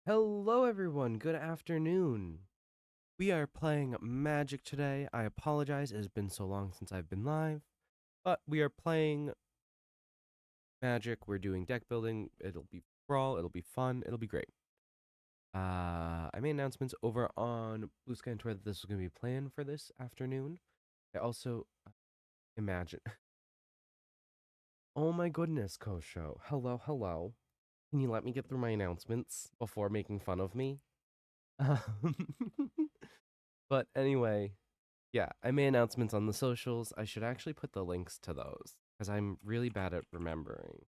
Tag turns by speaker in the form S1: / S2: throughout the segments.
S1: Hello, everyone. Good afternoon. We are playing Magic today. I apologize, it has been so long since I've been live, but we are playing Magic. We're doing deck building. It'll be Brawl. It'll be fun. It'll be great. I made announcements over on Blue Sky and Twitter that this was going to be planned for this afternoon. I also imagine. Oh my goodness, Kosho. Hello, hello. Can you let me get through my announcements before making fun of me? Um, but anyway, yeah, I made announcements on the socials. I should actually put the links to those because I'm really bad at remembering.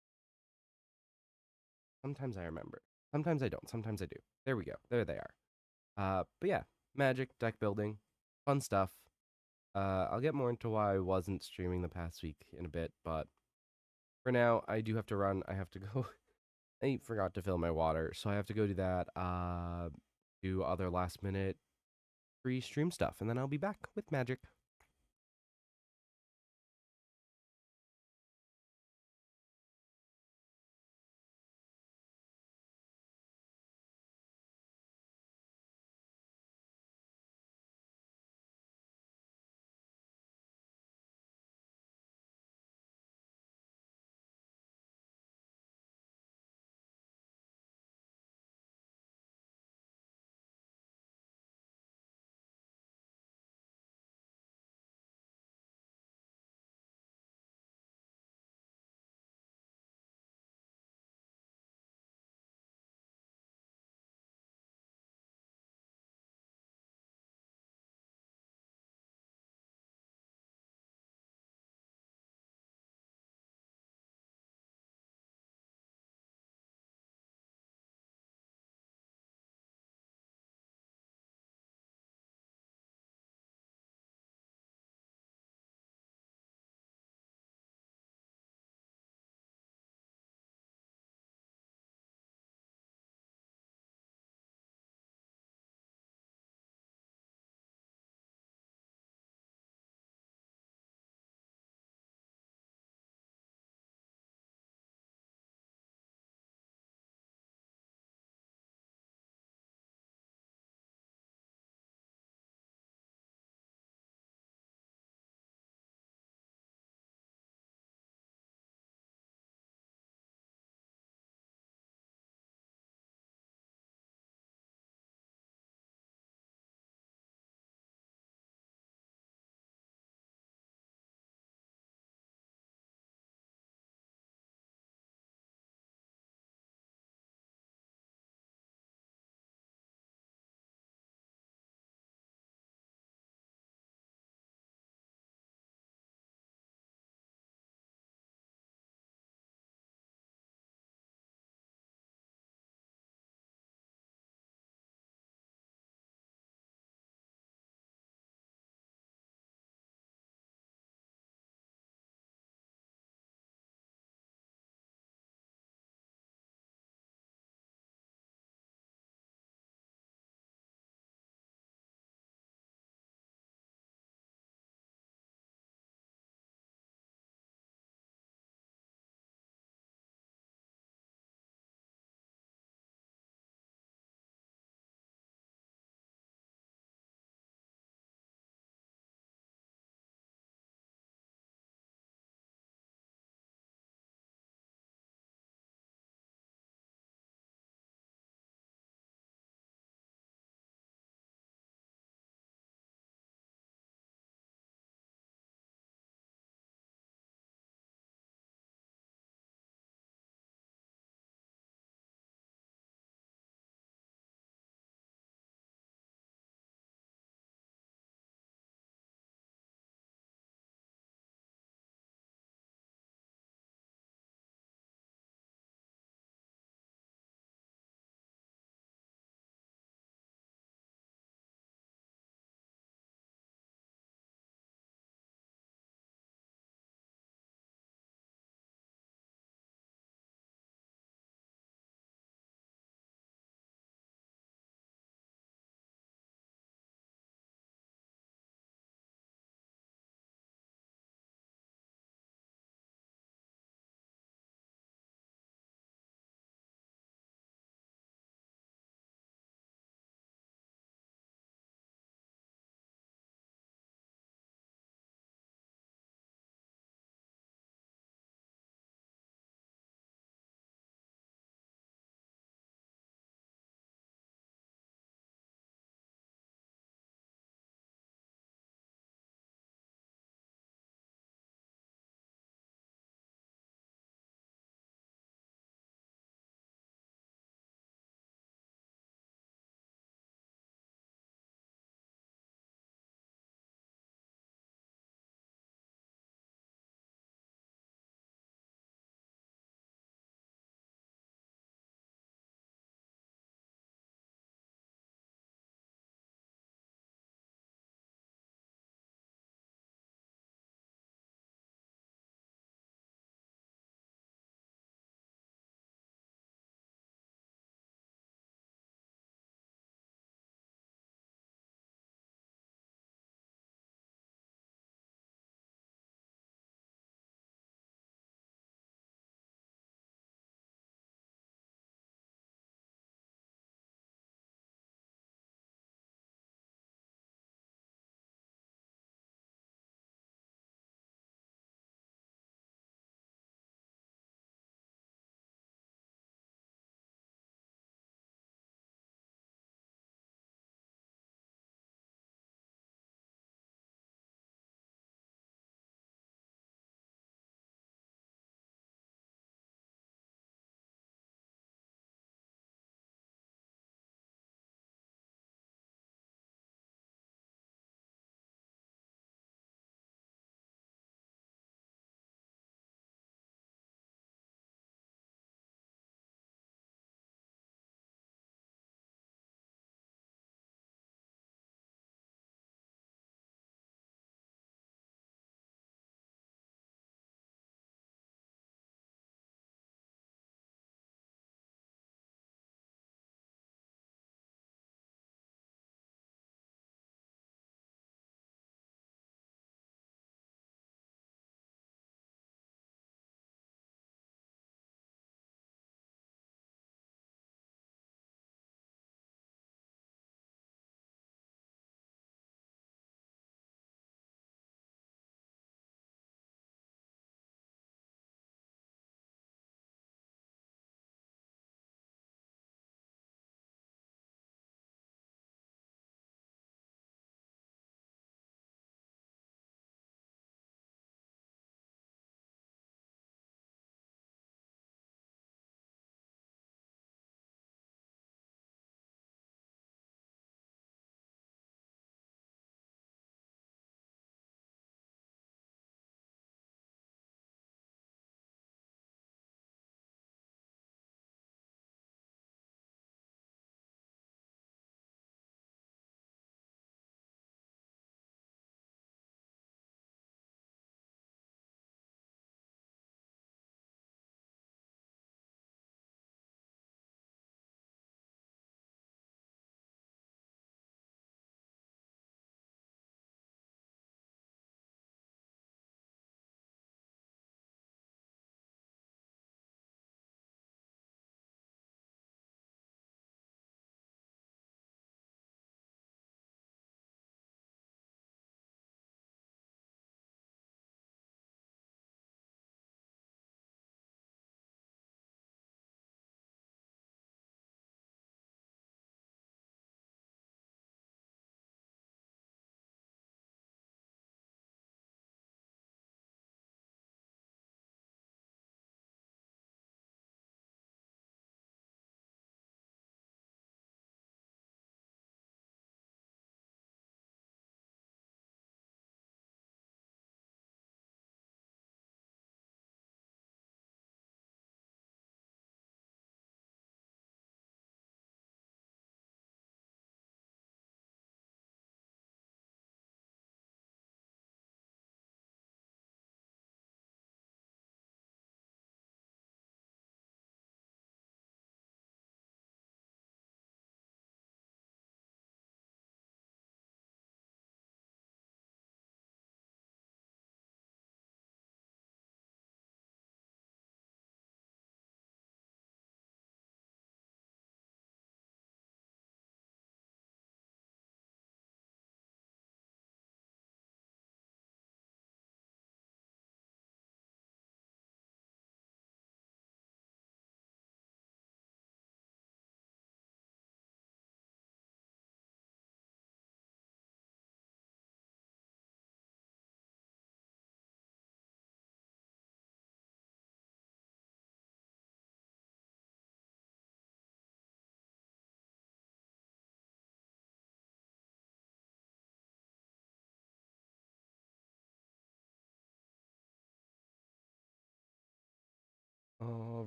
S1: Sometimes I remember. Sometimes I don't. Sometimes I do. There we go. There they are. But yeah, Magic, deck building, fun stuff. I'll get more into why I wasn't streaming the past week in a bit, but for now, I do have to run. I have to go. I forgot to fill my water, so I have to go do that. Do other last minute free stream stuff, and then I'll be back with Magic.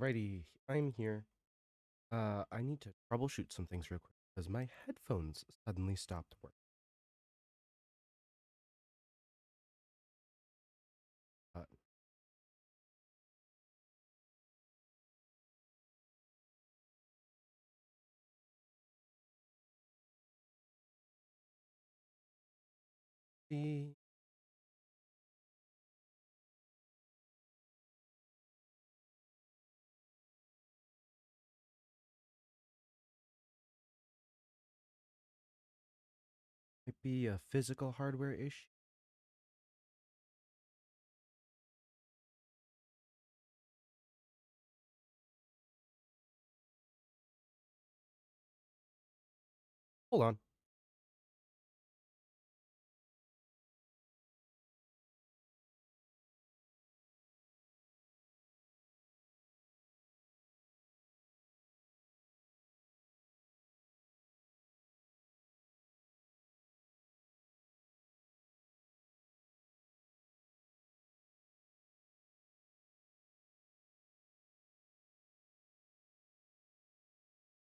S1: Alrighty, I'm here. I need to troubleshoot some things real quick because my headphones suddenly stopped working. Uh, see, might be a physical hardware issue. Hold on.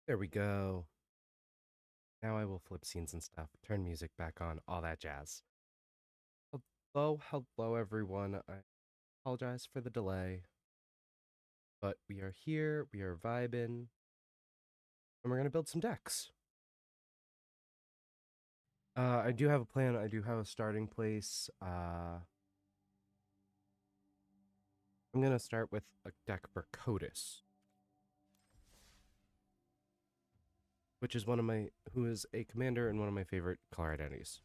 S1: There we go. Now I will flip scenes and stuff, turn music back on, all that jazz. Hello, everyone. I apologize for the delay, but we are here, we are vibing, and we're gonna build some decks. I do have a plan. I do have a starting place. I'm gonna start with a deck for Codis, which is who is a commander and one of my favorite color identities.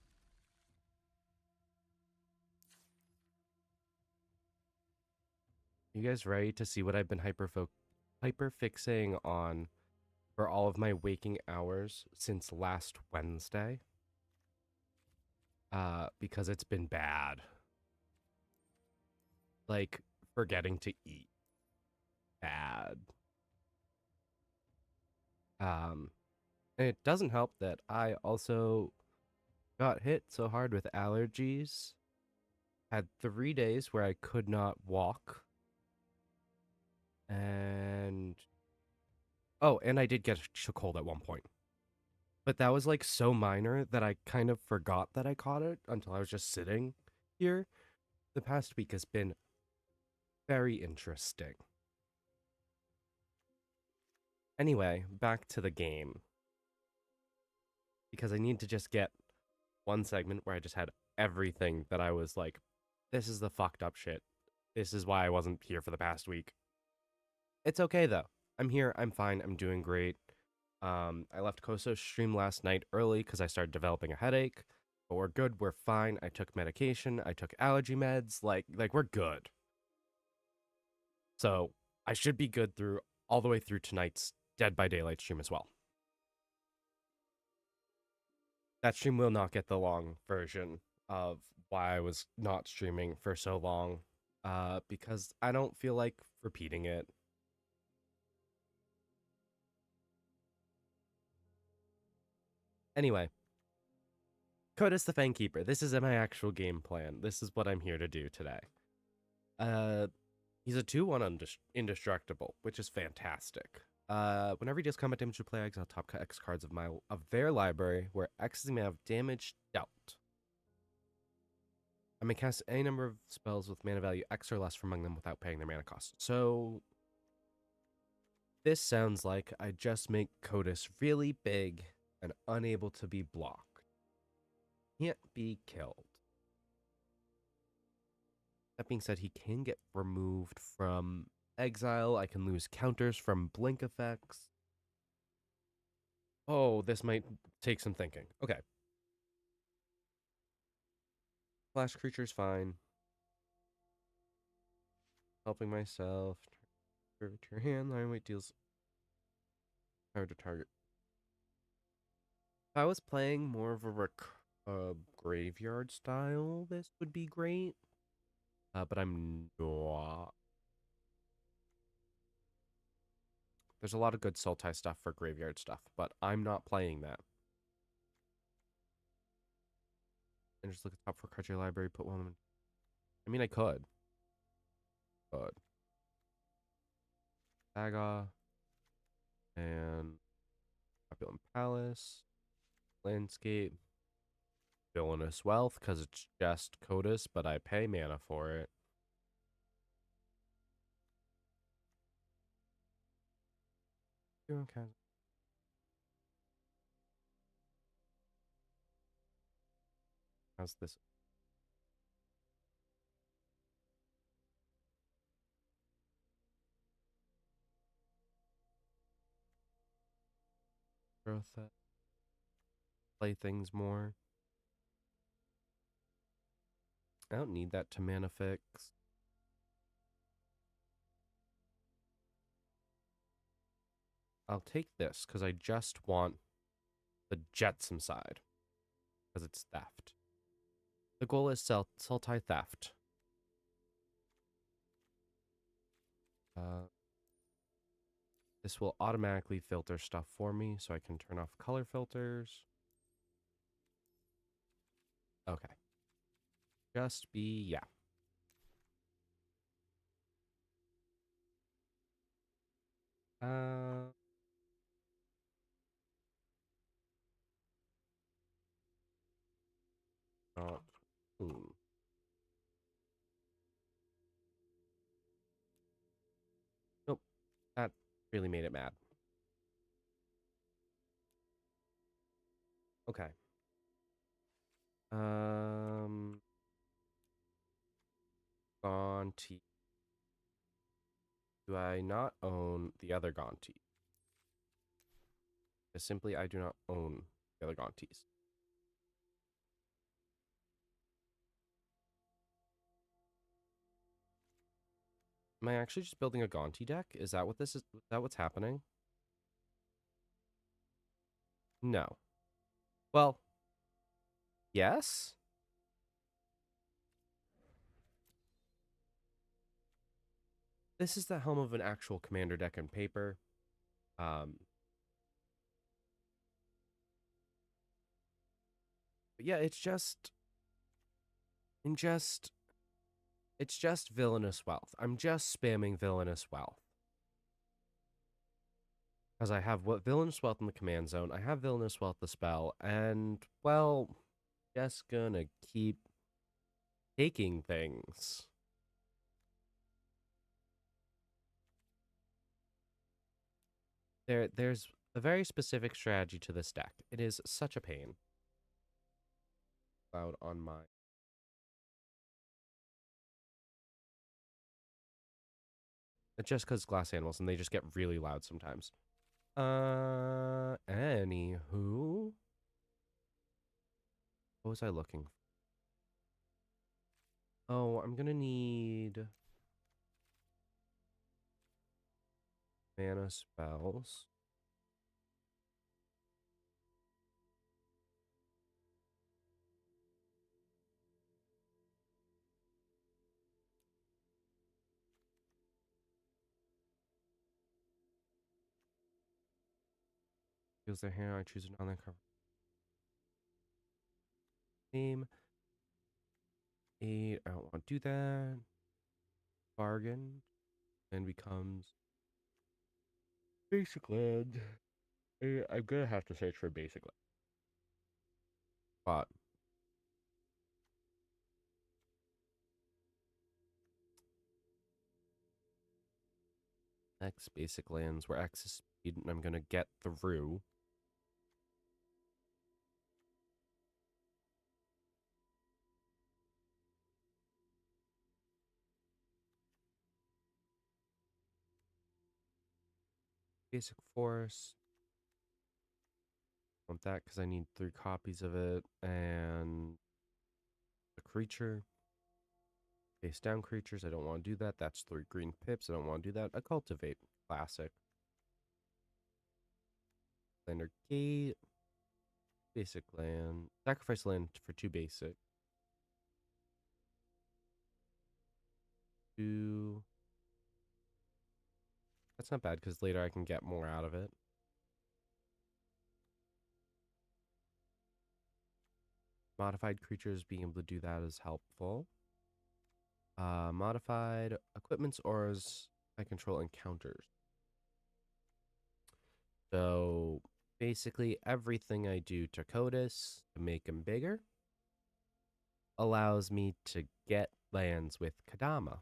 S1: You guys ready to see what I've been hyperfixating on for all of my waking hours since last Wednesday? Because it's been bad. Like forgetting to eat. Bad. And it doesn't help that I also got hit so hard with allergies. Had 3 days where I could not walk. And and I did get a cold at one point. But that was like so minor that I kind of forgot that I caught it until I was just sitting here. The past week has been very interesting. Anyway, back to the game. Because I need to just get one segment where I just had everything that I was like, this is the fucked up shit. This is why I wasn't here for the past week. It's okay though. I'm here. I'm fine. I'm doing great. I left Koso's stream last night early because I started developing a headache. But we're good. We're fine. I took medication. I took allergy meds. Like we're good. So I should be good through all the way through tonight's Dead by Daylight stream as well. That stream will not get the long version of why I was not streaming for so long. Because I don't feel like repeating it. Anyway, Codis the Fangkeeper. This is my actual game plan. This is what I'm here to do today. He's a 2/1 indestructible, which is fantastic. Whenever he does combat damage to play, exile top X cards of their library, where X is the amount of damage dealt. I may cast any number of spells with mana value X or less from among them without paying their mana cost. So this sounds like I just make Codis really big and unable to be blocked. Can't be killed. That being said, he can get removed from exile. I can lose counters from blink effects. Oh, this might take some thinking. Okay. Flash creature's fine. Helping myself. To your hand. Lion Weight deals power to target. If I was playing more of a graveyard style, this would be great. But I'm not. There's a lot of good Sultai stuff for graveyard stuff, but I'm not playing that. And just look at the top for card your library, put one of them. I mean, I could. But Saga, and Opulent Palace, Landscape, Villainous Wealth, because it's just Codas, but I pay mana for it. Okay. How's this? Growth that play things more. I don't need that to mana fix. I'll take this because I just want the Jetsam side because it's theft. The goal is Sultai theft. This will automatically filter stuff for me so I can turn off color filters. Okay. Just be, yeah. Uh, not, Nope. That really made it mad. Okay. Gonti. Do I not own the other Gonti? Because simply I do not own the other Gontis. Am I actually just building a Gonti deck? Is that what this is? Is that what's happening? No. Well, yes. This is the helm of an actual commander deck on paper. But yeah, it's just villainous wealth. I'm just spamming villainous wealth. Because I have what villainous wealth in the command zone, I have villainous wealth the spell, and well, just gonna keep taking things. There's a very specific strategy to this deck. It is such a pain. Loud on my it's just because glass animals and they just get really loud sometimes. Anywho. What was I looking for? Oh, I'm gonna need mana spells. Feels their hand, I choose another cover. Name. 8. I don't want to do that. Bargain. Then becomes basic land. I'm gonna have to search for basic land. But X basic lands where X is speed, and I'm gonna get through. Basic force. I want that because I need 3 copies of it. And a creature. Face down creatures. I don't want to do that. That's 3 green pips. I don't want to do that. A cultivate. Classic. Lander gate. Basic land. Sacrifice land for 2 basic. 2. That's not bad because later I can get more out of it. Modified creatures, being able to do that is helpful. Modified equipments, auras, I control encounters. So basically, everything I do to Codis to make him bigger allows me to get lands with Kadama.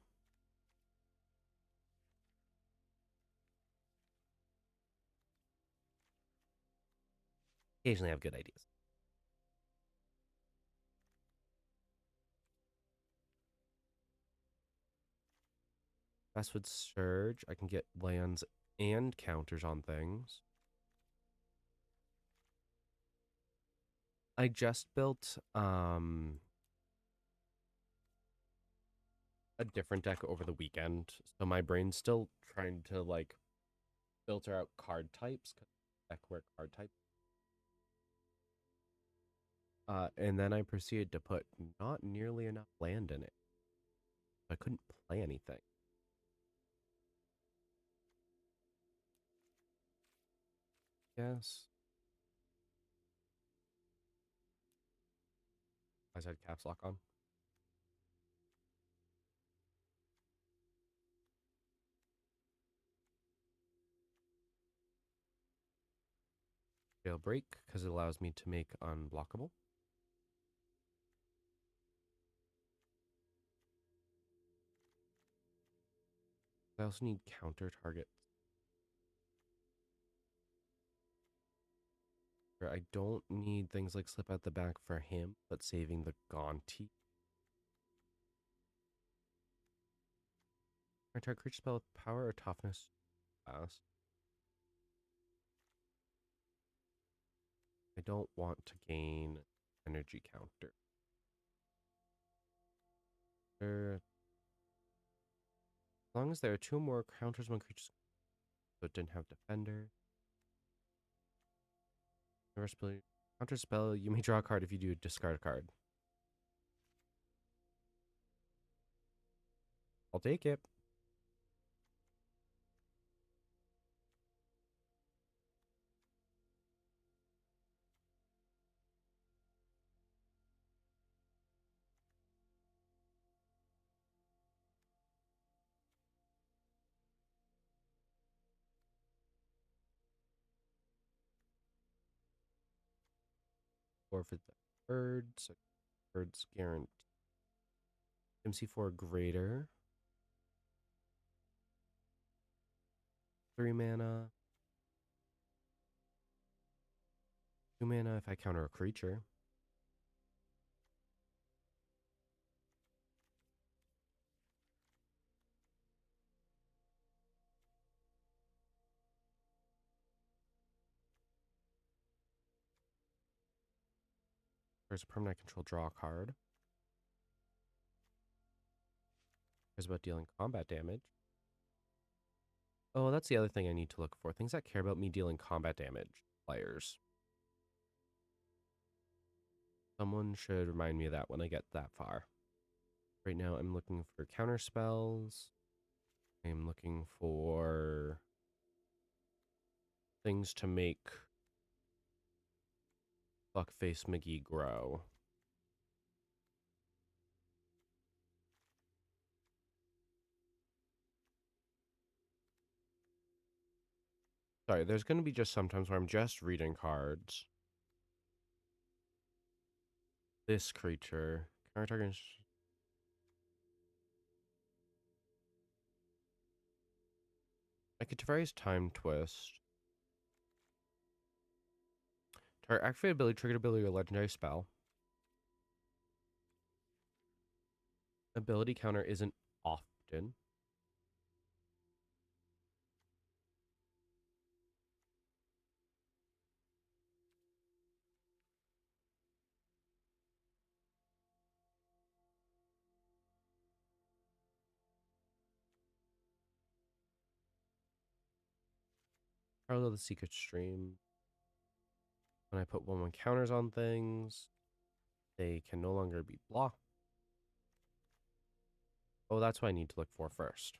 S1: Occasionally, I have good ideas. Westwood Surge, I can get lands and counters on things. I just built a different deck over the weekend, so my brain's still trying to like filter out card types. Deck where card types. And then I proceeded to put not nearly enough land in it. I couldn't play anything. Yes. I said caps lock on. Jailbreak, because it allows me to make unblockable. I also need counter targets. I don't need things like slip out the back for him, but saving the Gaunty. I target creature spell with power or toughness. Pass. I don't want to gain energy counter. As long as there are two more counters when creatures, so it didn't have defender. Counter spell, you may draw a card if you do discard a card. I'll take it. Forfeit the birds. Birds guarantee. MC4 greater. 3 mana. 2 mana if I counter a creature. There's a permanent control, draw a card. Cares about dealing combat damage. Oh, that's the other thing I need to look for. Things that care about me dealing combat damage. Players. Someone should remind me of that when I get that far. Right now, I'm looking for counter spells. I'm looking for things to make Fuckface McGee grow. Sorry, there's going to be just sometimes where I'm just reading cards. This creature. Counter target. I could device Time Twist. Target activate ability, triggered ability, or legendary spell. Ability counter isn't often. Parallel the Secret Stream. When I put 1/1 counters on things, they can no longer be blocked. Oh, that's what I need to look for first.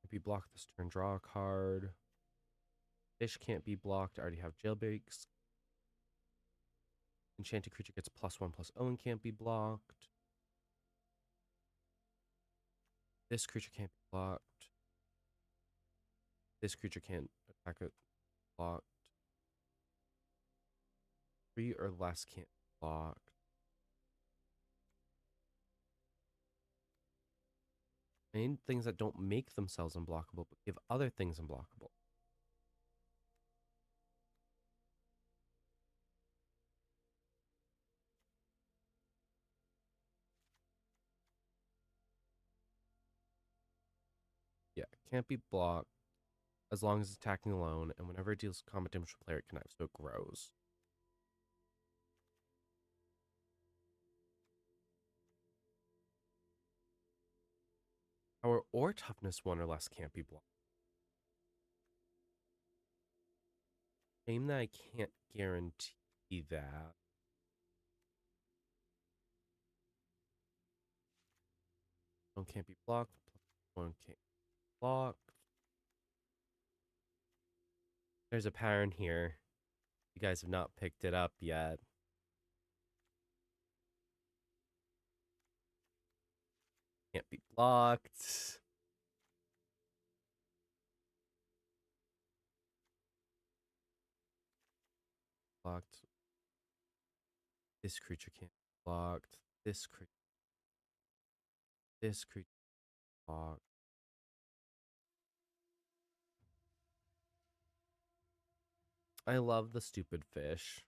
S1: If you block this turn, draw a card. Fish can't be blocked. I already have jailbreaks. Enchanted creature gets +1/+0 and can't be blocked. This creature can't be blocked. This creature can't attack it blocked. 3 or less can't be blocked. I need things that don't make themselves unblockable, but give other things unblockable. Yeah, can't be blocked as long as it's attacking alone, and whenever it deals combat damage to a player, it connivs, so it grows. Power or toughness 1 or less can't be blocked. Shame that I can't guarantee that. One can't be blocked. One can't be blocked. There's a pattern here. You guys have not picked it up yet. Can't be blocked. Blocked. This creature can't be blocked. This creature. This creature blocked. I love the stupid fish.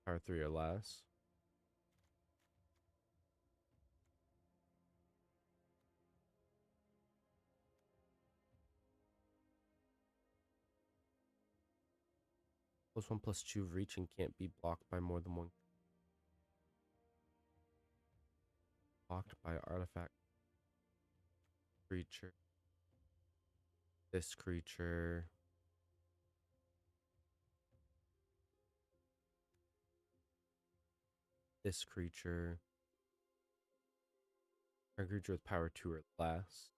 S1: Power 3 or less. +1/+2 reach and can't be blocked by more than one. Blocked by artifact creature. This creature. This creature. A creature with power 2 or less.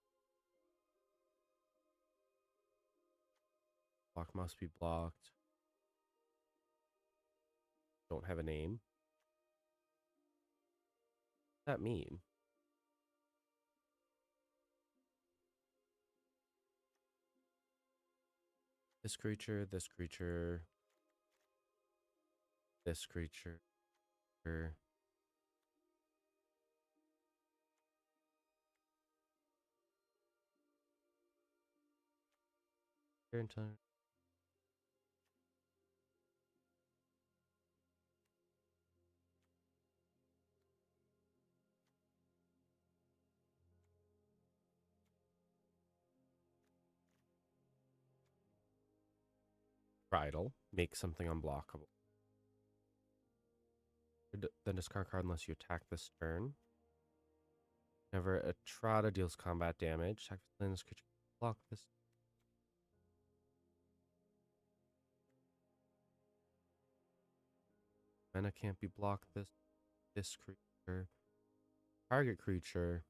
S1: Block must be blocked. Don't have a name. What does that mean? This creature, this creature, this creature. Bridle. Make something unblockable. Then discard card unless you attack this turn. Whenever a Trotta deals combat damage, attack this creature can block this. Mana can't be blocked this creature. Target creature.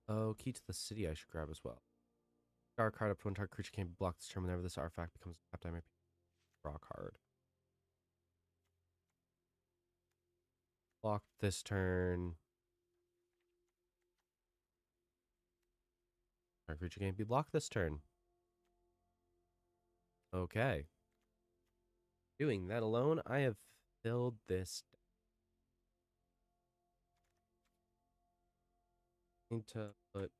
S1: Oh, key to the city I should grab as well. Discard card up to one target creature can't be blocked this turn. Whenever this artifact becomes tapped, I may draw a card. Blocked this turn. Target creature can't be blocked this turn. Okay. Doing that alone, I have filled this. Need to put.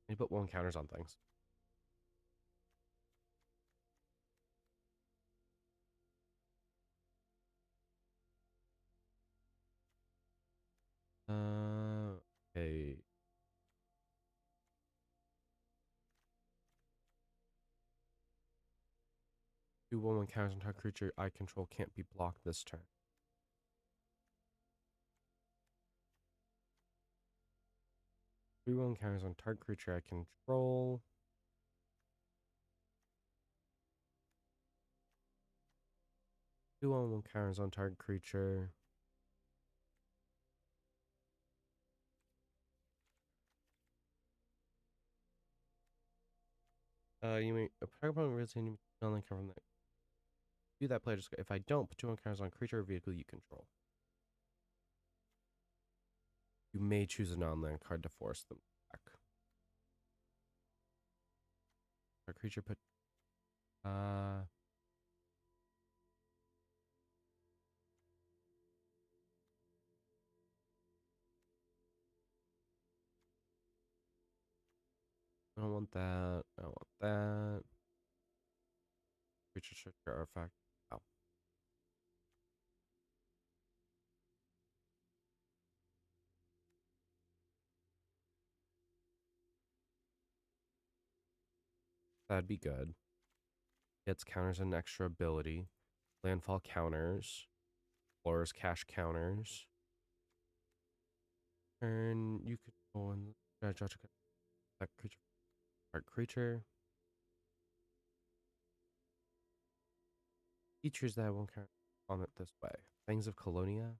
S1: Need to put 1 counters on things. Okay. Do 1/1 counters on target creature I control can't be blocked this turn. Reroll encounters on target creature I control. Dual encounters on target creature. You may a target opponent really need to only come from that. Do that play. Just if I don't, put 2 encounters on creature or vehicle you control. You may choose a non-land card to force them back. A creature put. I don't want that. I don't want that. Creature search artifact. Oh, that'd be good. Gets counters and extra ability. Landfall counters. Flora's cash counters. Turn you could go on that creature. Art creature. Features that won't count on it this way. Fangs of Colonia.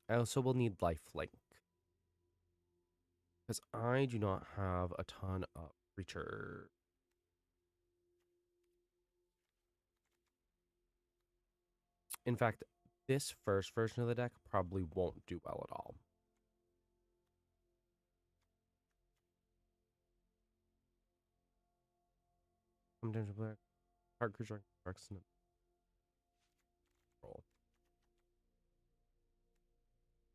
S1: I also will need lifelink. Because I do not have a ton of creature. In fact, this first version of the deck probably won't do well at all. Sometimes black hard creature arcs in roll.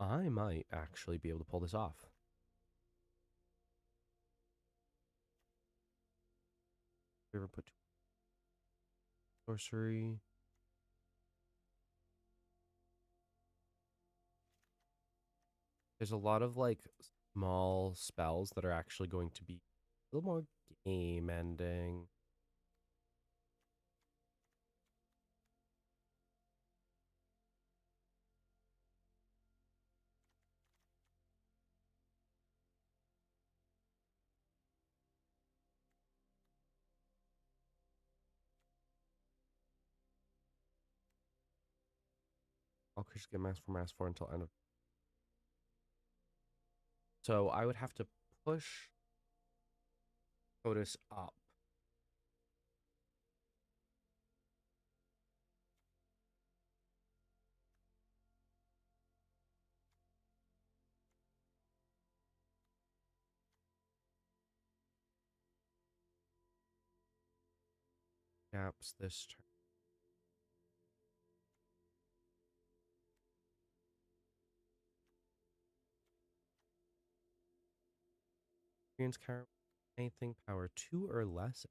S1: I might actually be able to pull this off. We ever put sorcery. There's a lot of like small spells that are actually going to be a little more game ending. All creatures get mass 4 until end of. So I would have to push Otis up. Gaps this turn. Experience carry anything power 2 or less.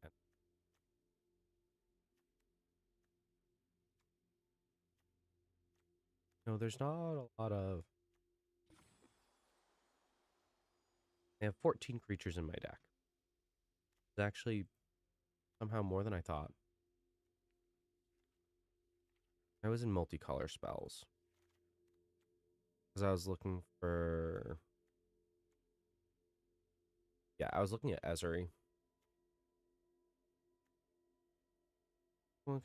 S1: No, there's not a lot of. I have 14 creatures in my deck. It's actually somehow more than I thought. I was in multicolor spells. Because I was looking for. Yeah, I was looking at Ezuri. One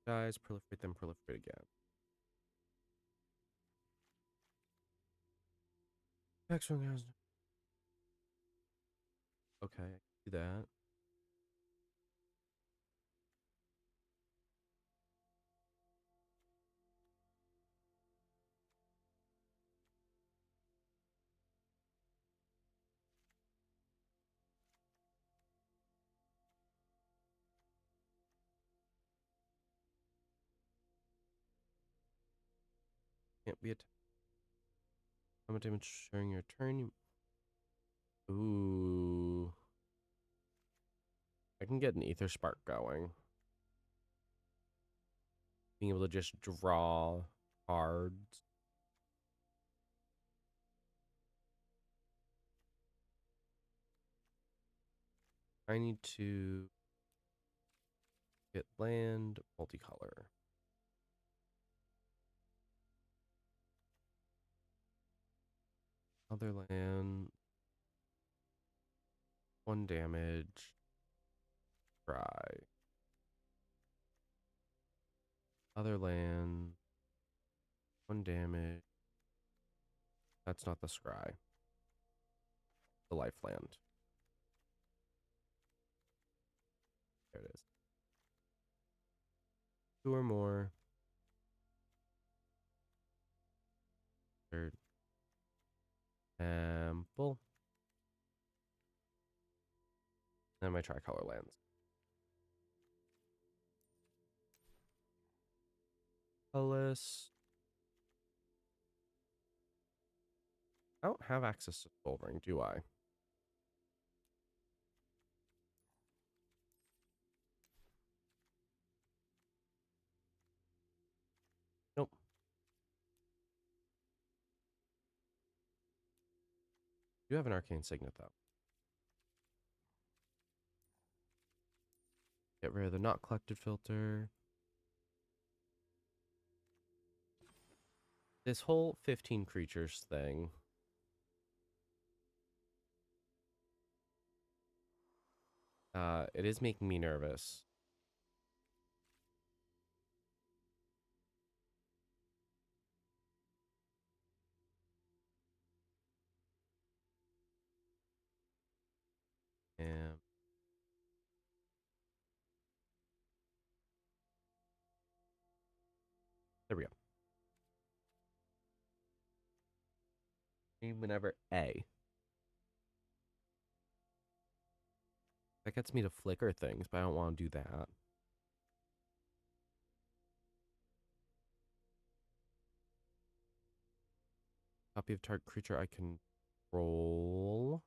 S1: dies, proliferate, then proliferate again. Next one has. Okay, I can do that. Can't be attacked. How much damage during your turn? Ooh. I can get an Ether Spark going. Being able to just draw cards. I need to get land multicolor. Other land. 1 damage. Scry. Other land. 1 damage. That's not the scry. The life land. There it is. 2 or more. Third. Temple. And my tricolor lands. Colorless. I don't have access to Soul Ring, do I? Nope. You have an arcane signet though. Get rid of the not collected filter. This whole 15 creatures thing. It is making me nervous. And there we go. Whenever A. That gets me to flicker things, but I don't want to do that. Copy of target creature I control.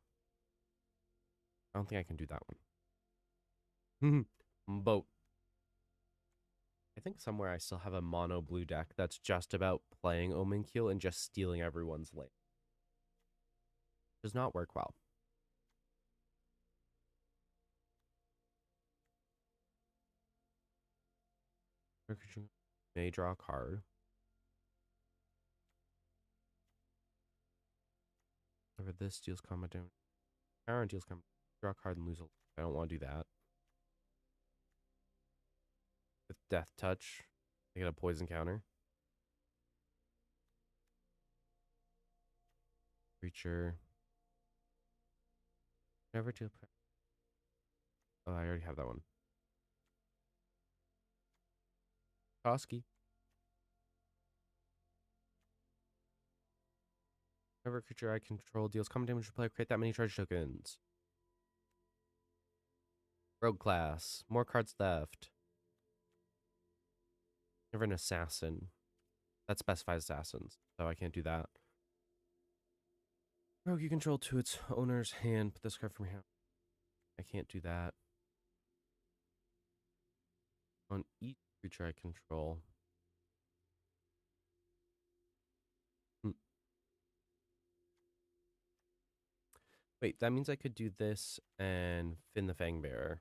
S1: I don't think I can do that one. Boat. I think somewhere I still have a mono blue deck that's just about playing Omenkeel and just stealing everyone's lane. Does not work well. May draw a card. Whenever this deals combat damage. Power deals combat. Draw a card and lose a. I don't want to do that. With Death Touch, I get a poison counter. Creature. Never deal. Oh, I already have that one. Koski. Whenever creature I control deals combat damage to player, create that many charge tokens. Rogue class. More cards left. Never an assassin. That specifies assassins, so I can't do that. Rogue you control to its owner's hand. Put this card from your hand. I can't do that. On each creature I control. Wait, that means I could do this and Finn the Fangbearer.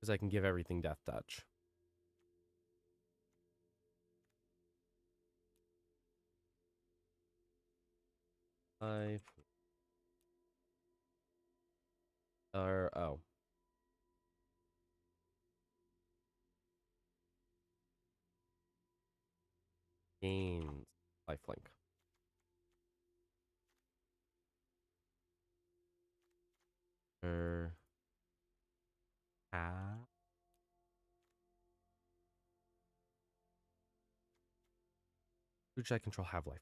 S1: Because I can give everything Death Touch. 5. Oh. Gains. Lifelink. Tap. Which I control have lifelink.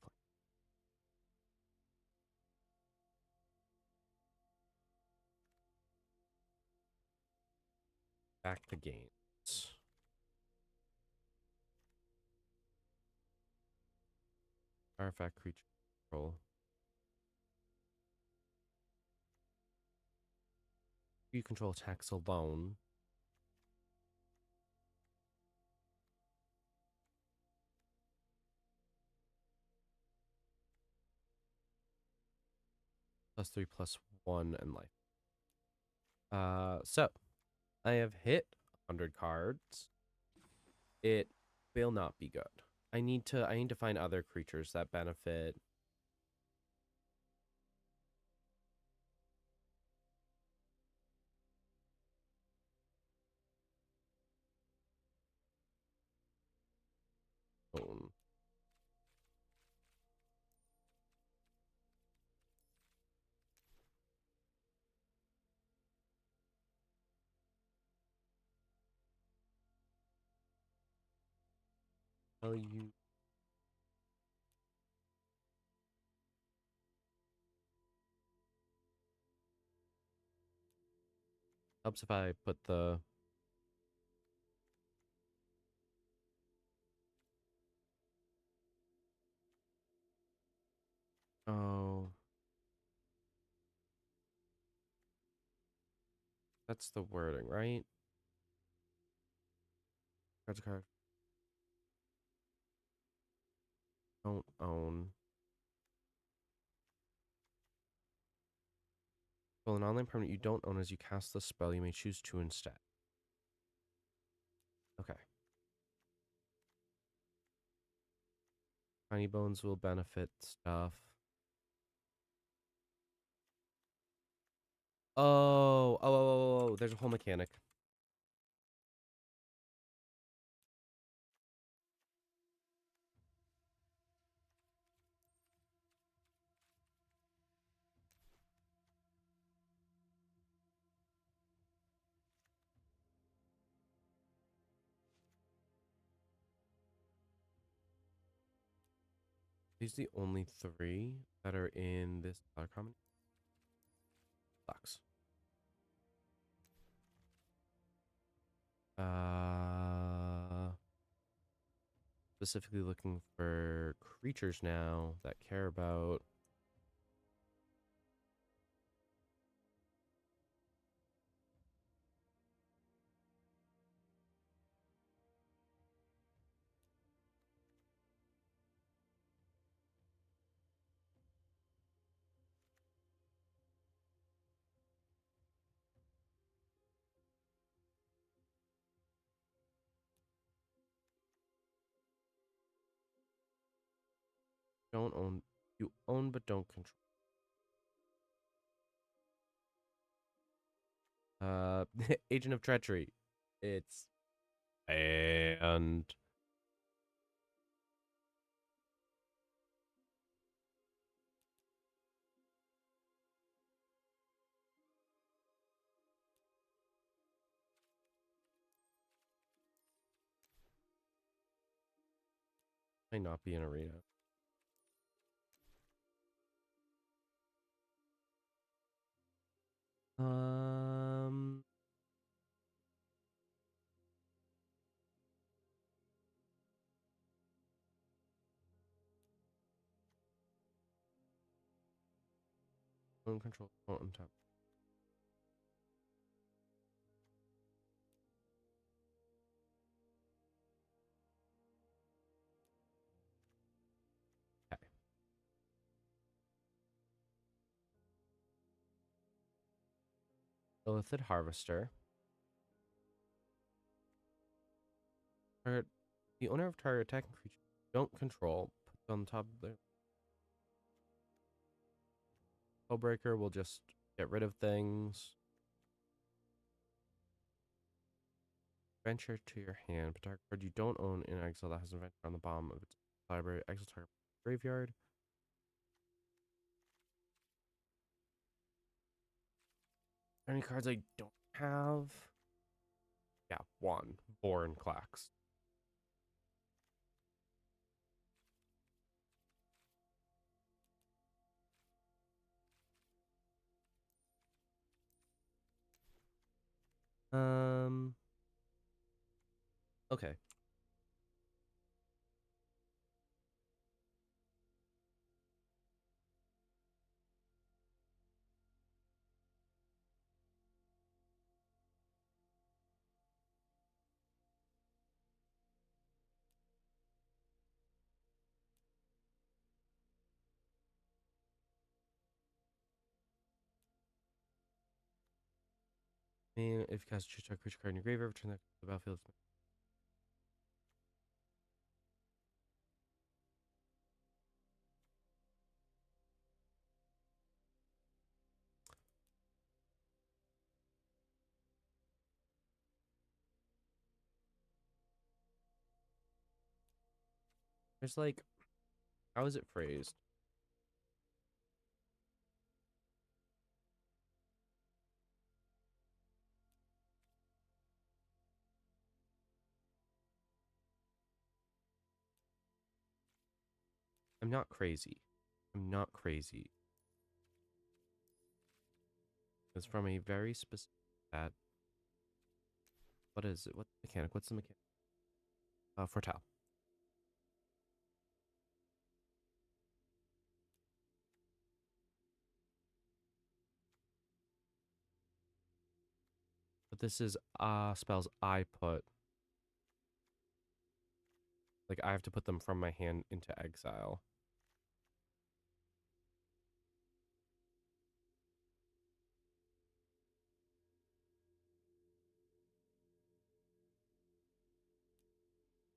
S1: Back to gains. Artifact creature control. You control attacks alone. +3/+1 and life. So I have hit 100 cards. It will not be good. I need to find other creatures that benefit. Own. Tell you helps if I put the oh that's the wording, right? Cards a card. Don't own. Well, an online permanent you don't own as you cast the spell, you may choose to instead. Okay. Tiny bones will benefit stuff. Oh, there's a whole mechanic. These are the only three that are in this common. Sucks. Specifically looking for creatures now that care about. Don't own. You own but don't control. Agent of Treachery. It's and might not be an arena. Um, own control. On top. Okay. Illithid Harvester. Target. The owner of target attacking creature you don't control puts on top of their Spellbreaker will just get rid of things. Venture to your hand. But target card you don't own in exile that has an adventure on the bottom of its library. Exile target graveyard. Any cards I don't have? Yeah, one. Born Clax. Um. Okay. And if you cast a choose target creature card in your graveyard, return that to the battlefield. There's like, how is it phrased? I'm not crazy. I'm not crazy. It's from a very specific that. What is it? What's the mechanic? What's the mechanic? Fortale. But this is spells I put. Like I have to put them from my hand into exile.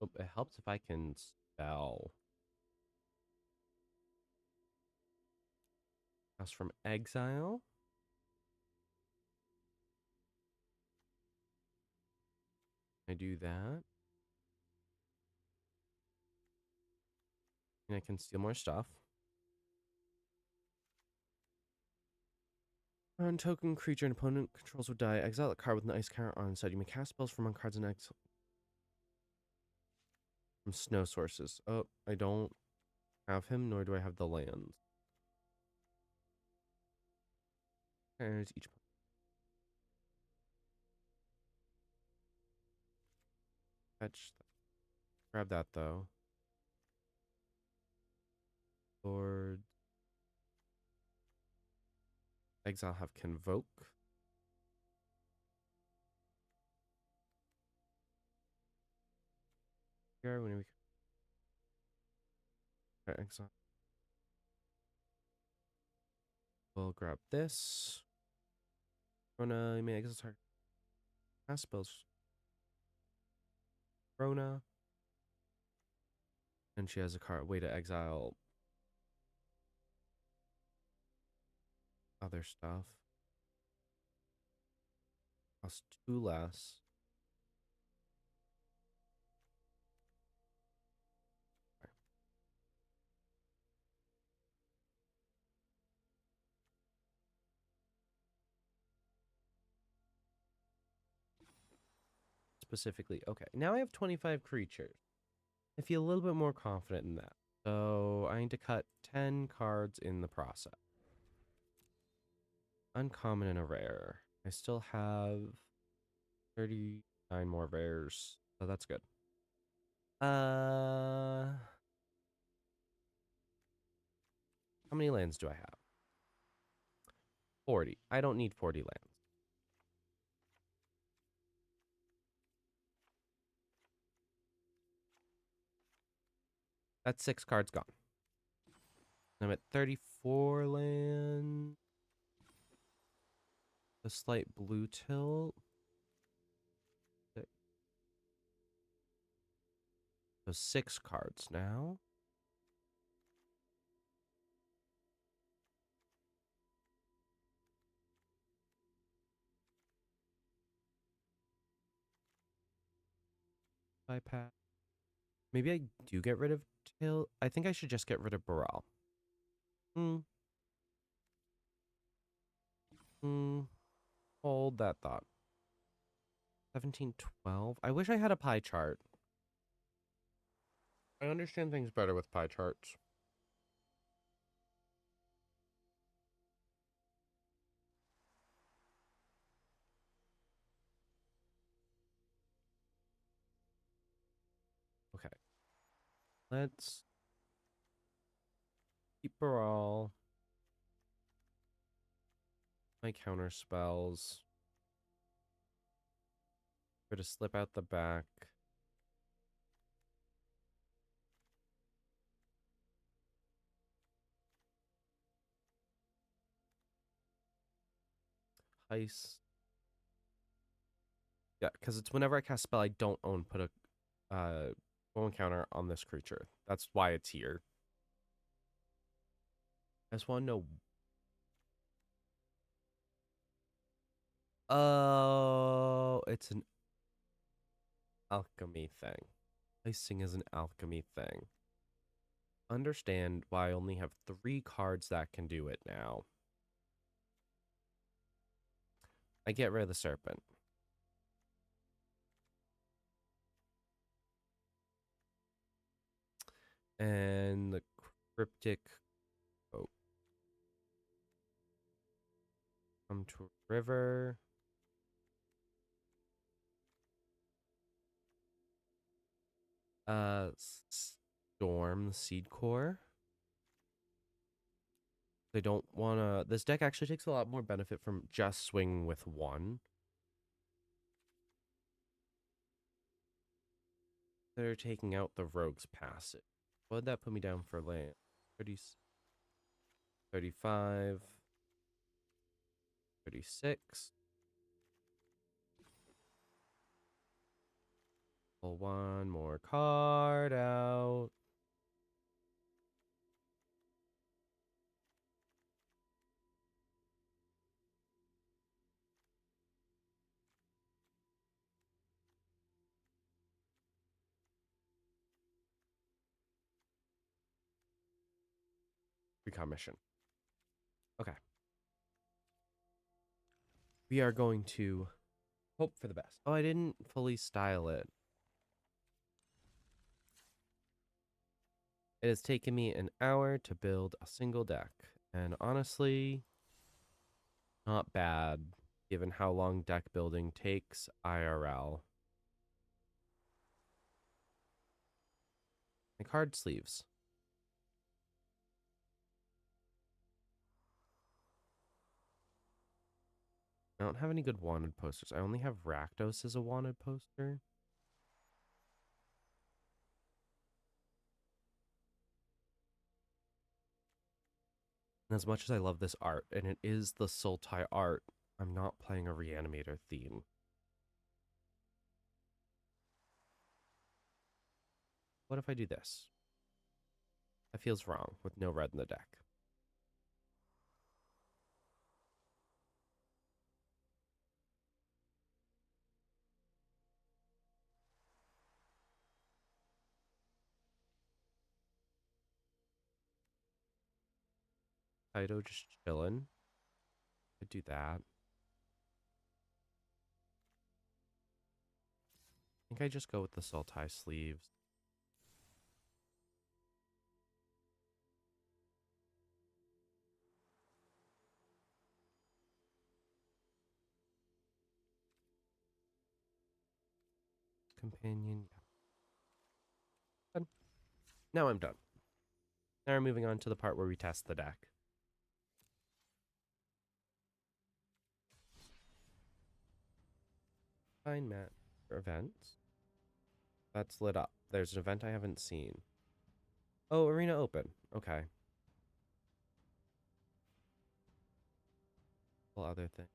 S1: Oh, it helps if I can spell. That's from exile. I do that. And I can steal more stuff. On token creature an opponent controls would die. Exile a card with an ice counter on side. You may cast spells from on cards in exile from snow sources. Oh, I don't have him, nor do I have the lands. There's each. Fetch. Grab that though. Lord. Exile have convoke. Here when we exile. We'll grab this. Rona, you may exile target. Cast spells. Rona. And she has a card. Way to exile other stuff. Cost 2 less. Specifically. Okay, now I have 25 creatures. I feel a little bit more confident in that. So I need to cut 10 cards in the process. Uncommon and a rare. I still have 39 more rares, so that's good. How many lands do I have? 40. I don't need 40 lands. That's 6 cards gone. I'm at 34 land. A slight blue tilt. So 6 cards now. Bypass. Maybe I do get rid of tilt. I think I should just get rid of Baral. Hold that thought. 1712. I wish I had a pie chart. I understand things better with pie charts. Okay. Let's keep Baral. My counter spells. Try to slip out the back. Heist. Yeah, because it's whenever I cast spell, I don't own put a bone counter on this creature. That's why it's here. I just want to know. Oh, it's an alchemy thing. Heisting is an alchemy thing. understand why I only have 3 cards that can do it now. I get rid of the serpent. And the cryptic. Oh. Come to a river. Storm Seed Core. They don't want to. This deck actually takes a lot more benefit from just swinging with 1. They're taking out the Rogue's passive. What would that put me down for land? 30, 35, 36. Pull 1 more card out. Recommission. Okay. We are going to hope for the best. Oh, I didn't fully style it. It has taken me an hour to build a single deck. And honestly, not bad given how long deck building takes IRL. My card sleeves. I don't have any good wanted posters. I only have Rakdos as a wanted poster. And as much as I love this art, and it is the Sultai art, I'm not playing a Reanimator theme. What if I do this? That feels wrong with no red in the deck. Kaido just chilling. Could do that. I think I just go with the Sultai sleeves. Companion. Done. Now I'm done. Now we're moving on to the part where we test the deck. Find Matt for events. That's lit up. There's an event I haven't seen. Oh, Arena Open. Okay. Well, other thing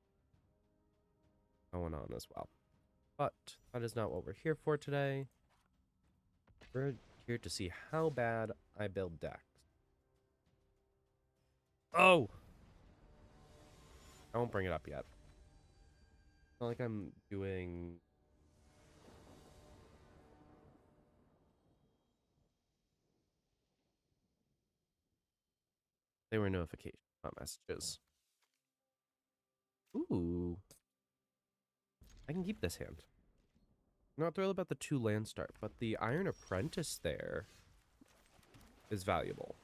S1: going on as well. But that is not what we're here for today. We're here to see how bad I build decks. Oh! I won't bring it up yet. It's not like I'm doing... They were notifications, not messages. Ooh. I can keep this hand. I'm not thrilled about the 2 land start, but the Iron Apprentice there is valuable.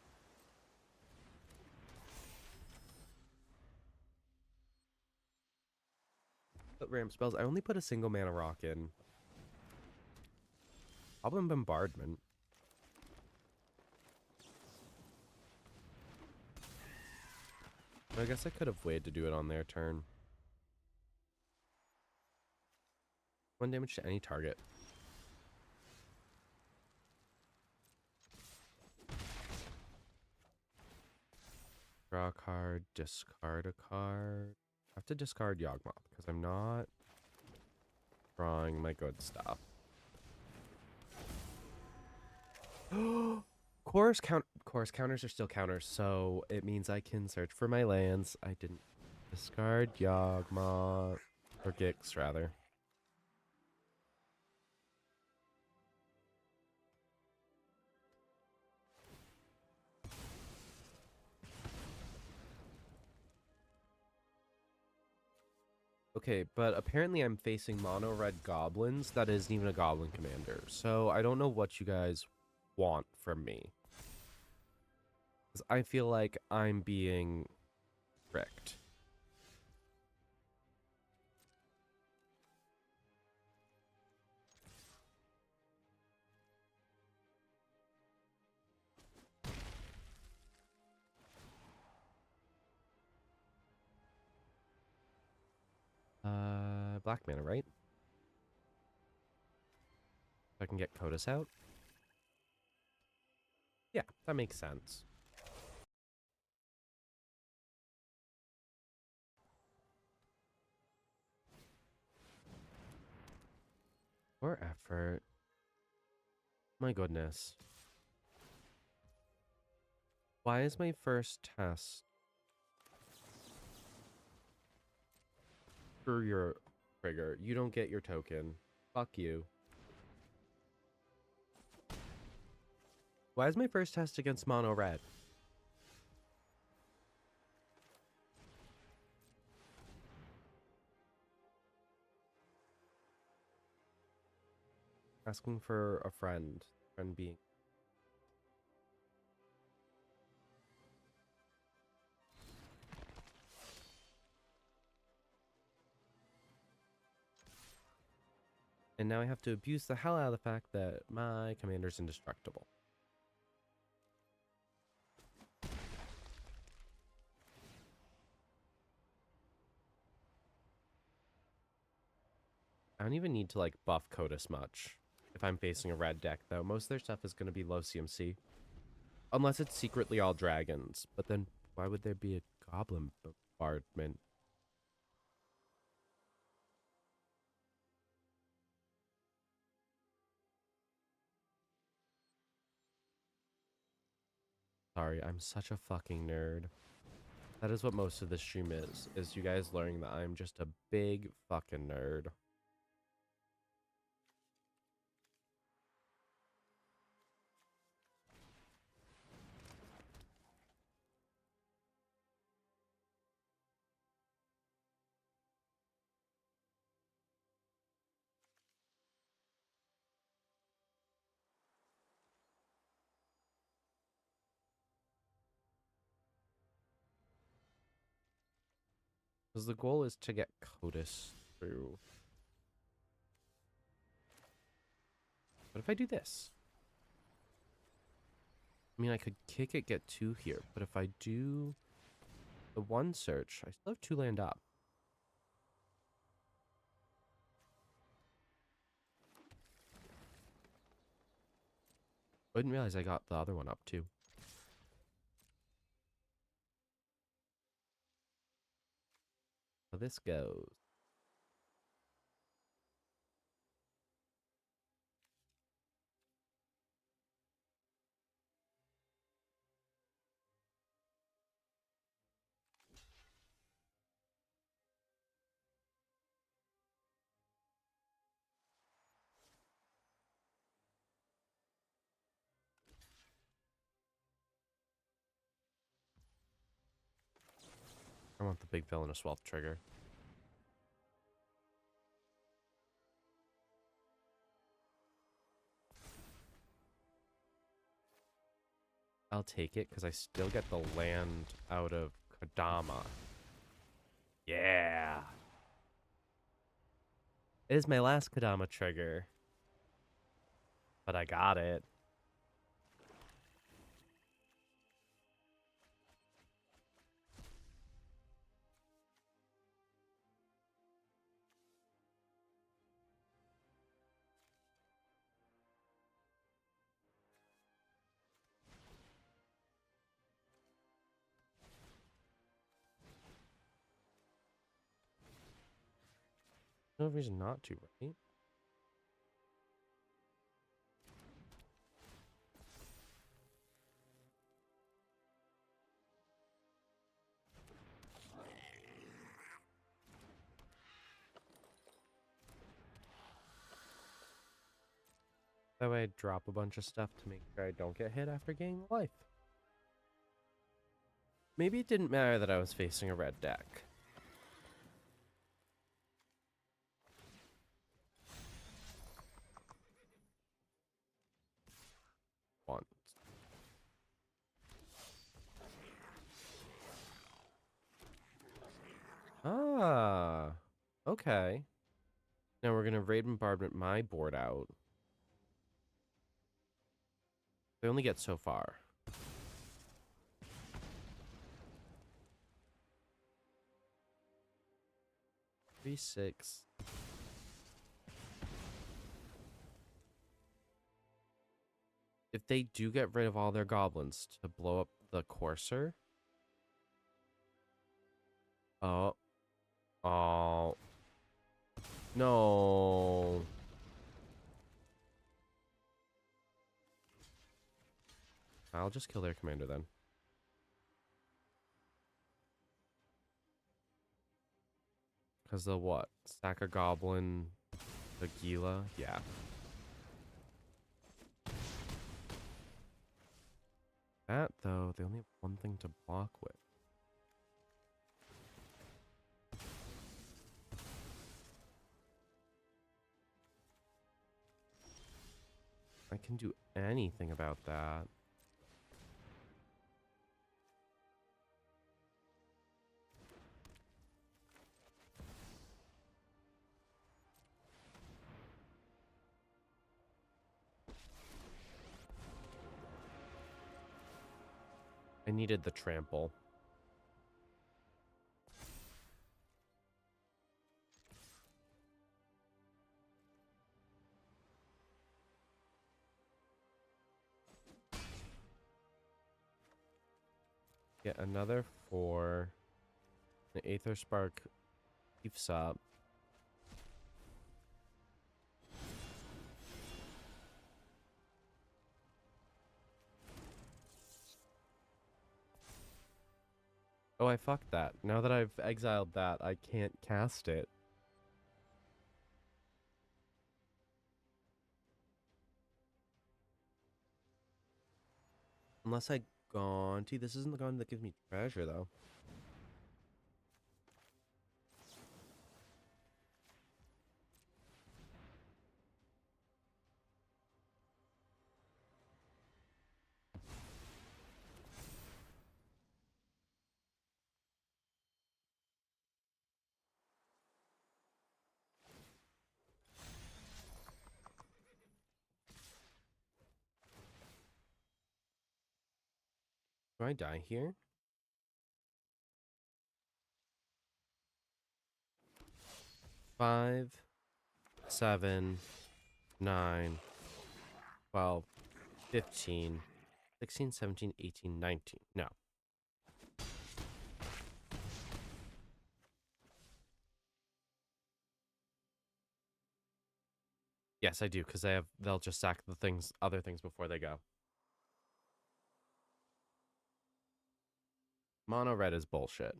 S1: But ramp spells, I only put a single mana rock in. Goblin Bombardment. I guess I could have waited to do it on their turn. 1 damage to any target. Draw a card, discard a card. I have to discard Yawgmoth because I'm not drawing my good stuff. Chorus counters are still counters, so it means I can search for my lands. I didn't discard Yawgmoth, or Gix rather. Okay, but apparently I'm facing mono red goblins. That isn't even a goblin commander. So I don't know what you guys want from me. 'Cause I feel like I'm being tricked. Black mana, right? So I can get Codas out. Yeah, that makes sense. Or effort. My goodness. Why is my first test for your trigger? You don't get your token. Fuck you. Why is my first test against mono red? Asking for a friend. Friend being. And now I have to abuse the hell out of the fact that my commander's indestructible. I don't even need to like buff Codas much if I'm facing a red deck though. Most of their stuff is going to be low CMC. Unless it's secretly all dragons. But then why would there be a goblin bombardment? Sorry, I'm such a fucking nerd. That is what most of this stream is you guys learning that I'm just a big fucking nerd. Because the goal is to get Codas through. What if I do this? I mean, I could kick it, get 2 here, but if I do the 1 search, I still have 2 land up. I didn't realize I got the other one up too. So this goes. I want the big villainous wealth trigger. I'll take it because I still get the land out of Kodama. Yeah. It is my last Kodama trigger. But I got it. No reason not to, right? That way I drop a bunch of stuff to make sure I don't get hit after gaining life. Maybe it didn't matter that I was facing a red deck. Okay. Now we're gonna raid bombardment my board out. They only get so far. Three, 6. If they do get rid of all their goblins to blow up the courser. Oh. Oh. No. I'll just kill their commander then. Because the what? Sack a goblin, the Gila? Yeah. That, though, they only have one thing to block with. I can do anything about that. I needed the trample. Get another 4. The Aether Spark keeps up. Oh, I fucked that. Now that I've exiled that, I can't cast it. Unless I Gaunty. This isn't the Gaunty that gives me treasure, though. Do I die here? Five, 7, 9, 12, 15, 16, 17, 18, 19. No. Yes, I do, because they'll just sack the other things before they go. Mono red is bullshit.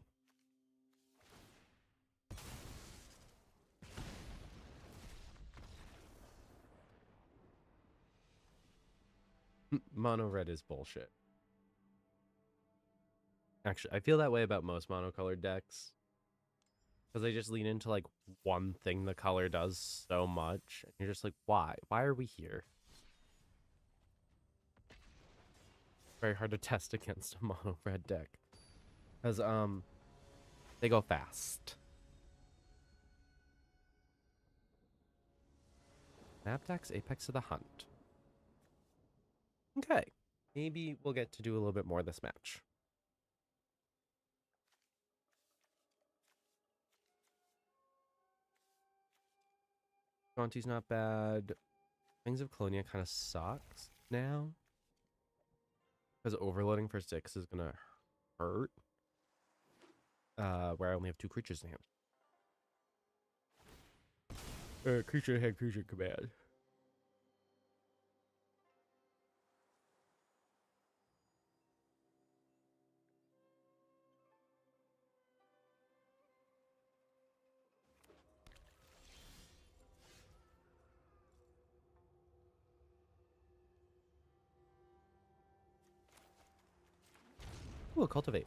S1: Mono red is bullshit. Actually, I feel that way about most monocolored decks. Because they just lean into like one thing the color does so much. And you're just like, why? Why are we here? Very hard to test against a mono red deck. Because they go fast. Napdax Apex of the Hunt. Okay. Maybe we'll get to do a little bit more this match. Gonti's not bad. Wings of Colonia kind of sucks now. Because overloading for 6 is going to hurt. Where I only have 2 creatures in hand. Creature head, creature command. Ooh, cultivate.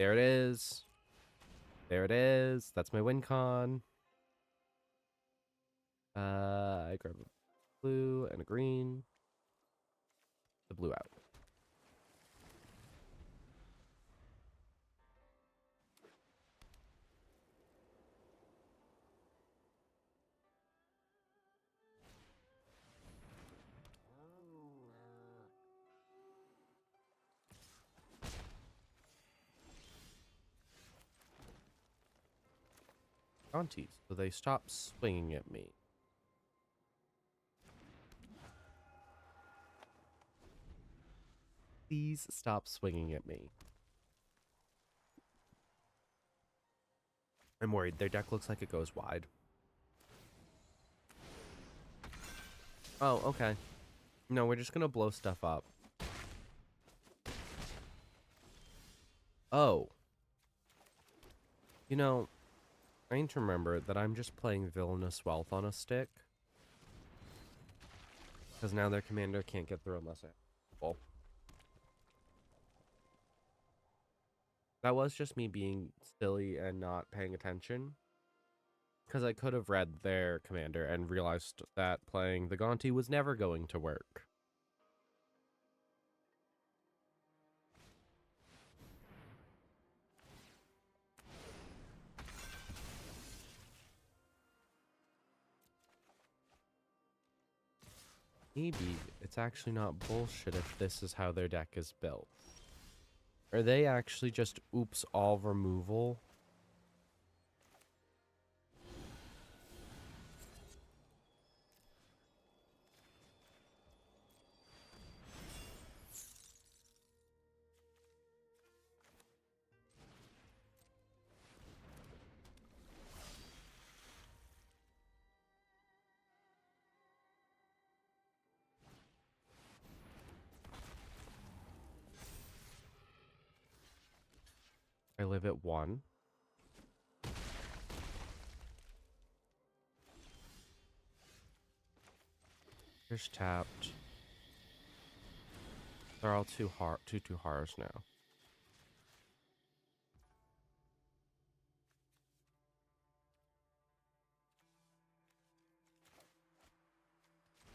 S1: There it is. There it is. That's my win con. I grab a blue and a green. The blue out. Aunties, so they stop swinging at me. Please stop swinging at me. I'm worried. Their deck looks like it goes wide. Oh, okay. No, we're just gonna blow stuff up. Oh. You know, I need to remember that I'm just playing Villainous Wealth on a stick. Because now their commander can't get through unless I... Well. That was just me being silly and not paying attention. Because I could have read their commander and realized that playing the Gonti was never going to work. Maybe it's actually not bullshit if this is how their deck is built. Are they actually just oops all removal? I live at 1. Here's tapped. They're all two horrors now.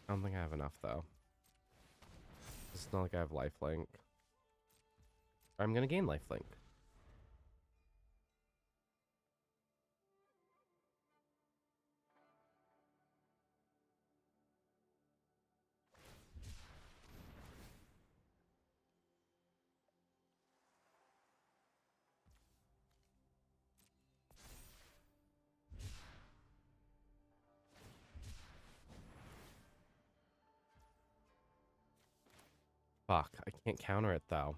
S1: I don't think I have enough though. It's not like I have lifelink. I'm gonna gain lifelink. Fuck, I can't counter it though.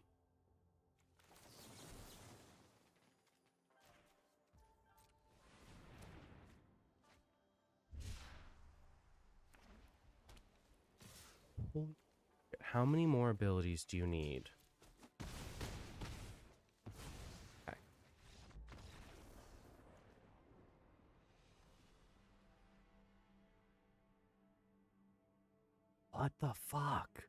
S1: Holy shit, how many more abilities do you need? Okay. What the fuck?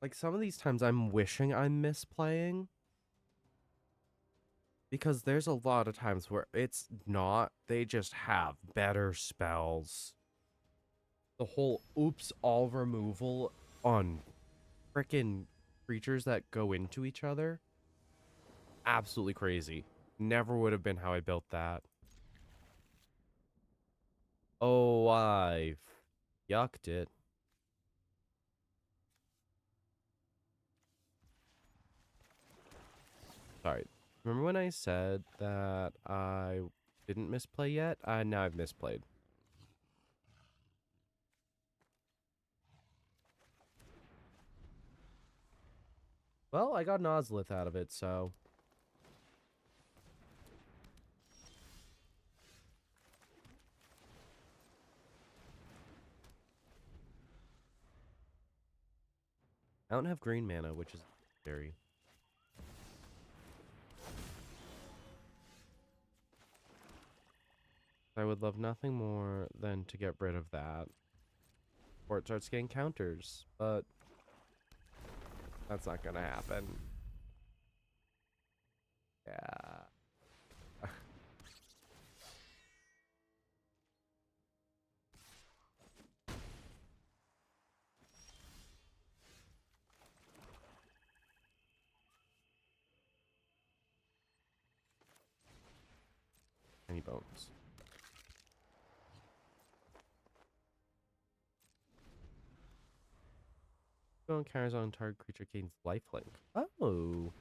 S1: Like, some of these times I'm wishing I'm misplaying. Because there's a lot of times where it's not, they just have better spells. The whole oops all removal on frickin' creatures that go into each other. Absolutely crazy. Never would have been how I built that. Oh, I yucked it. Sorry. Remember when I said that I didn't misplay yet? Now I've misplayed. Well, I got Nozlith out of it, so... I don't have green mana, which is scary. I would love nothing more than to get rid of that. Or it starts getting counters, but that's not gonna happen. Yeah. Any bones. Bone carries on target creature gains lifelink. Oh.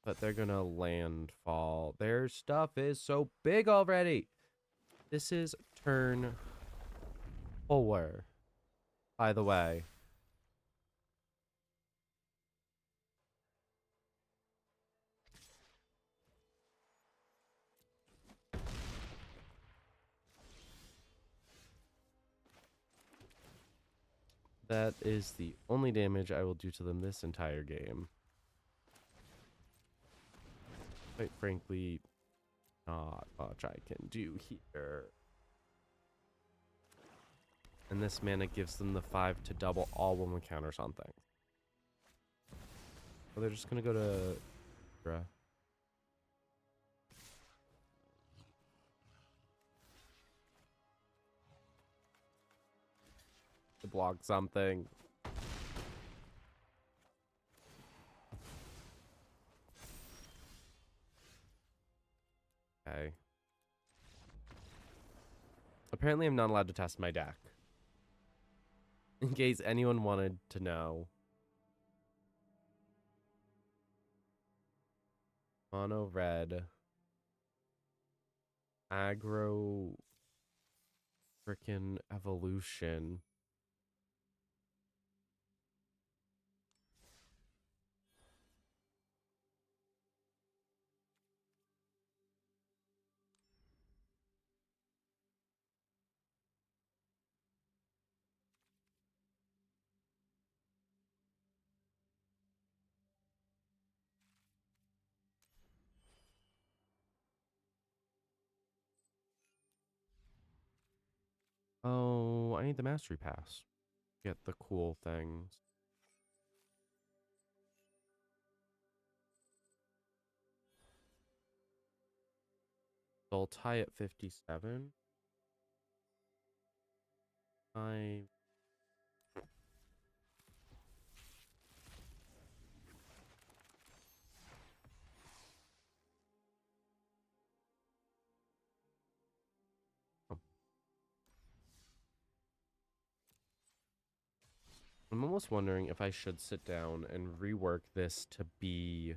S1: But they're gonna landfall. Their stuff is so big already. This is turn 4, by the way. That is the only damage I will do to them this entire game. Quite frankly, not much I can do here. And this mana gives them the 5 to double all when we counter something. So they're just gonna go to Bruh. To block something. Okay. Apparently I'm not allowed to test my deck. In case anyone wanted to know. Mono red. Aggro. Frickin' evolution. Oh, I need the mastery pass. Get the cool things. So I'll tie at 57. I'm almost wondering if I should sit down and rework this to be...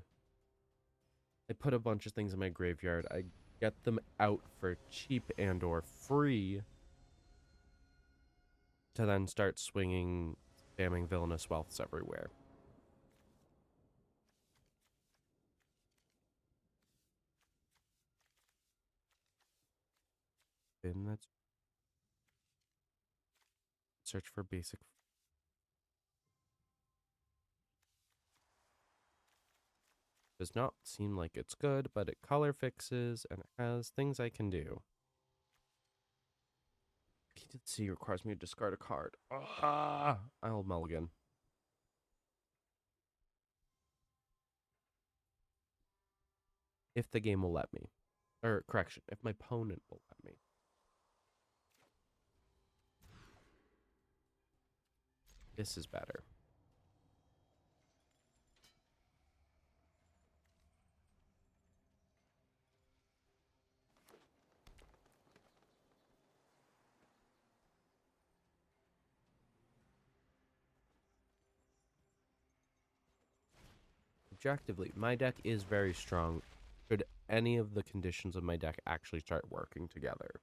S1: I put a bunch of things in my graveyard. I get them out for cheap and or free to then start swinging, spamming villainous wealths everywhere. And that's search for basic. Does not seem like it's good, but it color fixes and it has things I can do. Let's see, requires me to discard a card. Ah, I'll mulligan. If the game will let me. Or, correction, if my opponent will let me. This is better. Objectively, my deck is very strong. Should any of the conditions of my deck actually start working together?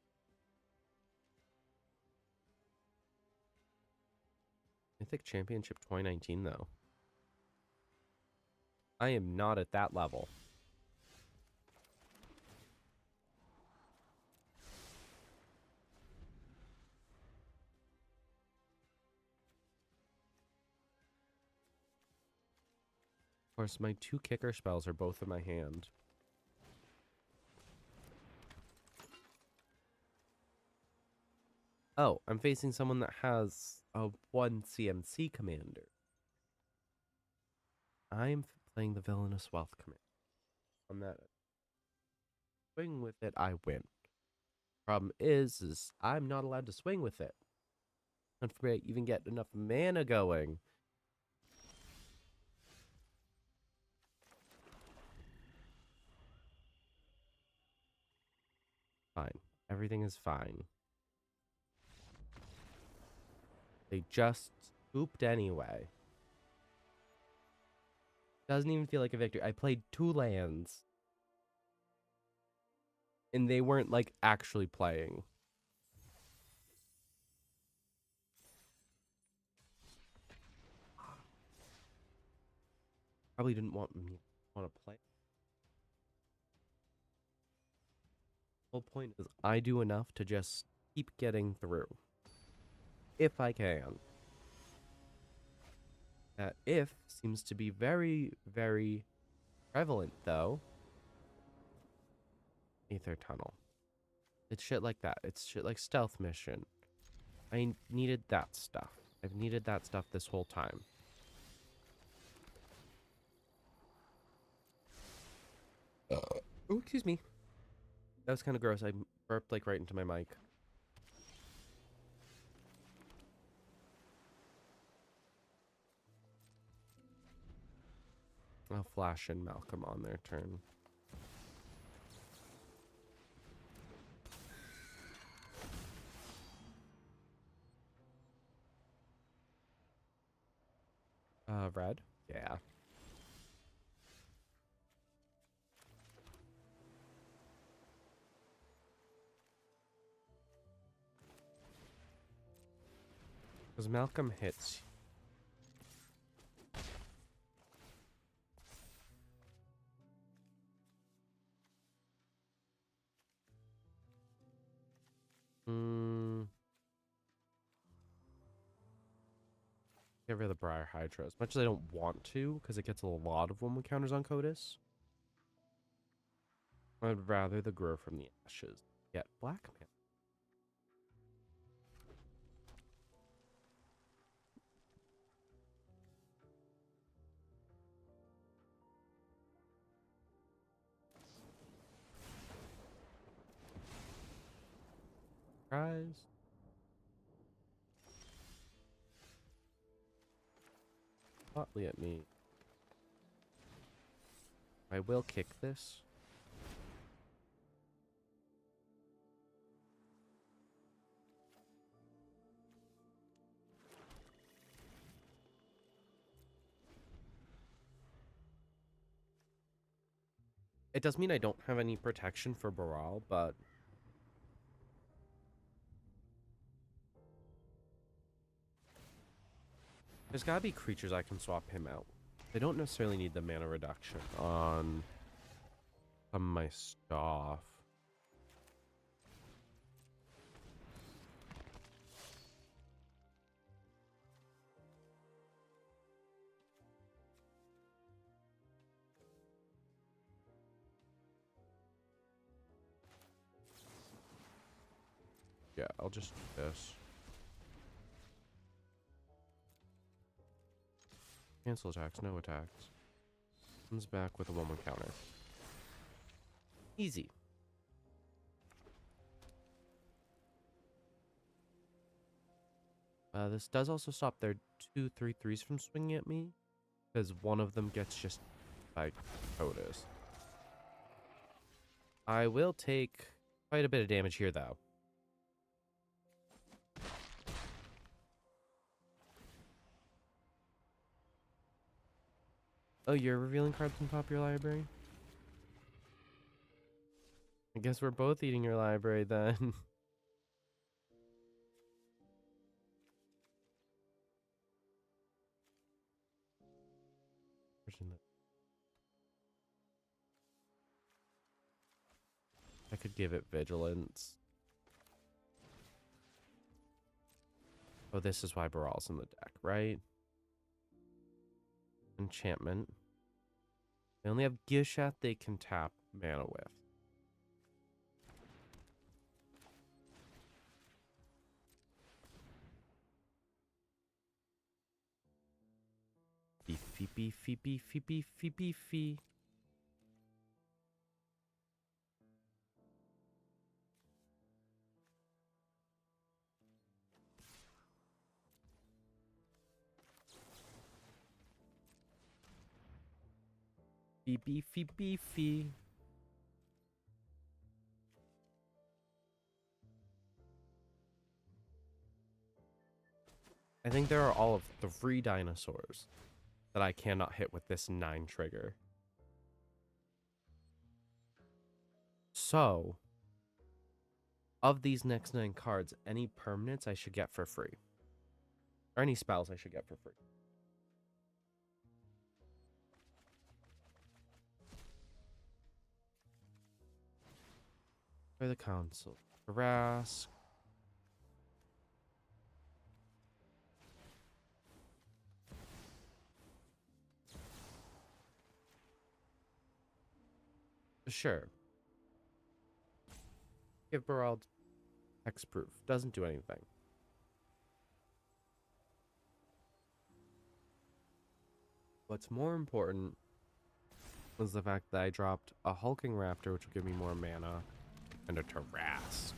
S1: Mythic Championship 2019, though. I am not at that level. Of course, my 2 kicker spells are both in my hand. Oh, I'm facing someone that has a 1 CMC commander. I'm playing the Villainous Wealth command. On that swing with it, I win. Problem is I'm not allowed to swing with it. Not for me to even get enough mana going. Fine. Everything is fine. They just scooped anyway. Doesn't even feel like a victory. I played 2 lands. And they weren't, like, actually playing. Probably didn't want me to play. The whole point is I do enough to just keep getting through. If I can. That if seems to be very, very prevalent, though. Aether Tunnel. It's shit like that. It's shit like Stealth Mission. I needed that stuff. I've needed that stuff this whole time. Oh, excuse me. That was kind of gross. I burped like right into my mic. I'll flash in Malcolm on their turn. Red? Yeah. Because Malcolm hits. Get rid of the Briar Hydra. As much as I don't want to, because it gets a lot of 1/1 counters on Codis. I'd rather the Grow from the Ashes. Get Black Man. Surprise. Hotly at me. I will kick this. It does mean I don't have any protection for Baral, but there's gotta be creatures I can swap him out. They don't necessarily need the mana reduction on some of my stuff. Yeah, I'll just do this. Cancel attacks, no attacks. Comes back with a 1/1 counter. Easy. This does also stop their 2/3/3s from swinging at me, because one of them gets just by Codis. I will take quite a bit of damage here, though. Oh, you're revealing cards from top of your library? I guess we're both eating your library, then. I could give it Vigilance. Oh, this is why Baral's in the deck, right? Enchantment. They only have Gishat they can tap mana with. beefy, beefy, beefy, beefy, beefy. Beefy, beefy. I think there are all of 3 dinosaurs that I cannot hit with this 9 trigger. So, of these next 9 cards, any permanents I should get for free. Or any spells I should get for free. For the council. Harass. Sure. Give Brawls hexproof. Doesn't do anything. What's more important was the fact that I dropped a hulking raptor, which will give me more mana, and a Tarrasque.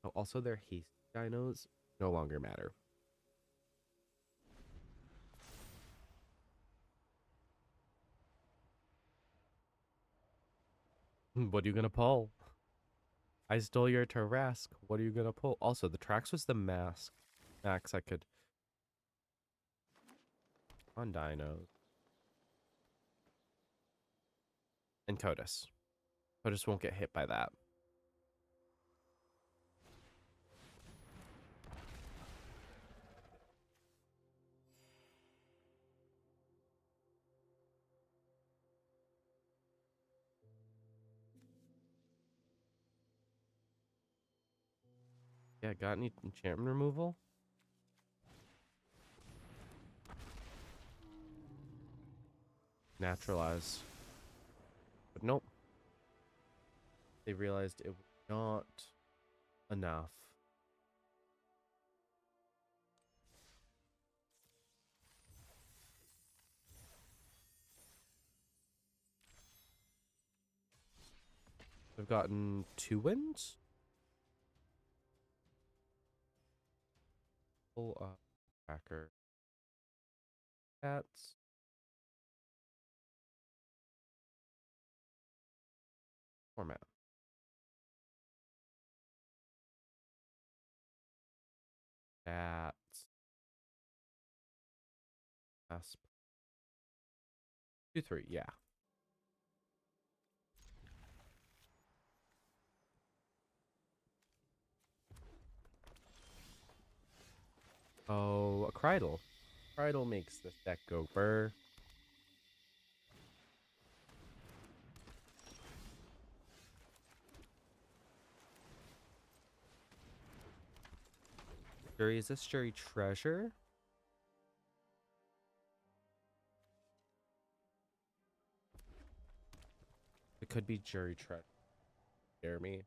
S1: Oh, also, their haste dinos no longer matter. What are you gonna pull? I stole your Tarrasque. What are you gonna pull? Also, the Trax was the max I could on dinos. And Codus. Codus won't get hit by that. Yeah, got any enchantment removal? Naturalize. But nope. They realized it was not enough. They've gotten 2 wins? Pull up tracker. Cats. Format. Cats. Asp. 2-3, yeah. Oh, a Crydle. Crydle makes this deck go burr. Jury, is this Jury Treasure? It could be Jury Treasure. Dare me.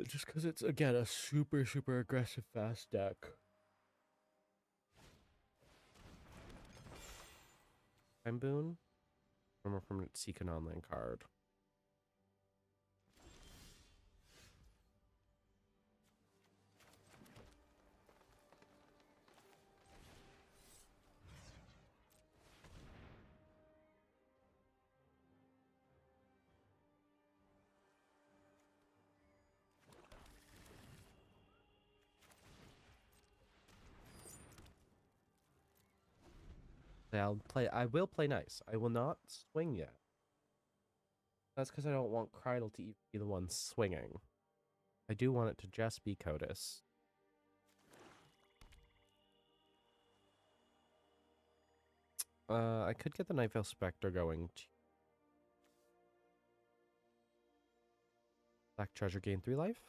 S1: Just because it's, again, a super, super aggressive fast deck. Time Boon? From Seek an Online card. I will play nice. I will not swing yet. That's because I don't want Crydle to be the one swinging. I do want it to just be Codus. I could get the Nightveil Spectre going. Black Treasure gain 3 life.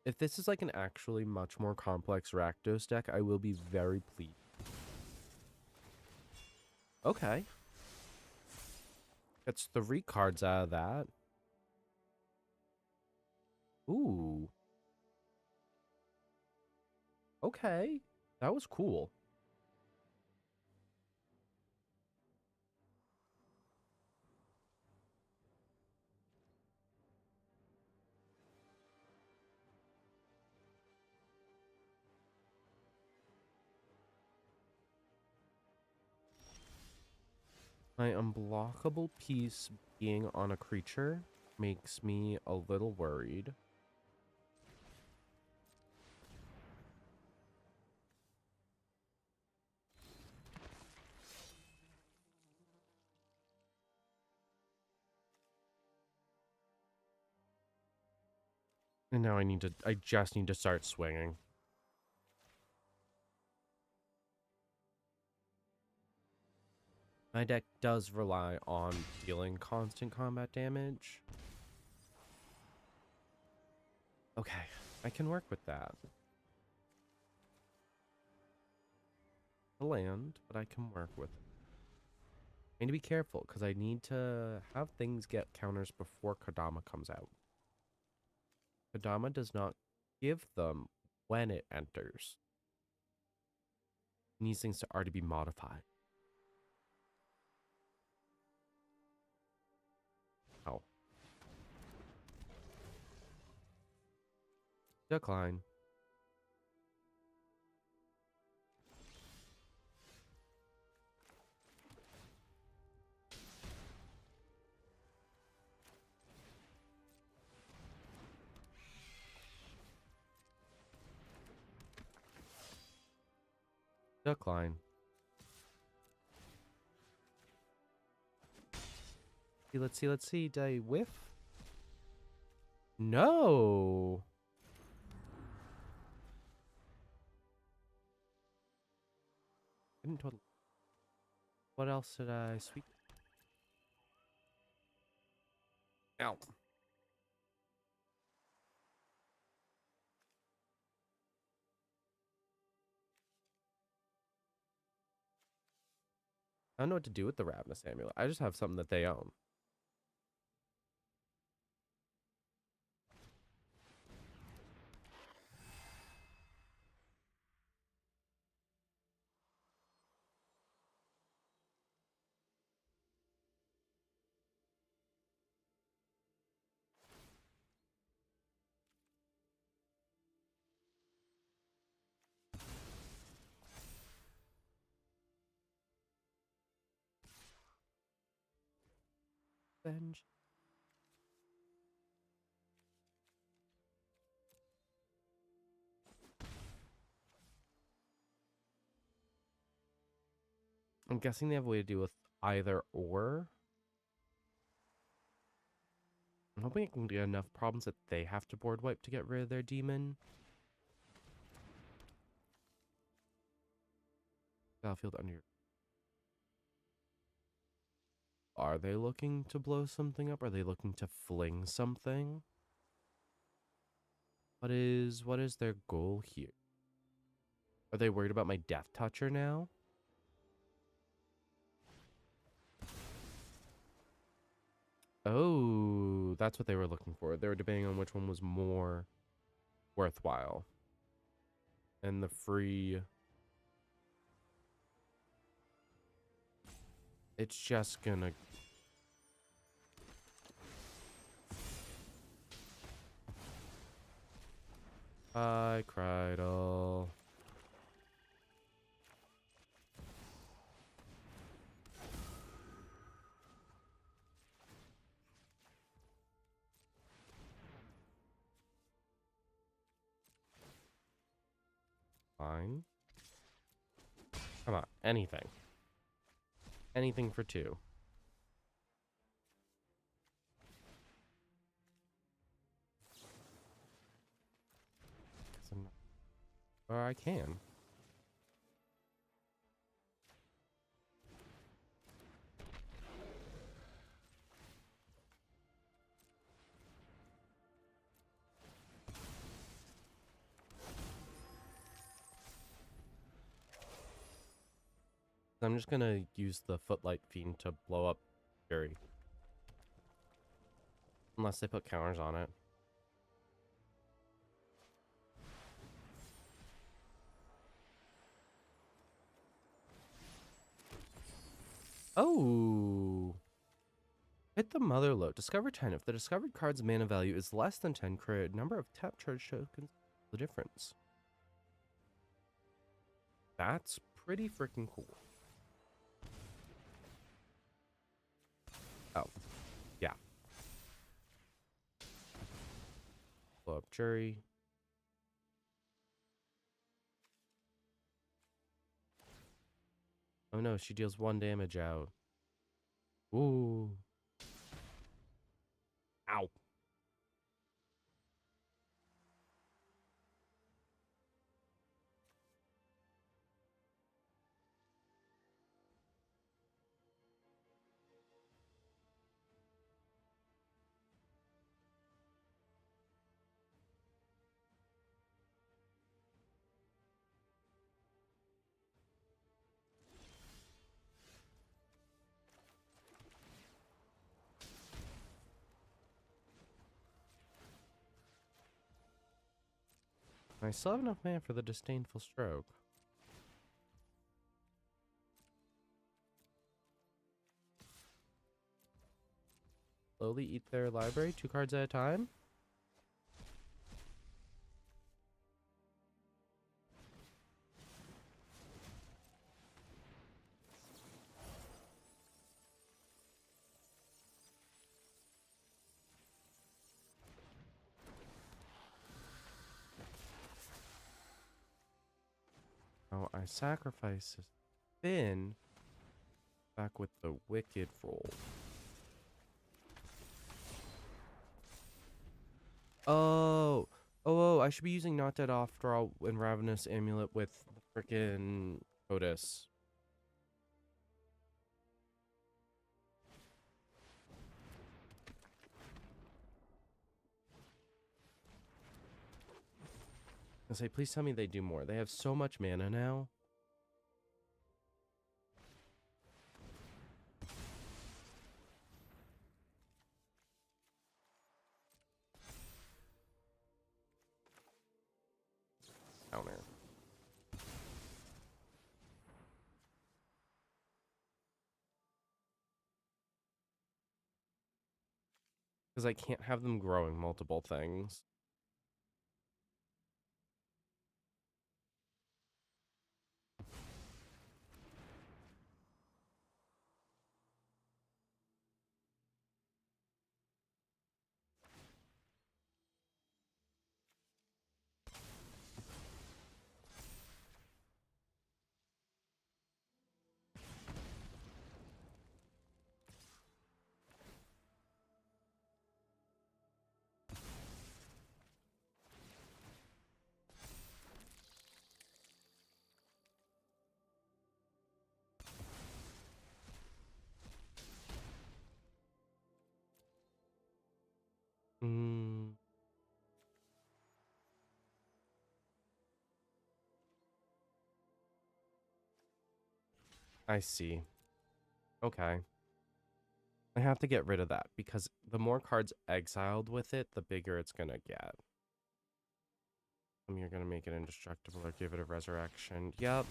S1: If this is like an actually much more complex Rakdos deck, I will be very pleased. Okay. Gets 3 cards out of that. Ooh. Okay. That was cool. My unblockable piece being on a creature makes me a little worried. And now I just need to start swinging. My deck does rely on dealing constant combat damage. Okay, I can work with that. A land, but I can work with it. I need to be careful because I need to have things get counters before Kodama comes out. Kodama does not give them when it enters. It needs things to already be modified. Oh. Decline. Decline. Let's see. Did I whiff? No. I didn't totally. What else did I sweep? Ow. I don't know what to do with the Ravenous Amulet. I just have something that they own. Benj. I'm guessing they have a way to deal with either or. I'm hoping I can get enough problems that they have to board wipe to get rid of their demon. Battlefield under. Are they looking to blow something up? Are they looking to fling something? What is their goal here? Are they worried about my Death Toucher now? Oh, that's what they were looking for. They were debating on which one was more worthwhile. And the free... It's just gonna... I cried all. Fine. Come on, anything. Anything for 2. Or I can. I'm just gonna use the Footlight Fiend to blow up Fury. Unless they put counters on it. Oh. Hit the mother lode. Discover 10. If the discovered card's mana value is less than 10, create a number of tap charge tokens. The difference. That's pretty freaking cool. Oh, yeah. Blow up jury. Oh no, she deals 1 damage out. Ooh. Ow. I still have enough mana for the disdainful stroke. Slowly eat their library, 2 cards at a time. Oh, I sacrifice this Finn back with the wicked roll. Oh, I should be using Not Dead After All and Ravenous Amulet with the frickin' Otis. I say, please tell me they do more. They have so much mana now. Counter. Because I can't have them growing multiple things. Hmm. I see. Okay. I have to get rid of that because the more cards exiled with it, the bigger it's gonna get. You're gonna make it indestructible or give it a resurrection. Yep.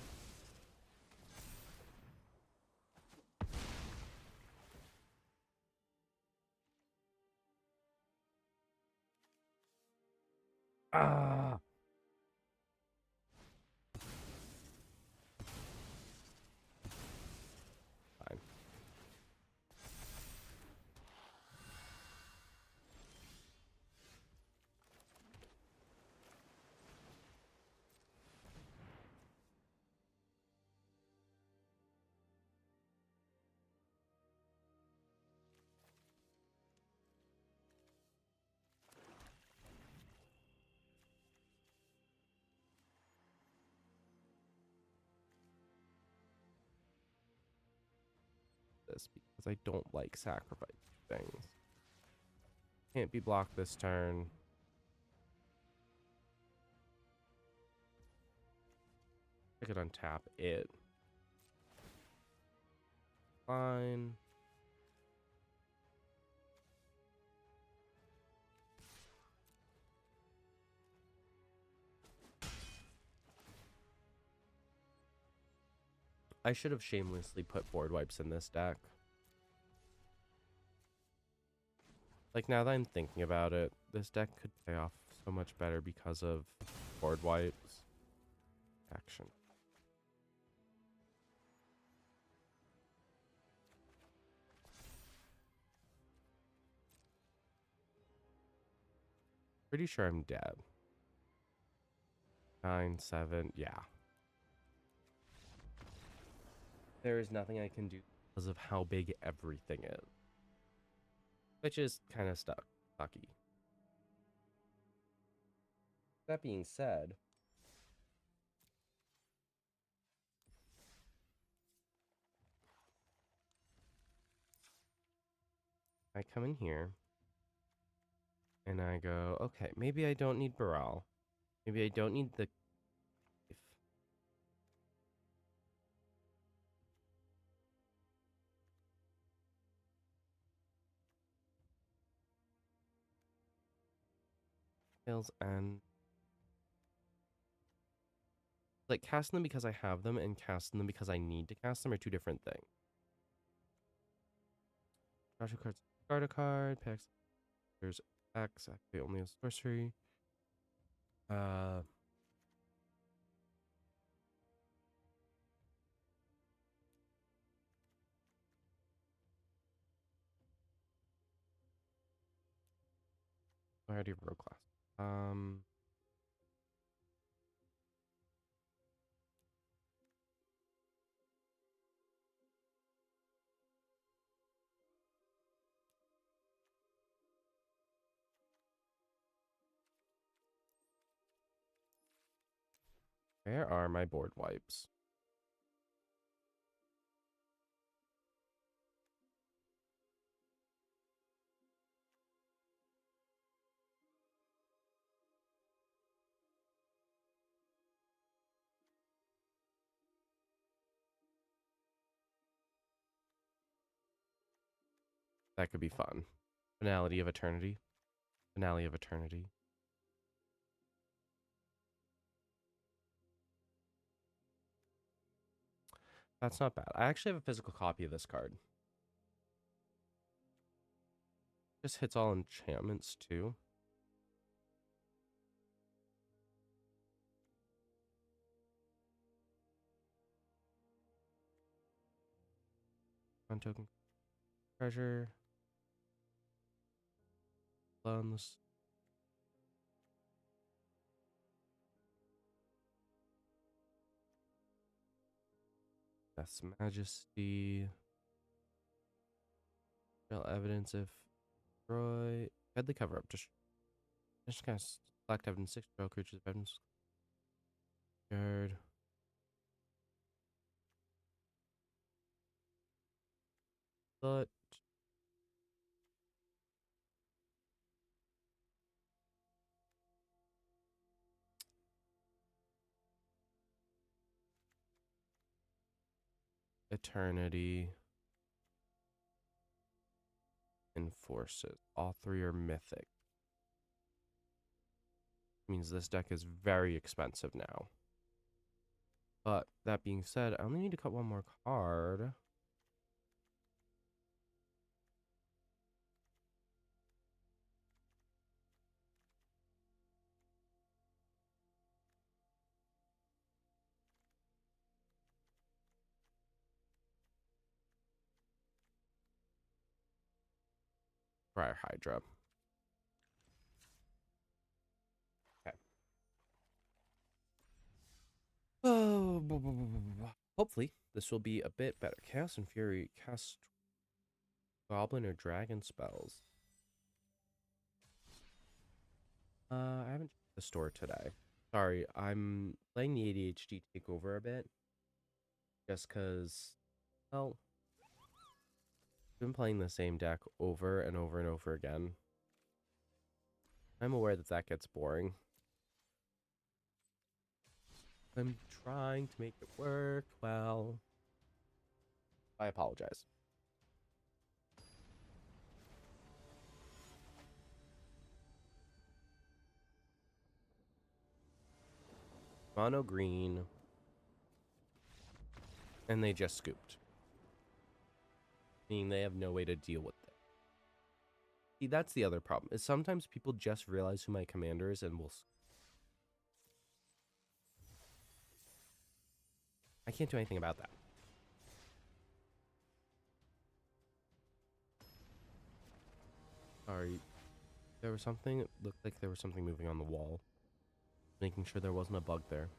S1: Ah. Fine. This because I don't like sacrifice things. Can't be blocked this turn. I could untap it. Fine. I should have shamelessly put board wipes in this deck. Like, now that I'm thinking about it, this deck could pay off so much better because of board wipes. Action. Pretty sure I'm dead. 9, 7, yeah. There is nothing I can do because of how big everything is. Which is kind of sucky. That being said, I come in here and I go, okay, maybe I don't need Baral. Maybe I don't need the... Tails and... Like, casting them because I have them and casting them because I need to cast them are two different things. Draw 2 cards, discard a card, packs. There's X, activate only a sorcery. I already have rogue class. Where are my board wipes? That could be fun. Finality of Eternity. Finale of Eternity. That's not bad. I actually have a physical copy of this card. Just hits all enchantments too. One token treasure. Loans. That's Majesty. Real evidence if destroy. Deadly cover up. Just kind of select evidence 6 spell creatures evidence. Guard. But Eternity. Enforces. All three are mythic. Means this deck is very expensive now. But that being said, I only need to cut one more card. Prior Hydra. Okay. Oh, hopefully this will be a bit better. Chaos and Fury cast Goblin or Dragon spells. I haven't checked the store today. Sorry, I'm letting the ADHD take over a bit. Just because, well, I've been playing the same deck over and over and over again. I'm aware that that gets boring. I'm trying to make it work well. I apologize. Mono green. And they just scooped. Meaning they have no way to deal with it. See, that's the other problem, is sometimes people just realize who my commander is and will... I can't do anything about that. Sorry. There was something... It looked like there was something moving on the wall. Making sure there wasn't a bug there.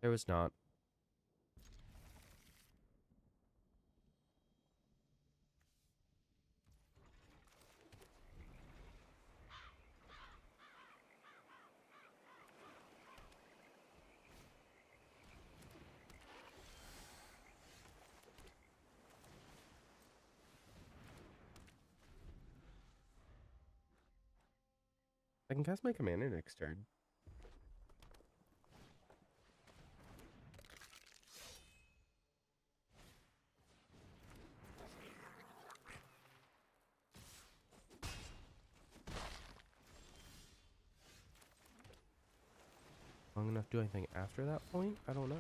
S1: There was not. I can cast my commander next turn. Long enough to do anything after that point? I don't know.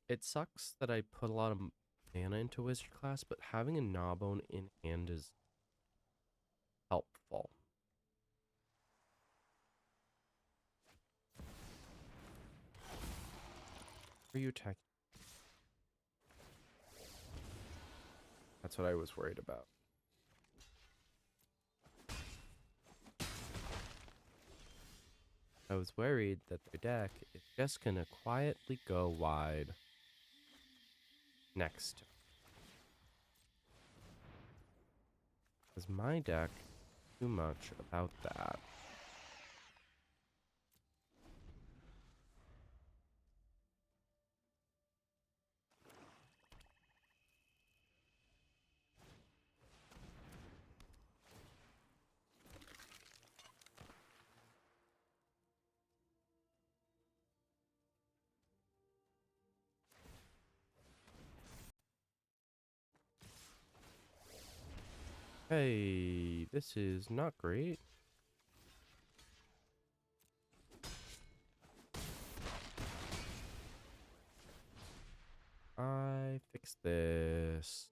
S1: It sucks that I put a lot of mana into Wizard class, but having a Gnawbone in hand is helpful. Are you attacking? That's what I was worried about. I was worried that their deck is just gonna quietly go wide. Next. Because my deck, too much about that. Hey, this is not great. I fixed this.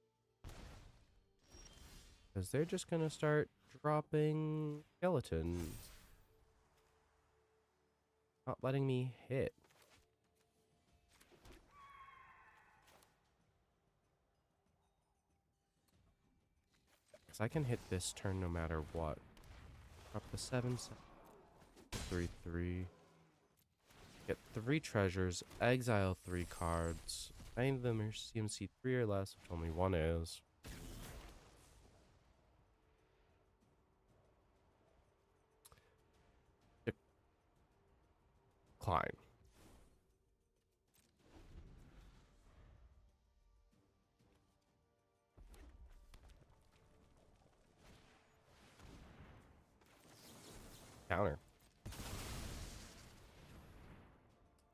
S1: Because they're just gonna start dropping skeletons. Not letting me hit. Because I can hit this turn no matter what. Drop the 7, 3, 3. Get 3 treasures, exile 3 cards. 9 of them are CMC 3 or less, which only 1 is. Decline. Counter.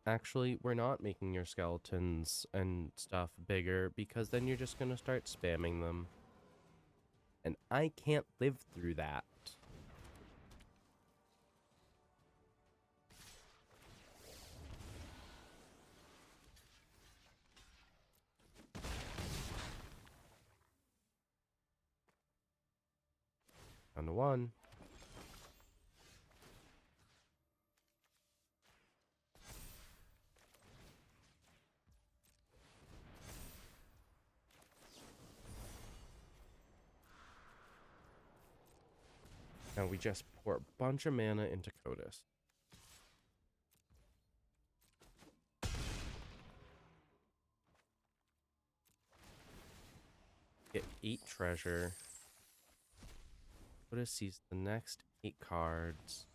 S1: Actually, we're not making your skeletons and stuff bigger because then you're just gonna start spamming them. And I can't live through that. Down to 1. Now we just pour a bunch of mana into Codis. Get 8 treasure. Otis sees the next 8 cards.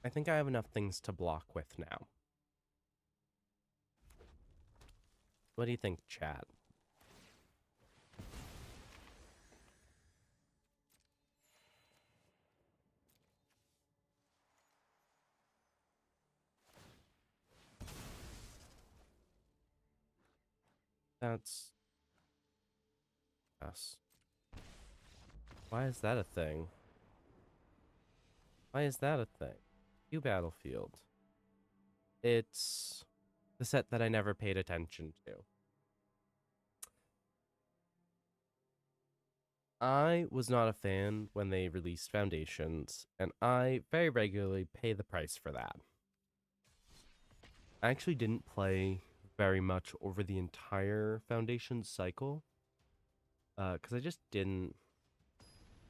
S1: I think I have enough things to block with now. What do you think, chat? That's... Yes. Why is that a thing? Why is that a thing? You Battlefield. It's the set that I never paid attention to. I was not a fan when they released Foundations, and I very regularly pay the price for that. I actually didn't play very much over the entire Foundations cycle, because I just didn't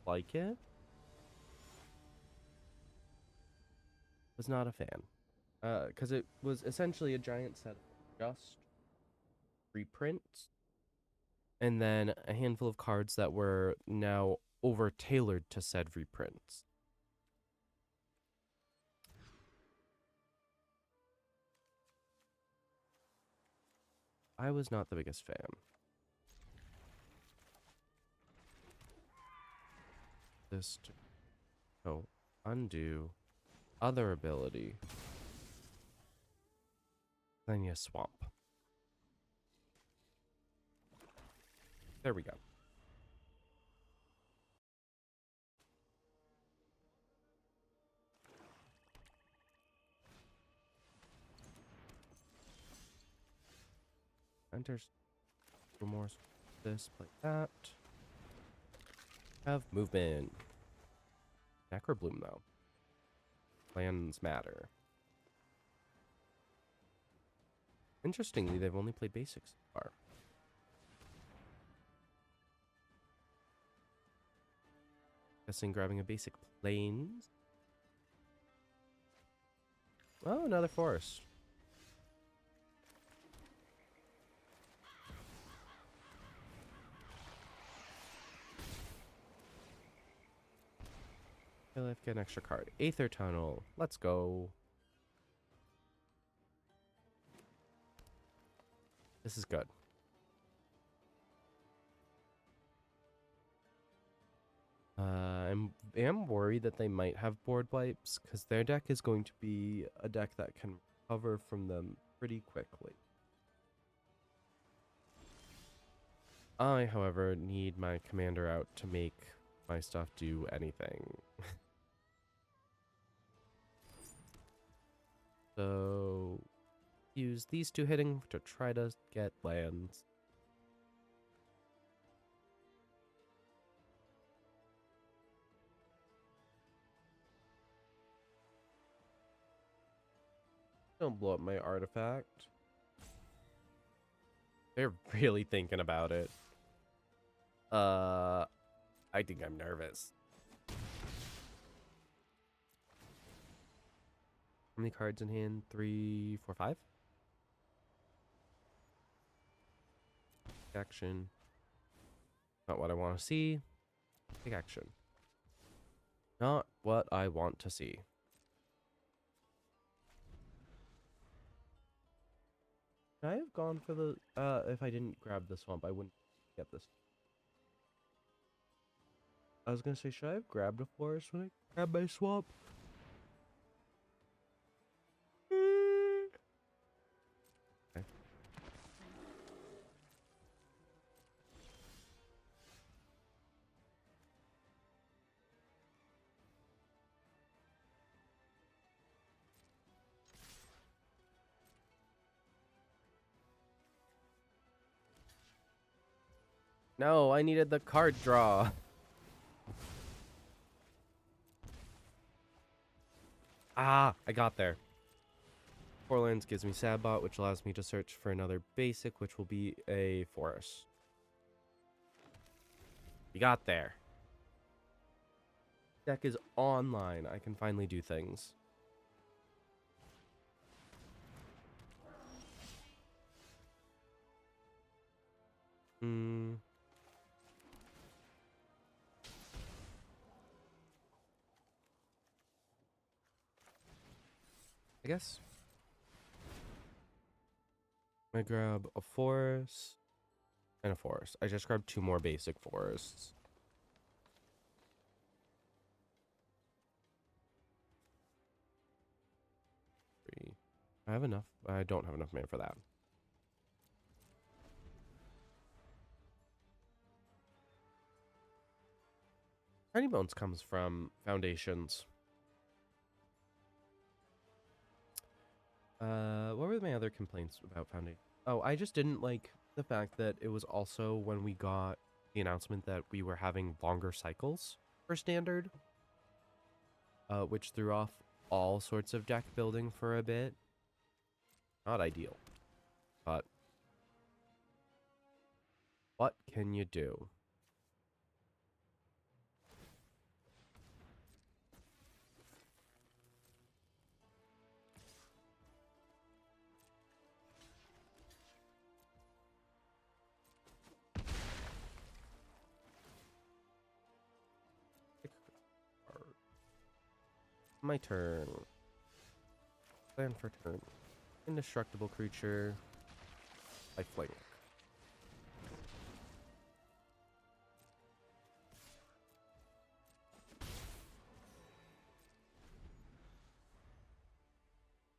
S1: like it. Was not a fan. Because it was essentially a giant set of just reprints, and then a handful of cards that were now over-tailored to said reprints. I was not the biggest fan. This to undo other ability. Then you swamp. There we go. Enters more. This, play that. Have movement. Necrobloom though. Lands matter. Interestingly, they've only played basics so far. Guessing grabbing a basic plains. Oh, another forest. Let's get an extra card. Aether Tunnel. Let's go. This is good. I am worried that they might have board wipes, because their deck is going to be a deck that can recover from them pretty quickly. I, however, need my commander out to make my stuff do anything. So, use these 2 hitting to try to get lands. Don't blow up my artifact. They're really thinking about it. I think I'm nervous. How many cards in hand? 3, 4, 5? Action. Not what I want to see. Take action. Not what I want to see. Should I have gone for the... if I didn't grab the swamp, I wouldn't get this. I was gonna say, should I have grabbed a forest when I grabbed my swamp? Okay. No, I needed the card draw. Ah, I got there. 4 lands gives me Sabbot, which allows me to search for another basic, which will be a forest. You got there. Deck is online. I can finally do things. I guess I grab a forest and a forest. I just grabbed 2 more basic forests. I have enough. I don't have enough mana for that. Tiny Bones comes from Foundations. What were my other complaints about Foundation? Oh, I just didn't like the fact that it was also when we got the announcement that we were having longer cycles for Standard, which threw off all sorts of deck building for a bit. Not ideal, but what can you do? My turn. Plan for turn. Indestructible creature. Lifelink.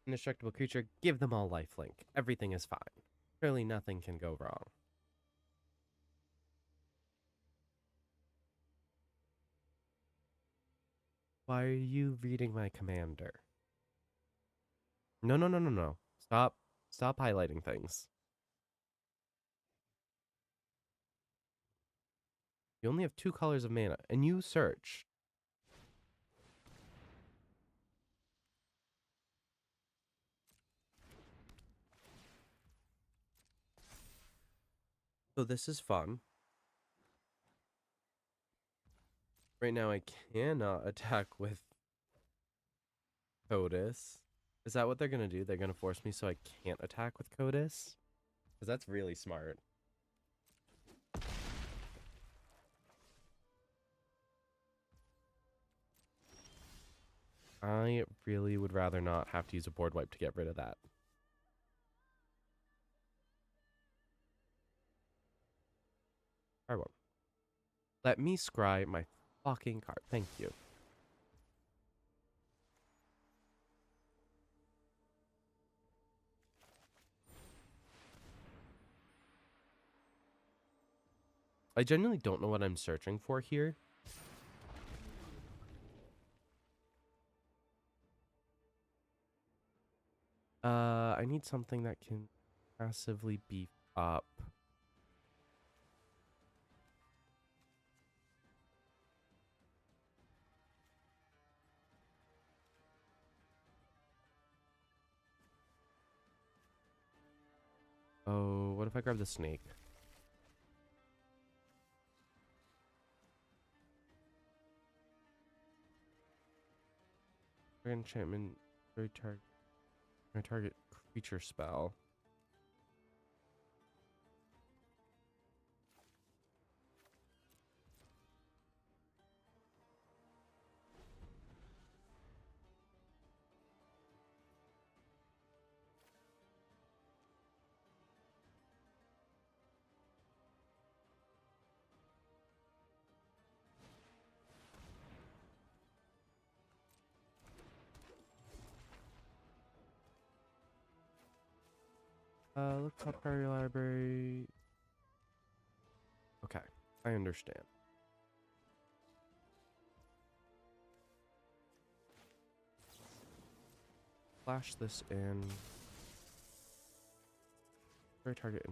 S1: Indestructible creature. Give them all lifelink. Everything is fine. Surely nothing can go wrong. Why are you reading my commander? No, no, no, no, no. Stop. Stop highlighting things. You only have 2 colors of mana, and you search. So this is fun. Right now I cannot attack with Codis. Is that what they're going to do? They're going to force me so I can't attack with Codis? Because that's really smart. I really would rather not have to use a board wipe to get rid of that. Card one. Let me scry my fucking card. Thank you. I genuinely don't know what I'm searching for here. I need something that can passively beef up. Oh, what if I grab the snake? Enchantment, target creature spell. Look top priority library. Okay, I understand. Flash this in. Target.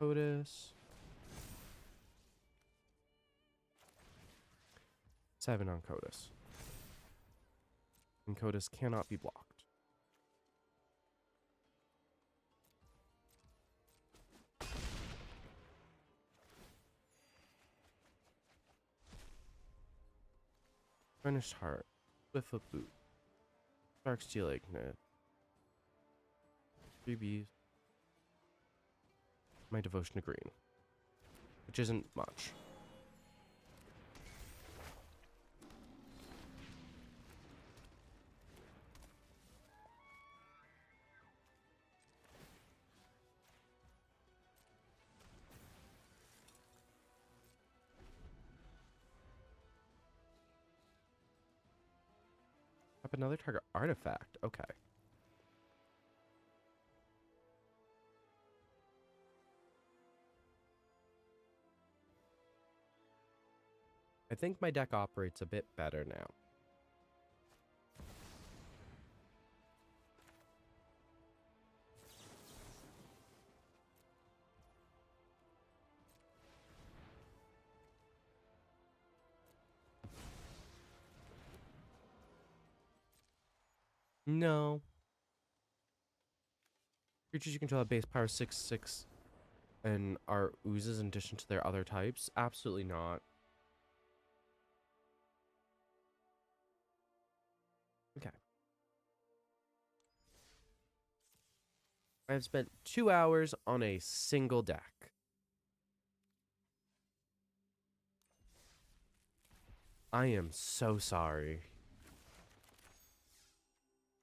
S1: Codas. 7 on Codas. And Codas cannot be blocked. Finished Heart. With a boot. Dark Steel Ignite. 3 Bs. My Devotion to Green. Which isn't much. Up another target artifact. Okay. I think my deck operates a bit better now. No. Creatures you control have base power 6/6 and are oozes in addition to their other types? Absolutely not. Okay. I've spent 2 hours on a single deck. I am so sorry.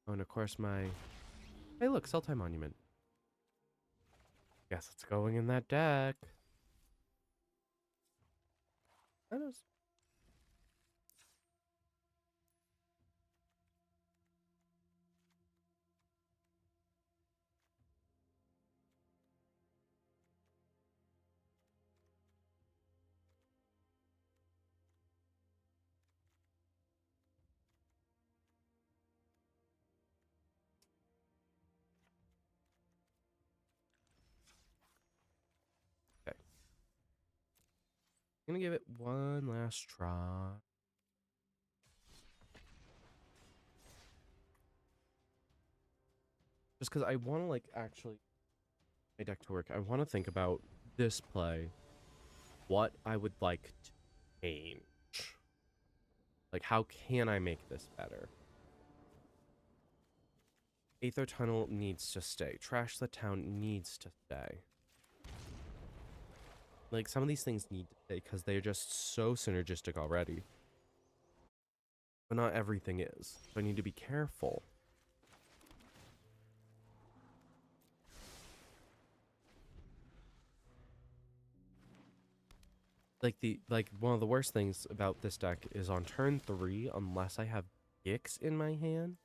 S1: Oh, and of course my... Hey, look, Sultai Monument. Guess it's going in that deck. That is... Okay. I'm gonna give it one last try. Just because I want to, like, actually... my deck to work. I want to think about this play. What I would like to change. Like, how can I make this better? Aether Tunnel needs to stay. Trash the Town needs to stay. Like, some of these things need to stay because they're just so synergistic already. But not everything is. So I need to be careful. Like one of the worst things about this deck is on turn 3, unless I have Gix in my hand,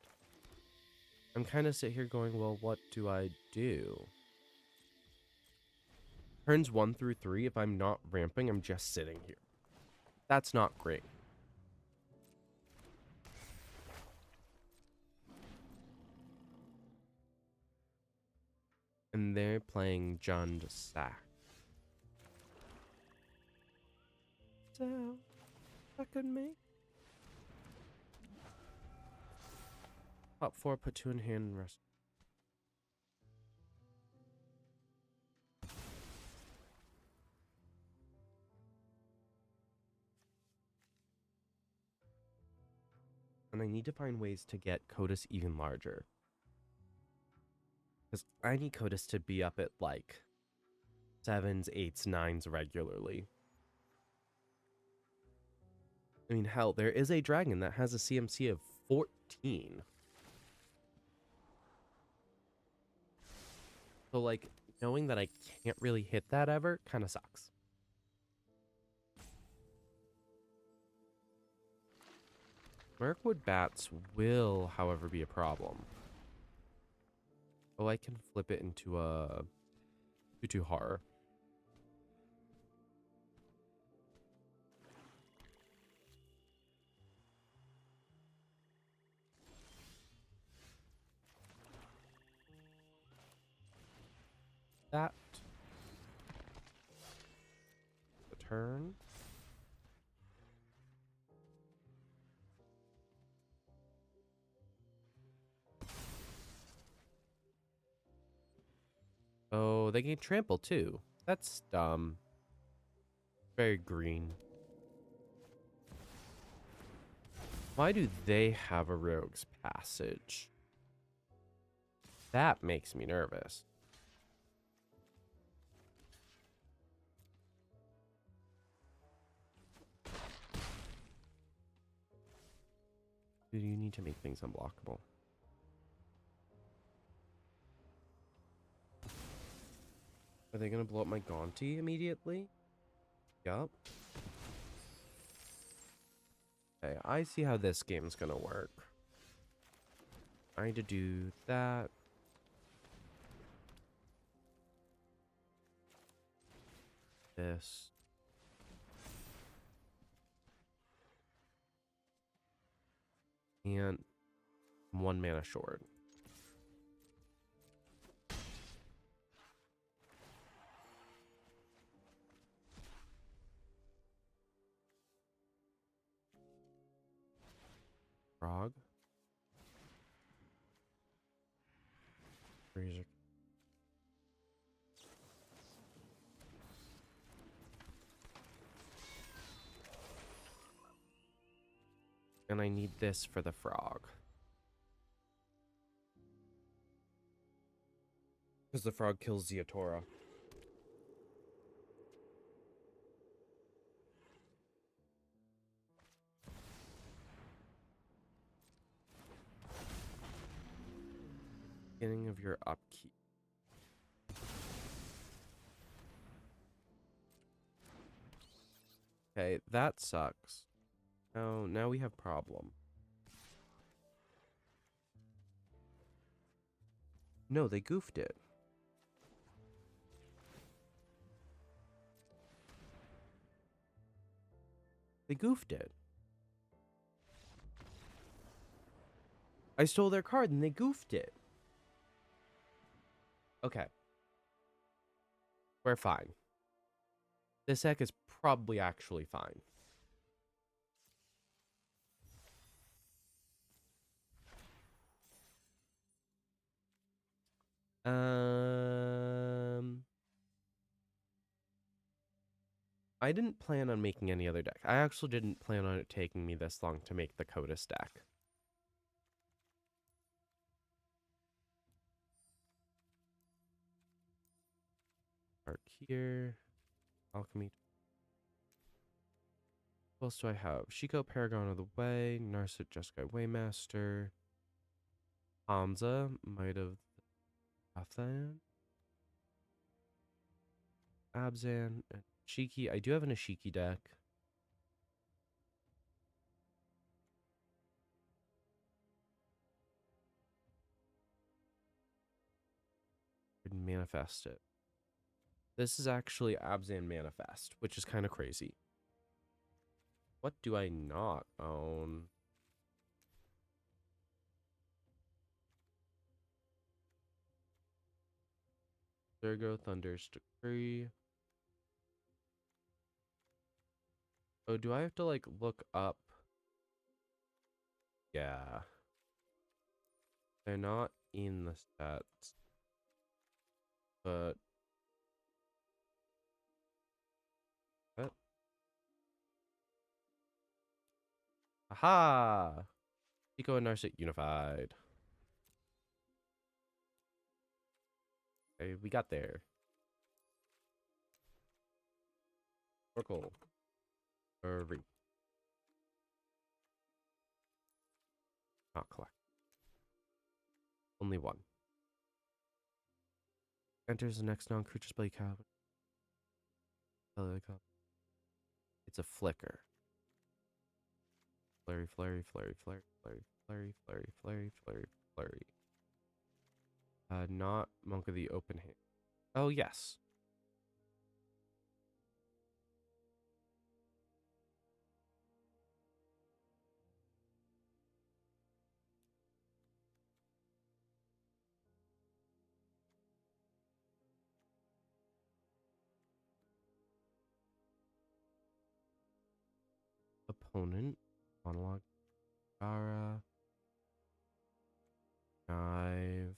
S1: I'm kind of sit here going, well, what do I do? Turns 1 through 3, if I'm not ramping, I'm just sitting here. That's not great. And they're playing Jund Sack. So, that could me. Top 4, put 2 in hand and rest. And I need to find ways to get Codas even larger. Because I need Codas to be up at, like, 7s, 8s, 9s regularly. I mean, hell, there is a dragon that has a CMC of 14. So, like, knowing that I can't really hit that ever kind of sucks. Mirkwood Bats will, however, be a problem. Oh, I can flip it into a 2/2 horror. That turn. Oh, they gain trample too. That's dumb. Very green. Why do they have a rogue's passage? That makes me nervous. Do you need to make things unblockable? Are they gonna blow up my Gaunty immediately? Yup. Okay, I see how this game's gonna work. I need to do that. This. And 1 mana short. Frog. Razor. And I need this for the frog. Because the frog kills Ziatora. Beginning of your upkeep. Okay, that sucks. Now we have problem. No, they goofed it. They goofed it. I stole their card and they goofed it. Okay. We're fine. This deck is probably actually fine. I didn't plan on making any other deck. I actually didn't plan on it taking me this long to make the Coda deck. Start here. Alchemy. What else do I have? Shiko, Paragon of the Way, Narset, Jeskai, Waymaster, Hamza, Might of Athan, Abzan, and Shiki. I do have an Ashiki deck. Manifest it. This is actually Abzan Manifest, which is kind of crazy. What do I not own? Zergo, Thunder's Decree. Oh, do I have to, like, look up? Yeah. They're not in the stats. But... What? Aha! Pico and Narset unified. Okay, we got there. Oracle. Hurry. Not collect. Only one. Enters the next non-creature's play cabin. It's a flicker. Flurry, flurry, flurry, flurry, flurry, flurry, flurry, flurry, flurry, flurry. Not Monk of the Open Hand. Oh, yes. opponent. Monologue. Gara. Dive.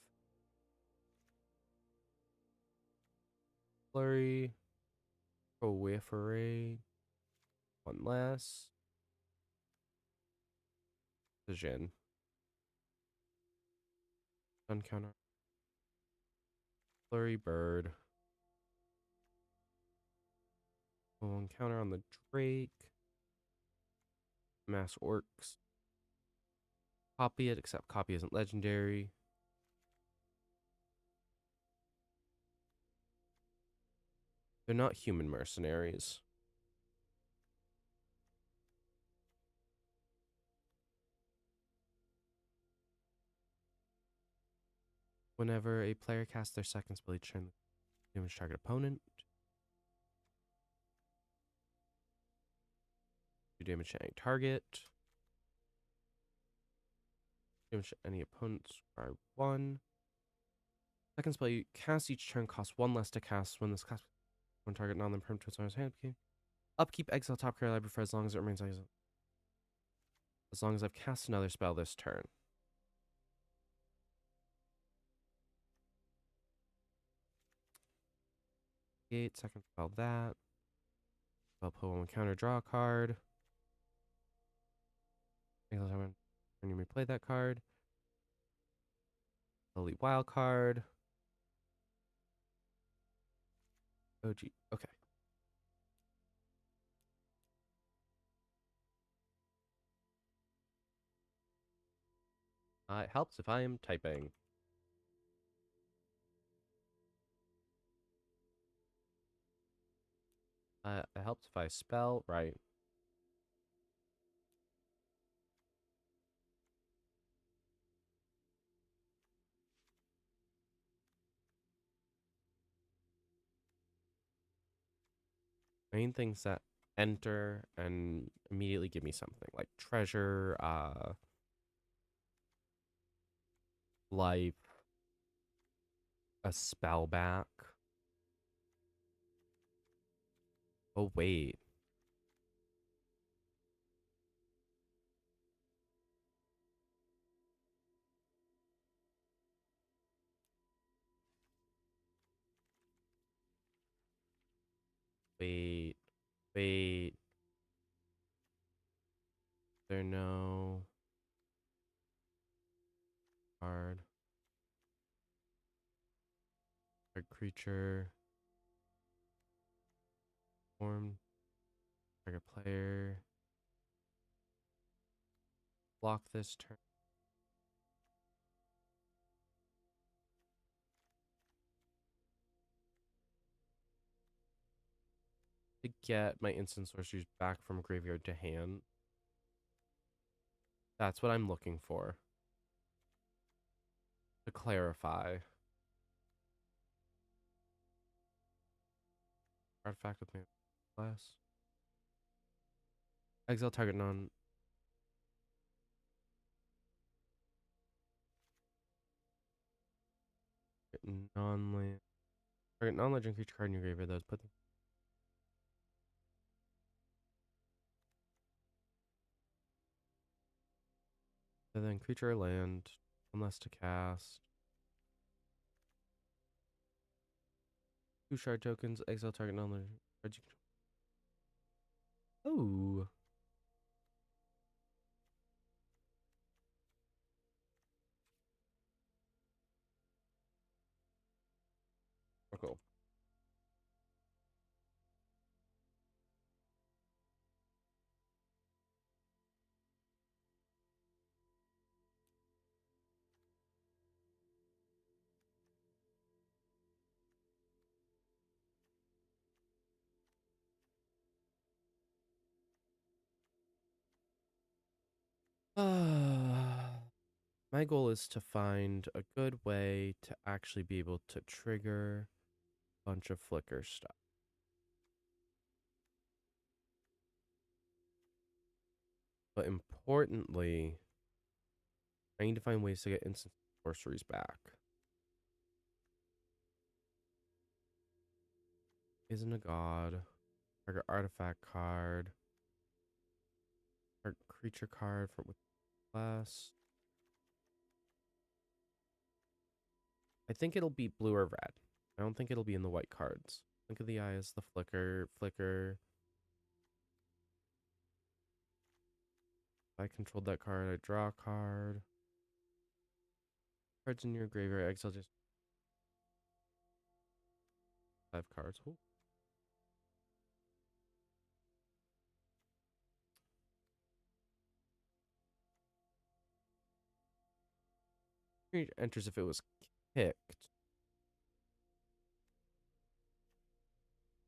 S1: Flurry. Proliferate. One less. Vision. Stun counter. Flurry bird. One counter on the Drake. Mass orcs. Copy it, except copy isn't legendary. They're not human mercenaries. Whenever a player casts their second spell each turn, damage target opponent. Do damage to any target. Damage to any opponent. Scribe 1. Second spell you cast each turn costs 1 less to cast when this cast one target non then permanent to its hand. Upkeep exile top card library for as long as it remains exiled. As long as I've cast another spell this turn. Second spell that. I'll put one counter, draw a card. Exile time when you may play that card. Elite wild card. Oh gee, okay. It helps if I am typing. It helps if I spell right. Main things that enter and immediately give me something like treasure, life, a spell back. Oh wait. Wait. Wait. There no card. A creature. Form. Target player. Block this turn. To get my instant sorceries back from graveyard to hand. That's what I'm looking for. To clarify. Artifact with mana class. Exile target non. Non-land. Target non-legend creature card in your graveyard. Those put them. And then creature or land. One less to cast. 2 shard tokens. Exile target non-legend. Oh. Oh, cool. My goal is to find a good way to actually be able to trigger a bunch of flicker stuff. But importantly, I need to find ways to get instant sorceries back. Isn't a god. Trigger artifact card. Our creature card for with class. I think it'll be blue or red. I don't think it'll be in the white cards. Think of the eye as the flicker. If I controlled that card, I draw a card. Cards in your graveyard, exile just 5 cards. Ooh. It enters if it was kicked.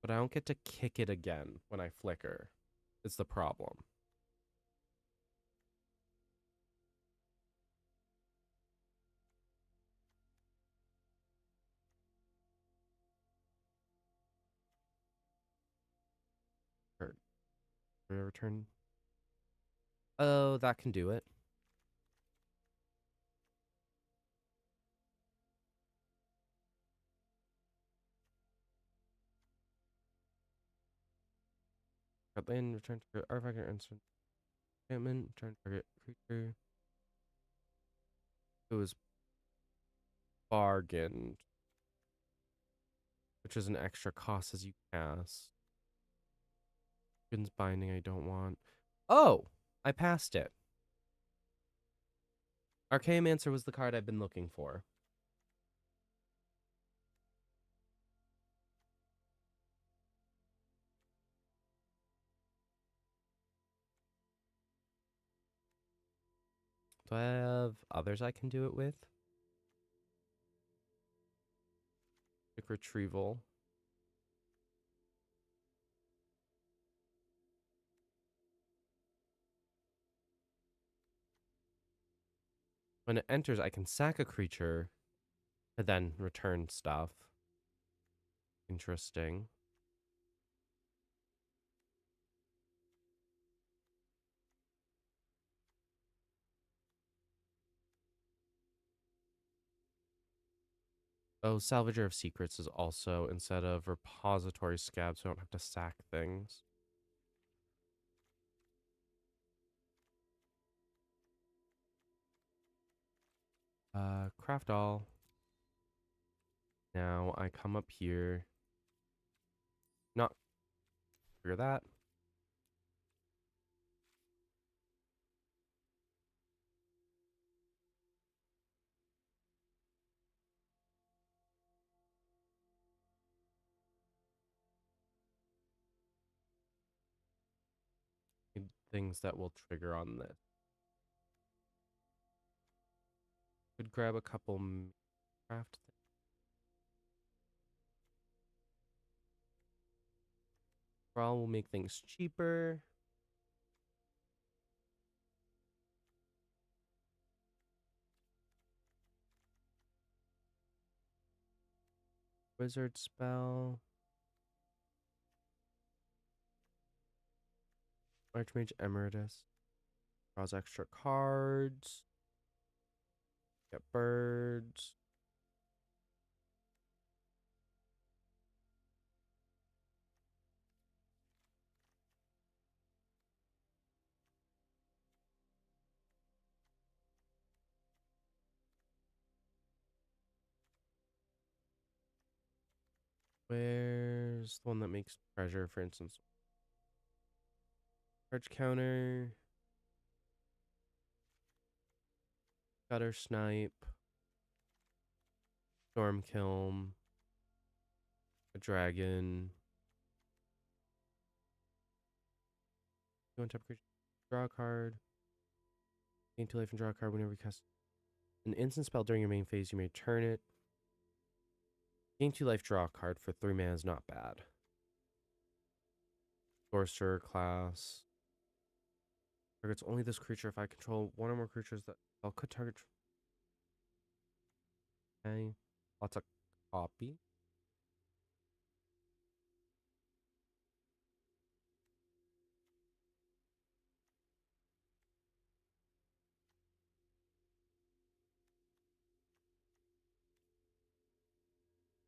S1: But I don't get to kick it again when I flicker. It's the problem. Or return. Oh, that can do it. Cut land, return to artifact or instant enchantment, return target creature. It was bargained, which is an extra cost as you cast. Goodness Binding I don't want. Oh! I passed it. Archaeomancer was the card I've been looking for. Do I have others I can do it with? Quick retrieval. When it enters, I can sack a creature and then return stuff. Interesting. Oh, Salvager of Secrets is also instead of repository scab, so I don't have to sack things. Craft all. Now I come up here. Not figure that. Things that will trigger on this. Could grab a couple craft things. Brawl will make things cheaper. Wizard spell. Archmage Emeritus. Draws extra cards. Get birds. Where's the one that makes treasure, for instance? Charge counter. Gutter snipe. Storm kiln. A dragon. You want to creature? Draw a card. Gain 2 life and draw a card whenever you cast an instant spell during your main phase. You may turn it. Gain 2 life, draw a card for 3 mana is not bad. Sorcerer class. Targets only this creature if I control one or more creatures that could target. Okay. Lots of copy.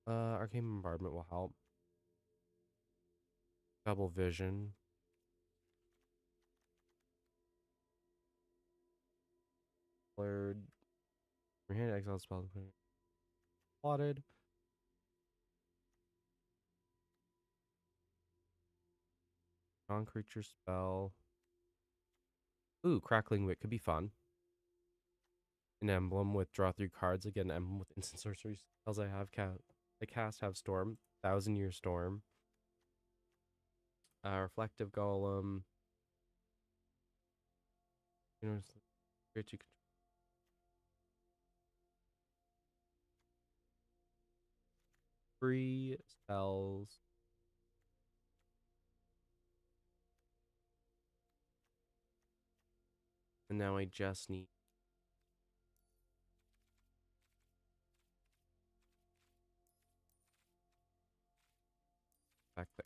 S1: Arcane Bombardment will help. Double Vision. Colored. Hand exile spell. Plotted. Non-creature spell. Ooh, Crackling Wit could be fun. An emblem with draw 3 cards. Again, an emblem with instant sorcery spells I have. I cast have Storm. 1,000-Year Storm. Reflective Golem. You know, free spells. And now I just need back there.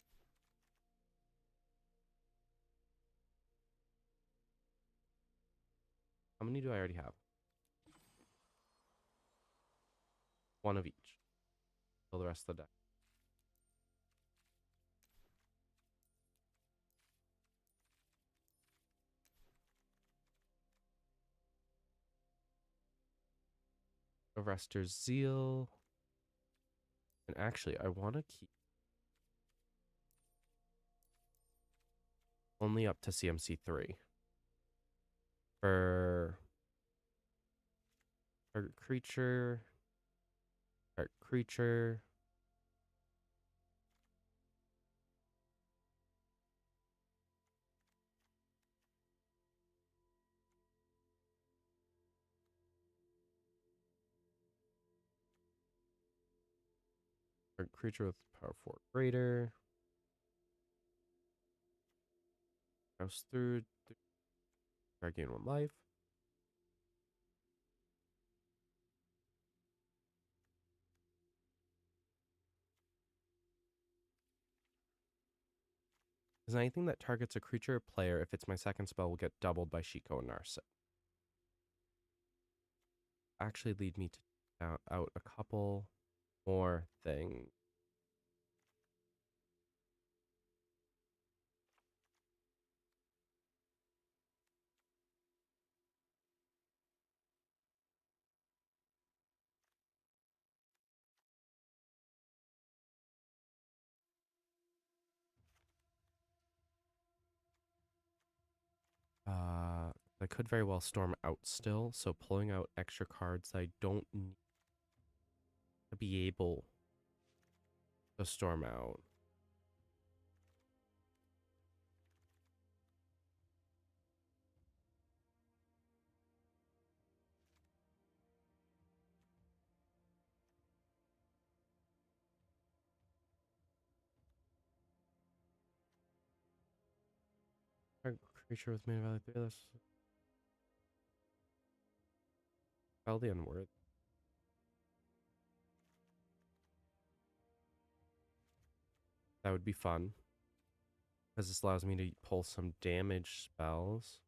S1: How many do I already have? One of each. Fill the rest of the deck. Arrester's Zeal. And actually, I want to keep only up to CMC 3. For target creature. Target creature. Target creature with power 4 greater. Goes through. I gain 1 life. Is anything that targets a creature or player, if it's my second spell, will get doubled by Shiko and Narset. Actually lead me to out a couple more things. I could very well storm out still, so pulling out extra cards I don't need to be able to storm out. Creature with mana value 3. That's probably unworthy. That would be fun, because this allows me to pull some damage spells.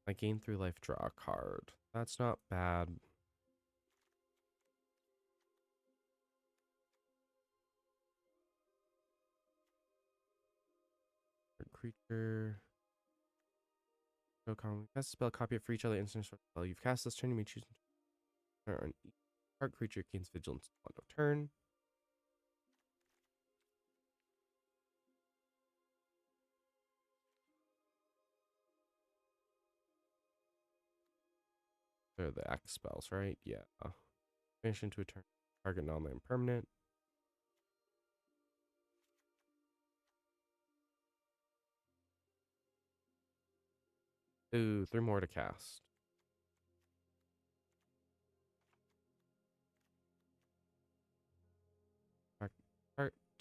S1: I gain 3 life, draw a card. That's not bad. Creature. No common. Cast a spell, copy it for each other instant spell. You've cast this turn, you may choose to turn on each card creature gains vigilance on a turn. They're the X spells, right? Yeah. Finish into a turn. Target non-land permanent. Ooh, 3 more to cast.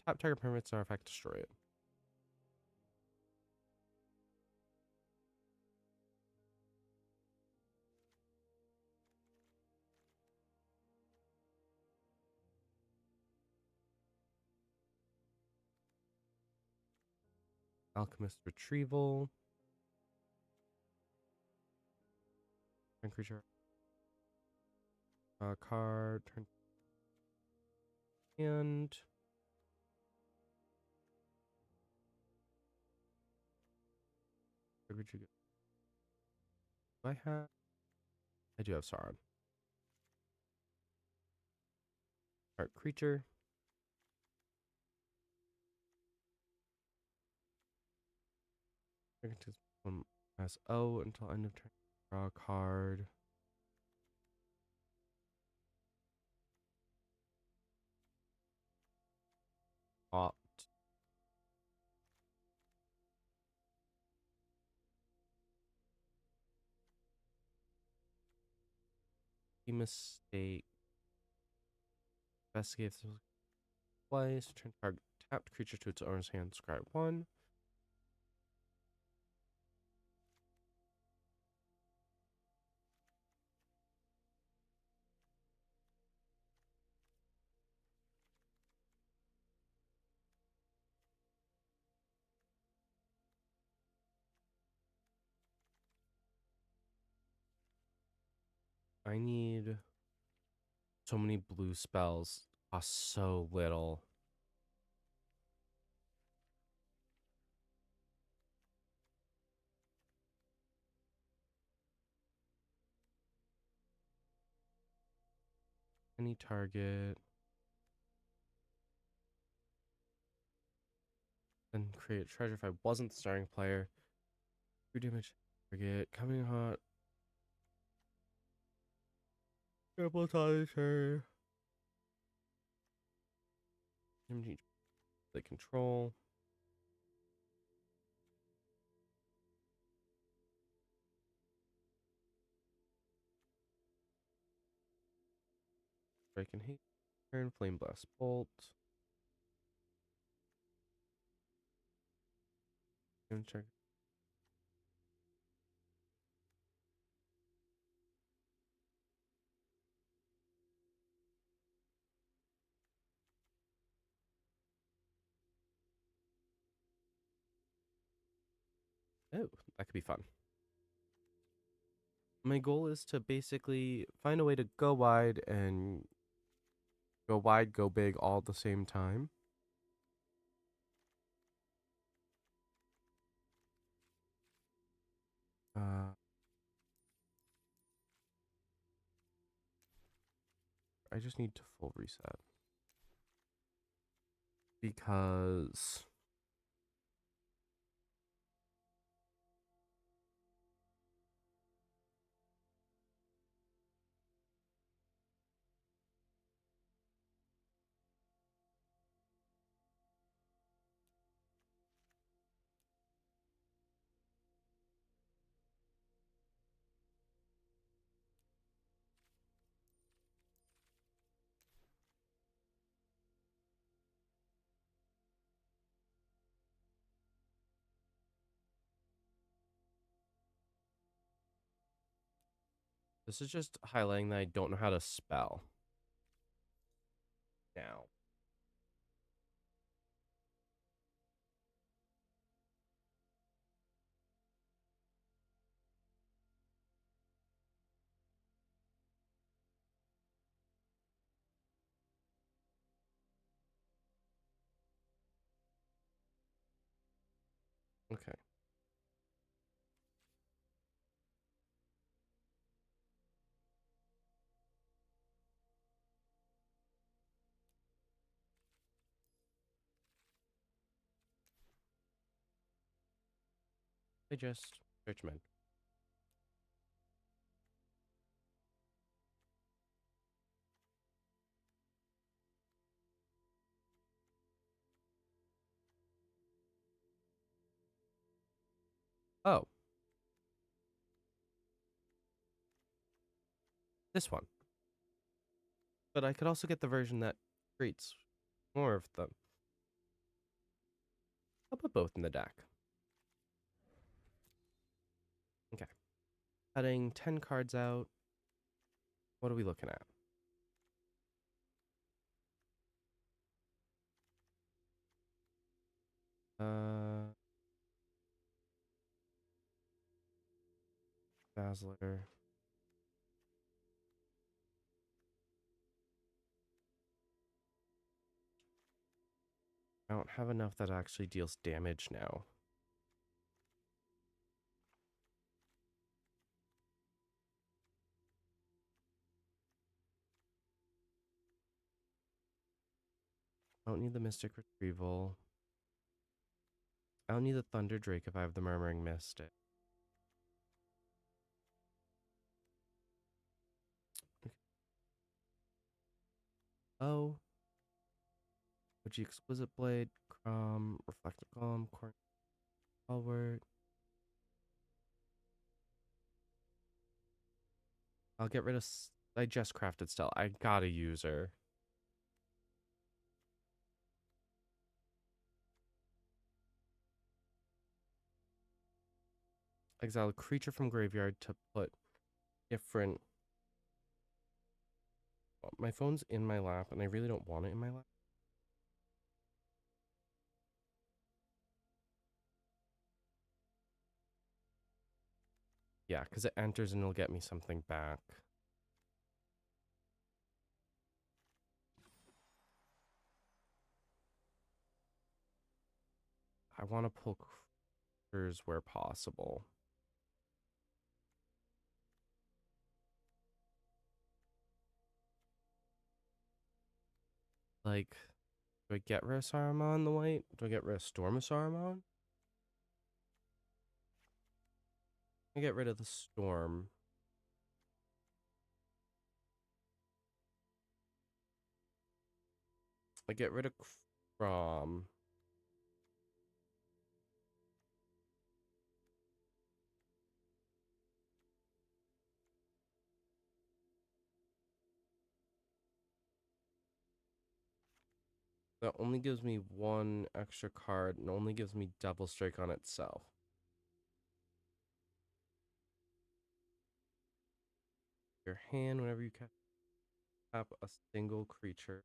S1: Tap target permanent's artifact, destroy it. Alchemist retrieval. Turn creature. Card. Turn. And. would you go? Do I have? I do have Sauron. Art creature. I can just press O until end of turn. Draw a card. Opt. Mistake. Investigate if place. Turn target tapped creature to its owner's hand. Scry 1. I need so many blue spells. Cost so little. Any target. Then create a treasure if I wasn't the starting player. 2 damage target. Coming hot. Triple target. The control. Break and hate. Turn flame blast bolt. Check. Oh, that could be fun. My goal is to basically find a way to go wide, go big all at the same time. I just need to full reset. Because this is just highlighting that I don't know how to spell now. Okay. I just search men. Oh, this one. But I could also get the version that creates more of them. I'll put both in the deck. Okay. Cutting 10 cards out. What are we looking at? Dazzler. I don't have enough that actually deals damage now. I don't need the Mystic Retrieval. I don't need the Thunder Drake if I have the Murmuring Mystic. Okay. Oh. Would you Exquisite Blade, Reflective Golem, Corn Forward. I'll get rid of. I just crafted Stell. I gotta use her. Exile a creature from graveyard to put different. Well, my phone's in my lap, and I really don't want it in my lap. Yeah, because it enters and it'll get me something back. I want to pull creatures where possible. Like, do I get rid of Saruman the white? Do I get rid of Storm of Saruman? I get rid of the Storm. I get rid of Crom. That only gives me one extra card and only gives me double strike on itself. Your hand, whenever you tap a single creature.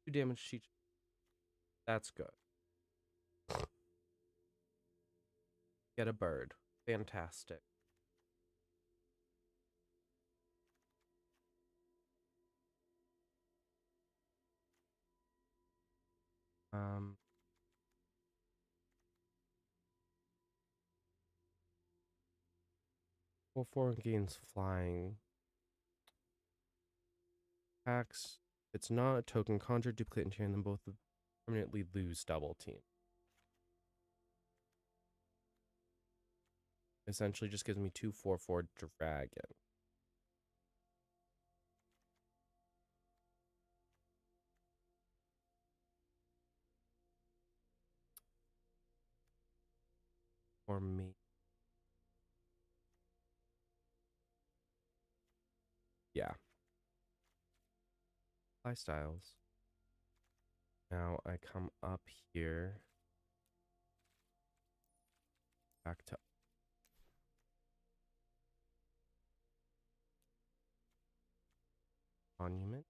S1: 2 damage to each. That's good. Get a bird. Fantastic. Um, 4/4 gains flying. Attacks. It's not a token. Conjure, duplicate, and chain them both permanently lose double team. Essentially just gives me 2/4/4 dragon. Or me. Yeah. Styles. Now I come up here. Back to Monument.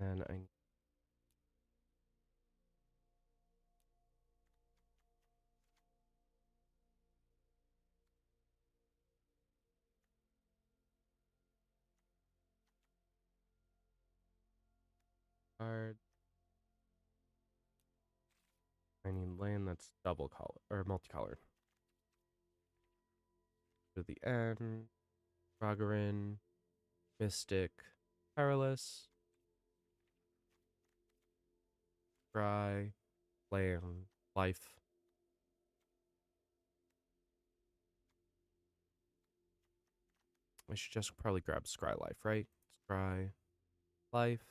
S1: And I card. I need land that's double color or multicolored. To the end. Ragarin. Mystic. Perilous. Dry. Land. Life. I should just probably grab Scry Life, right? Scry Life.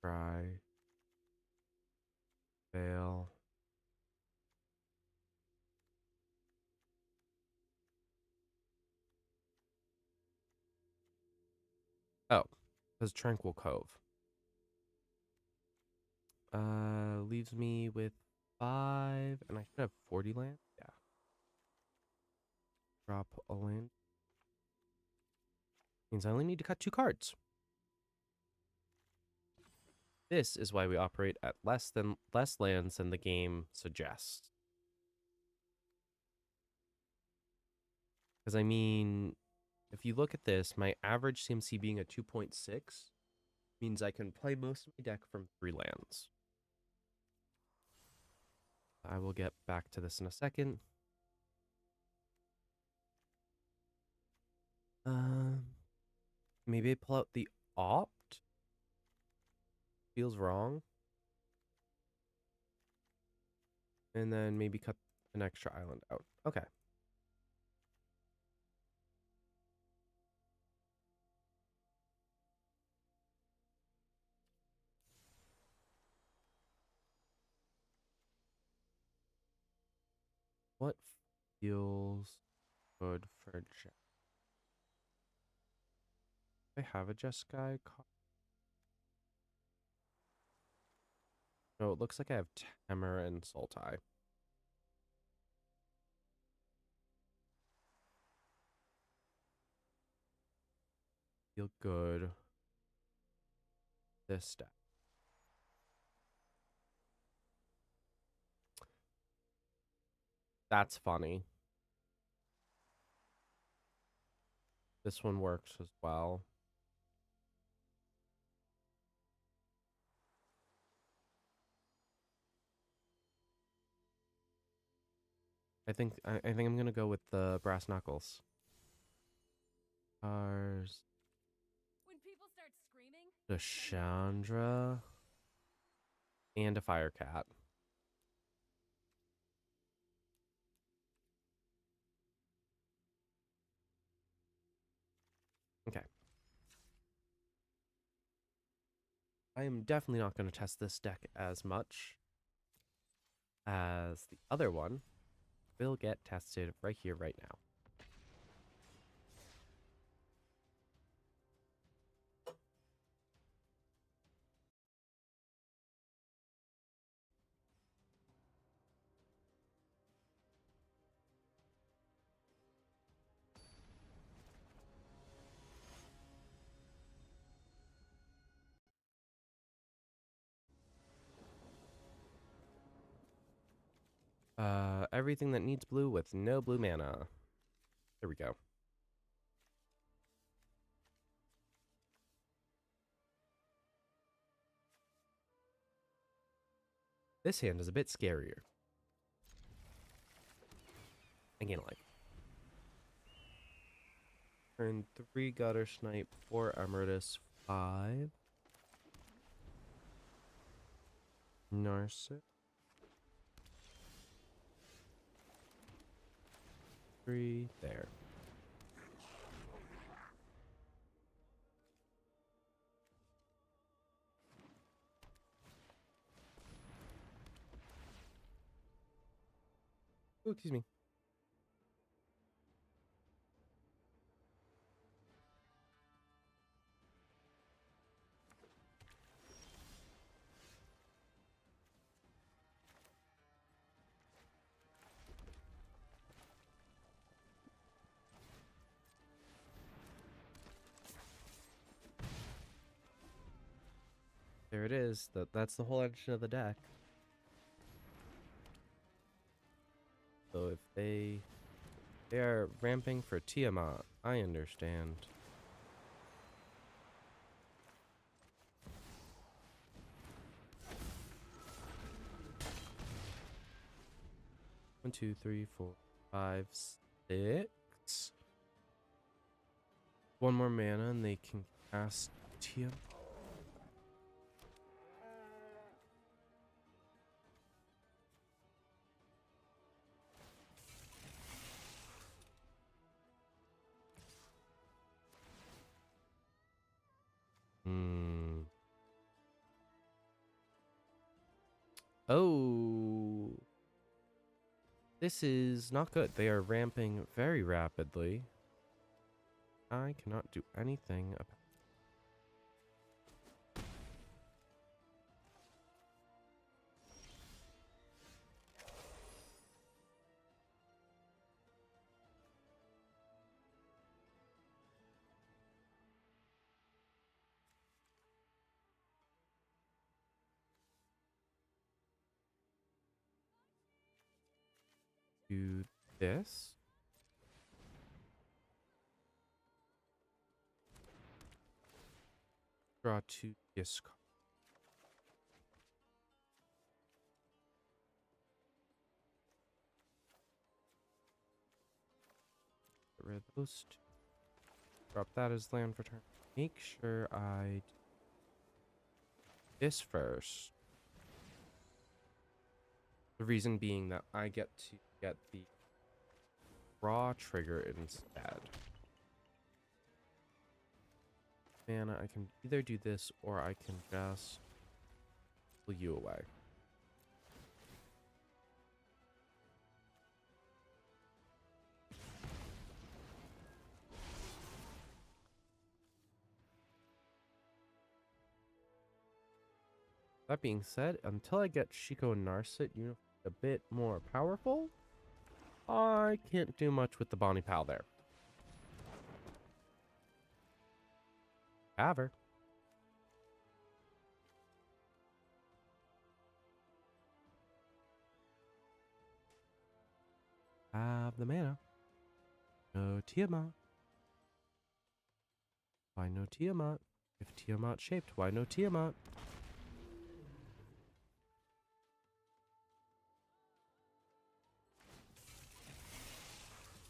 S1: Scry. Fail. Oh, says Tranquil Cove. Leaves me with 5, and I should have 40 land. Yeah. Drop a land. Means I only need to cut 2 cards. This is why we operate at less lands than the game suggests. Because, I mean, if you look at this, my average CMC being a 2.6 means I can play most of my deck from 3 lands. I will get back to this in a second. Maybe I pull out the Opt? Feels wrong. And then maybe cut an extra island out. Okay. What feels good for Jet? Do I have a Jeskai card? No, it looks like I have Temur and Sultai. Feel good. This deck. That's funny. This one works as well. I think I'm gonna go with the Brass Knuckles. Cars.
S2: When people start screaming,
S1: The Chandra. And a Firecat. Okay. I am definitely not going to test this deck as much as the other one. Will get tested right here, right now. Everything that needs blue with no blue mana. There we go. This hand is a bit scarier. I can't like. Turn 3 Gutter Snipe, 4 Emeritus, 5 Narset, 3 there. Ooh, excuse me. There it is. That's the whole action of the deck. So if they are ramping for Tiamat, I understand. One, two, three, four, five, six. One more mana and they can cast Tiamat. Hmm. Oh. This is not good. They are ramping very rapidly. I cannot do anything about do this. Draw 2 discard. Get rid of those 2. Drop that as land for turn. Make sure I do this first. The reason being that I get to get the raw trigger instead. Mana, I can either do this or I can just pull you away. That being said, until I get Shiko and Narset a bit more powerful, I can't do much with the Bonnie Pal there. Have her. Have the mana. No Tiamat. Why no Tiamat? If Tiamat shaped, why no Tiamat?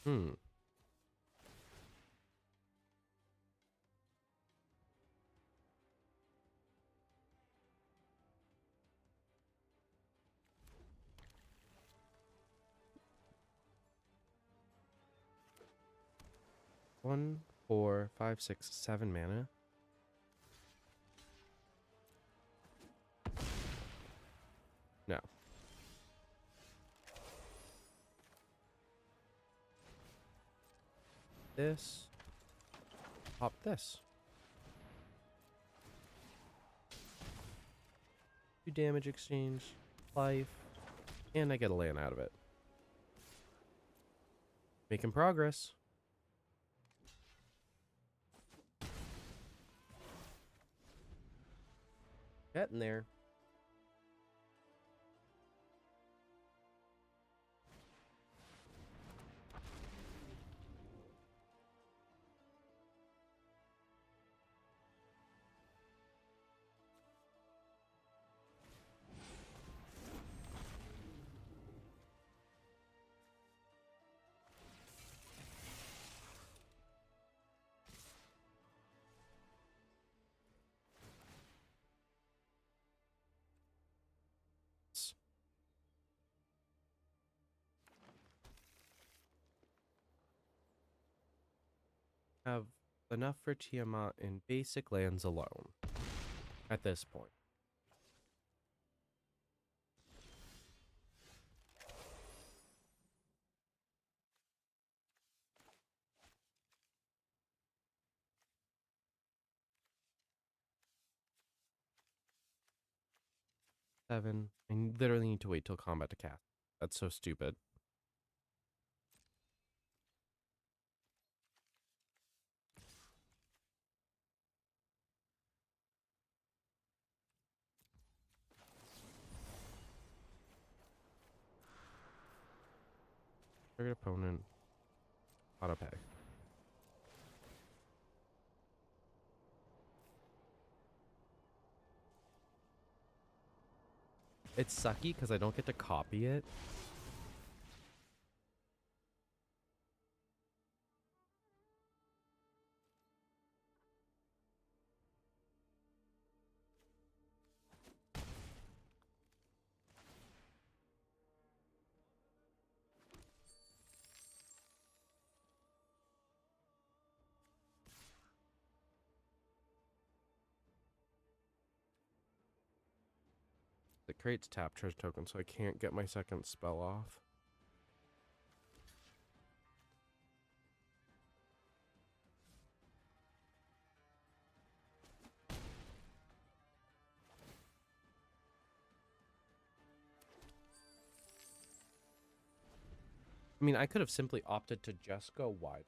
S1: Hmm. One, 4, 5, 6, 7 mana. No. This. Pop this. 2 damage exchange. Life. And I get a land out of it. Making progress. Getting there. Have enough for Tiamat in basic lands alone at this point. Seven. I literally need to wait till combat to cast. That's so stupid. Target opponent. Auto pay. It's sucky because I don't get to copy it. It creates tap treasure token, so I can't get my second spell off. I mean, I could have simply opted to just go wide.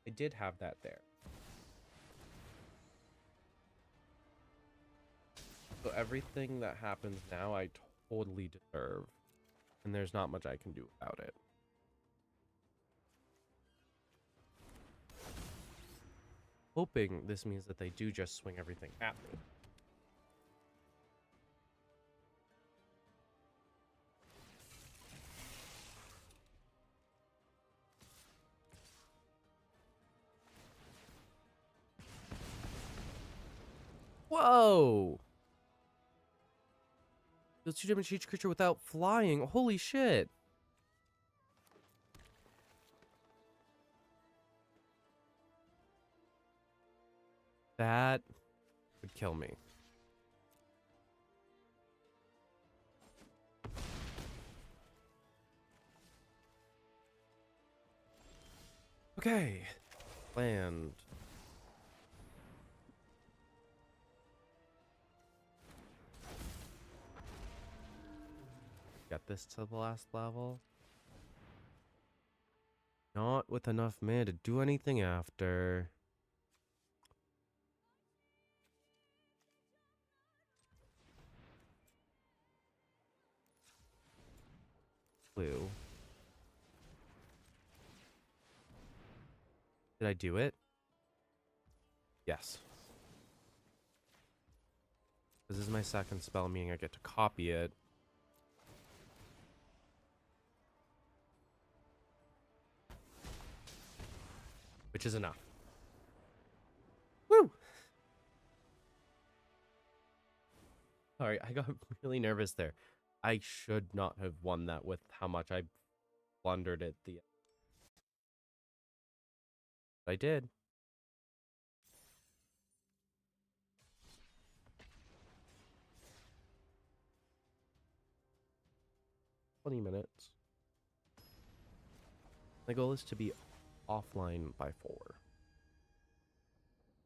S1: I did have that there. So everything that happens now, I totally deserve. And there's not much I can do about it. Hoping this means that they do just swing everything at me. Whoa! Deals 2 damage to each creature without flying. Holy shit! That would kill me. Okay. Land. Get this to the last level. Not with enough mana to do anything after. Blue. Did I do it? Yes. This is my second spell, meaning I get to copy it. Which is enough. Woo! Sorry, I got really nervous there. I should not have won that with how much I blundered at the end. I did. $20. My goal is to be offline by 4.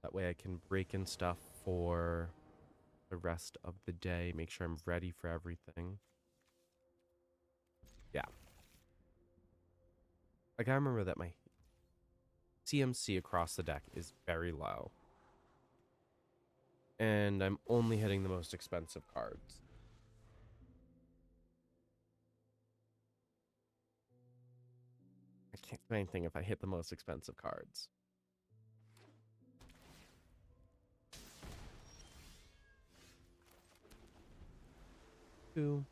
S1: That way I can break in stuff for the rest of the day, make sure I'm ready for everything. Yeah. I gotta remember that my CMC across the deck is very low. And I'm only hitting the most expensive cards. I can't do anything if I hit the most expensive cards. Two.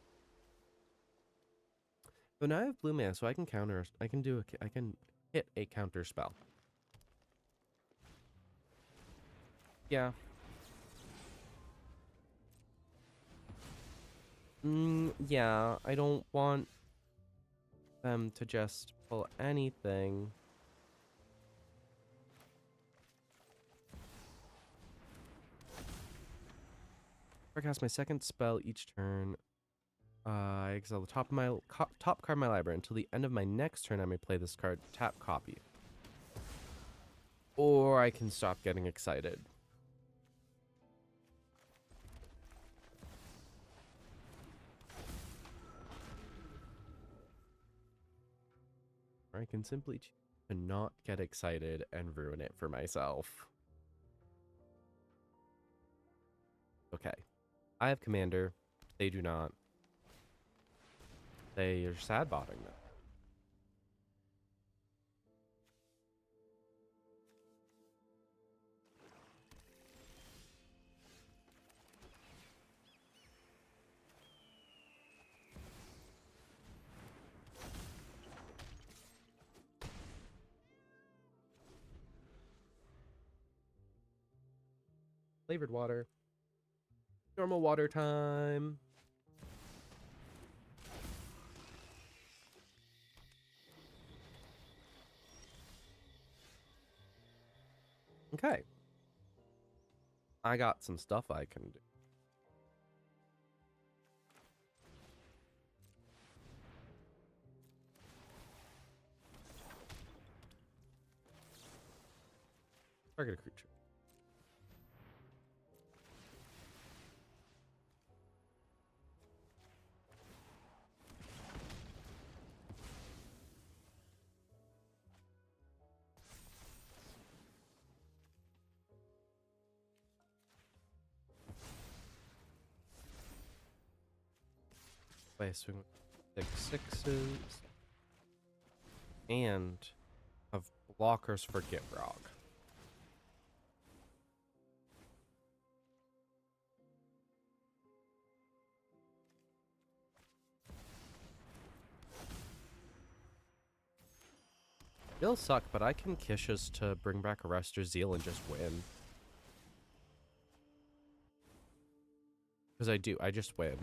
S1: But now I have blue mana, so I can counter. I can hit a counter spell. Yeah. Yeah, I don't want them to just pull anything. I cast my second spell each turn. I exile the top card of my library. Until the end of my next turn, I may play this card, tap copy. Or I can stop getting excited. Or I can simply choose to not get excited and ruin it for myself. Okay. I have Commander. They do not. They are sad botting them. Flavored water. Normal water time. Okay. I got some stuff I can do. Target a creature. Play a swing with 6/6s. And have blockers for Gitrog. It'll suck, but I can Kishas to bring back Arrestor Zeal and just win. Because I do. I just win.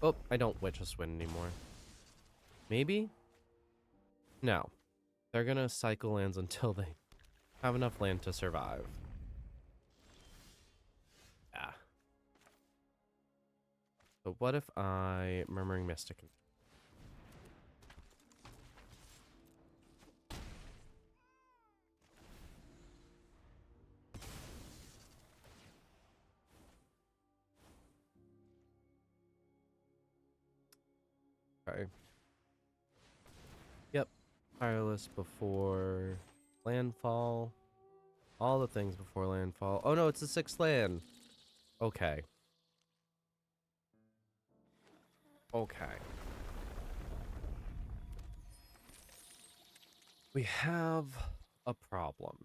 S1: Oh, I don't just win anymore. Maybe? No. They're going to cycle lands until they have enough land to survive. Yeah. So what if I Murmuring Mystic? Okay. Yep. Tireless before landfall. All the things before landfall. Oh no, it's the 6th land. Okay. Okay. We have a problem.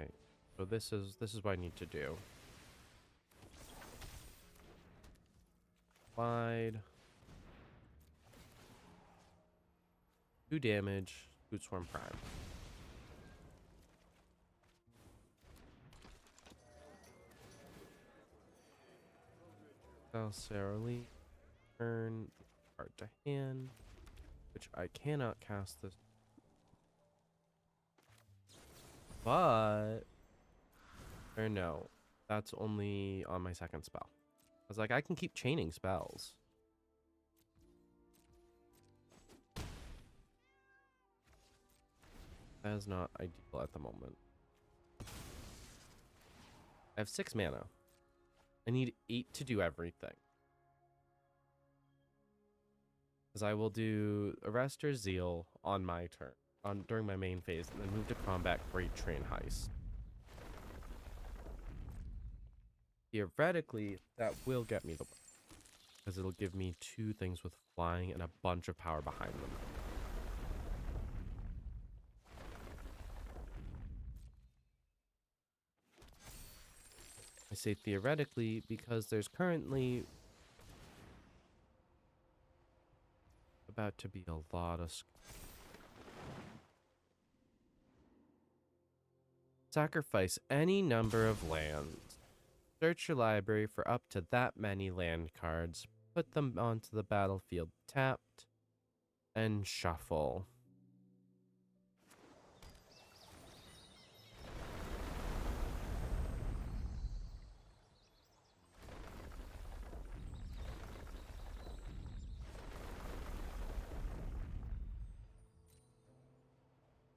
S1: Okay. So this is what I need to do. Wide. 2 damage. Boot Swarm Prime. Sarah turn card to hand, which I cannot cast this. But or no, that's only on my 2nd spell. I was like, I can keep chaining spells. That is not ideal at the moment. I have 6 mana. I need 8 to do everything. Because I will do Arrestor Zeal on my turn, during my main phase, and then move to combat Great Train Heist. Theoretically, that will get me the win. Because it'll give me 2 things with flying and a bunch of power behind them. I say theoretically because there's currently about to be a lot of sacrifice any number of lands. Search your library for up to that many land cards. Put them onto the battlefield tapped and shuffle.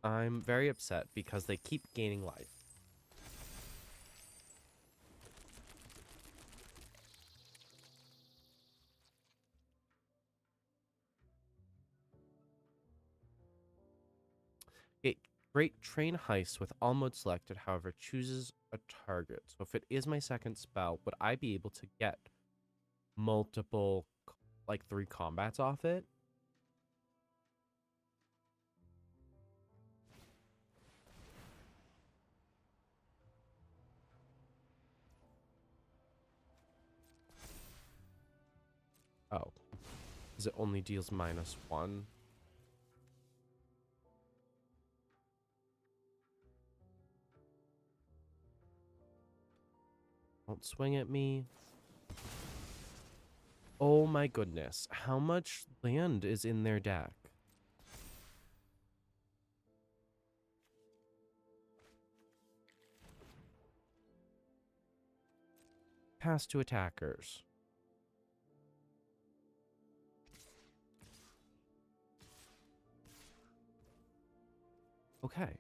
S1: I'm very upset because they keep gaining life. Okay, Great Train Heist with all modes selected, however, chooses a target. So if it is my 2nd spell, would I be able to get multiple, like 3 combats off it? Oh, because it only deals -1. Don't swing at me. Oh my goodness. How much land is in their deck? Pass to attackers. Okay.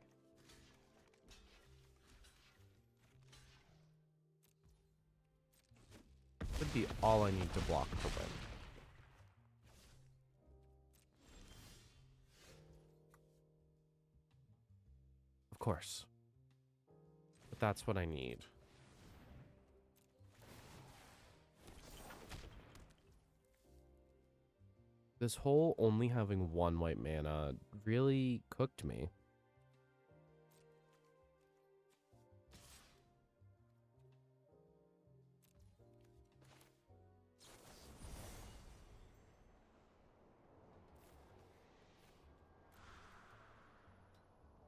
S1: Would be all I need to block to win. Of course. But that's what I need. This whole only having 1 white mana really cooked me.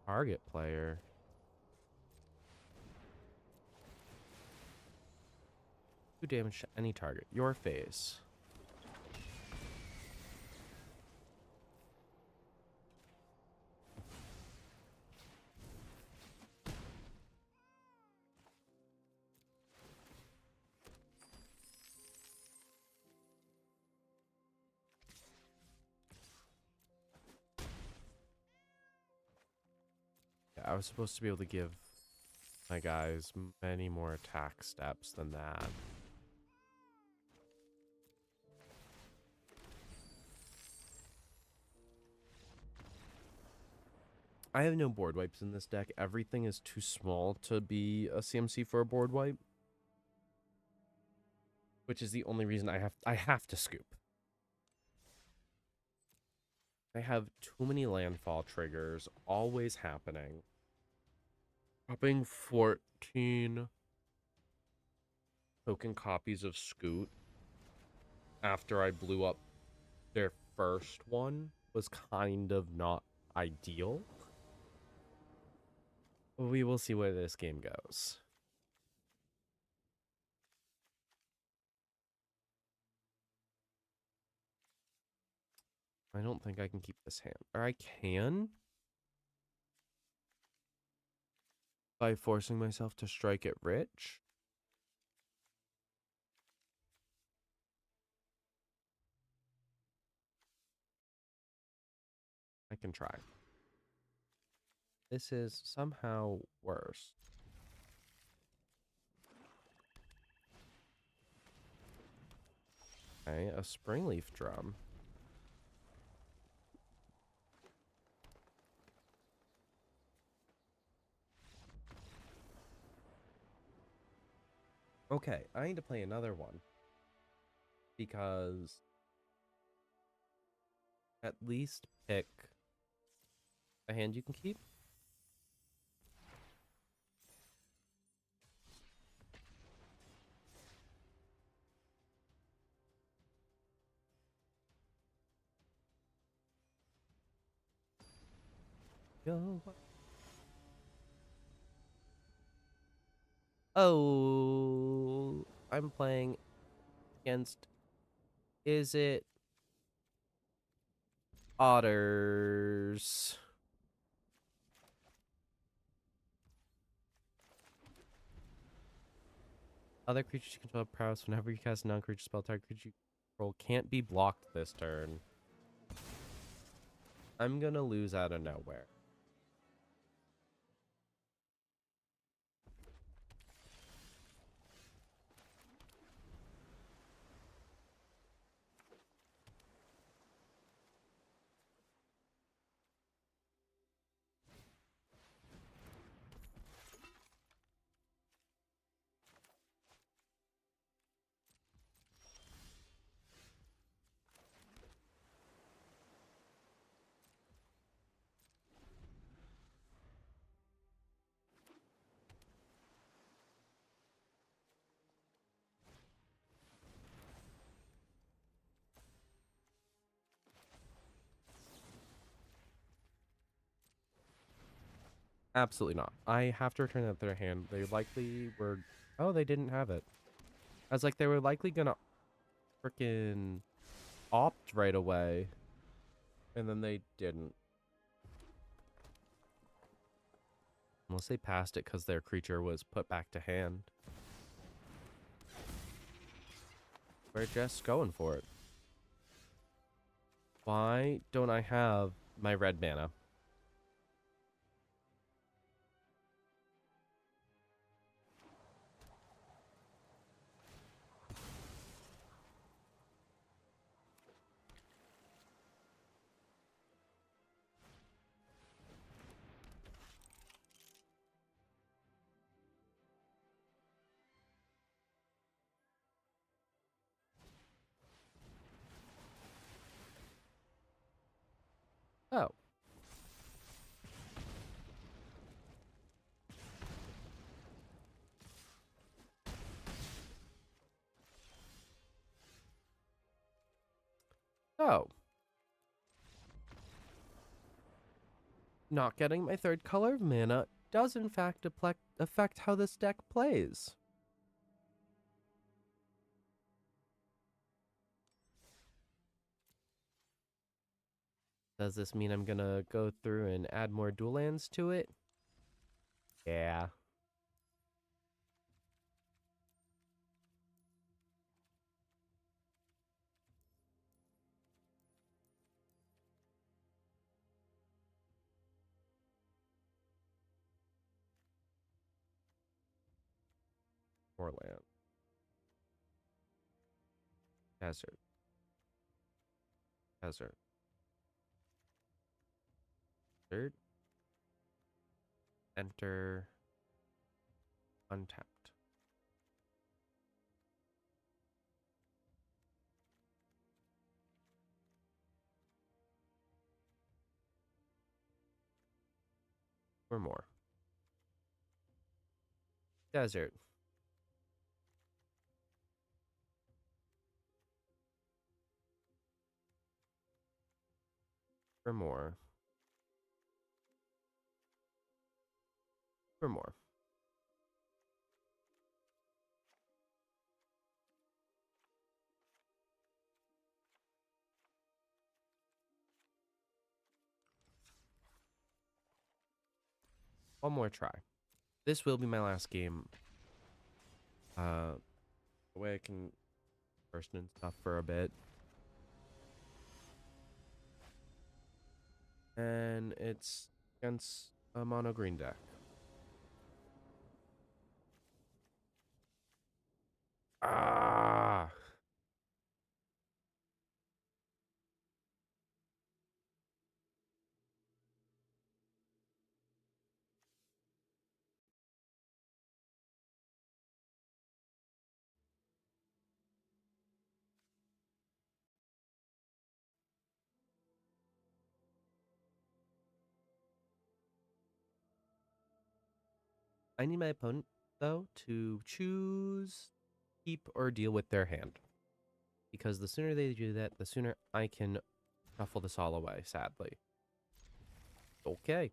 S1: Target player. Do damage to any target. Your face. Yeah, I was supposed to be able to give my guys many more attack steps than that. I have no board wipes in this deck. Everything is too small to be a CMC for a board wipe, which is the only reason I have to scoop. I have too many landfall triggers always happening. Dropping 14 token copies of Scoot after I blew up their first one was kind of not ideal. We will see where this game goes. I don't think I can keep this hand. Or I can? By forcing myself to strike it rich? I can try. This is somehow worse. Okay, a springleaf drum. Okay, I need to play another one. Because at least pick a hand you can keep. Yo. Oh, I'm playing against. Is it otters? Other creatures you control have prowess whenever you cast a non-creature spell. Target creature you control can't be blocked this turn. I'm gonna lose out of nowhere. Absolutely not. I have to return that to their hand. They likely were. Oh, they didn't have it. I was like, they were likely gonna freaking opt right away. And then they didn't. Unless they passed it because their creature was put back to hand. We're just going for it. Why don't I have my red mana? Oh. Oh. Not getting my third color of mana does in fact affect how this deck plays. Does this mean I'm gonna go through and add more dual lands to it? Yeah. More land. Desert. Desert. Desert. Enter. Untapped. Or more. Desert. For more. For more. One more try. This will be my last game. The way I can person and stuff for a bit. And it's against a mono green deck. Ah! I need my opponent, though, to choose keep or deal with their hand. Because the sooner they do that, the sooner I can shuffle this all away, sadly. Okay.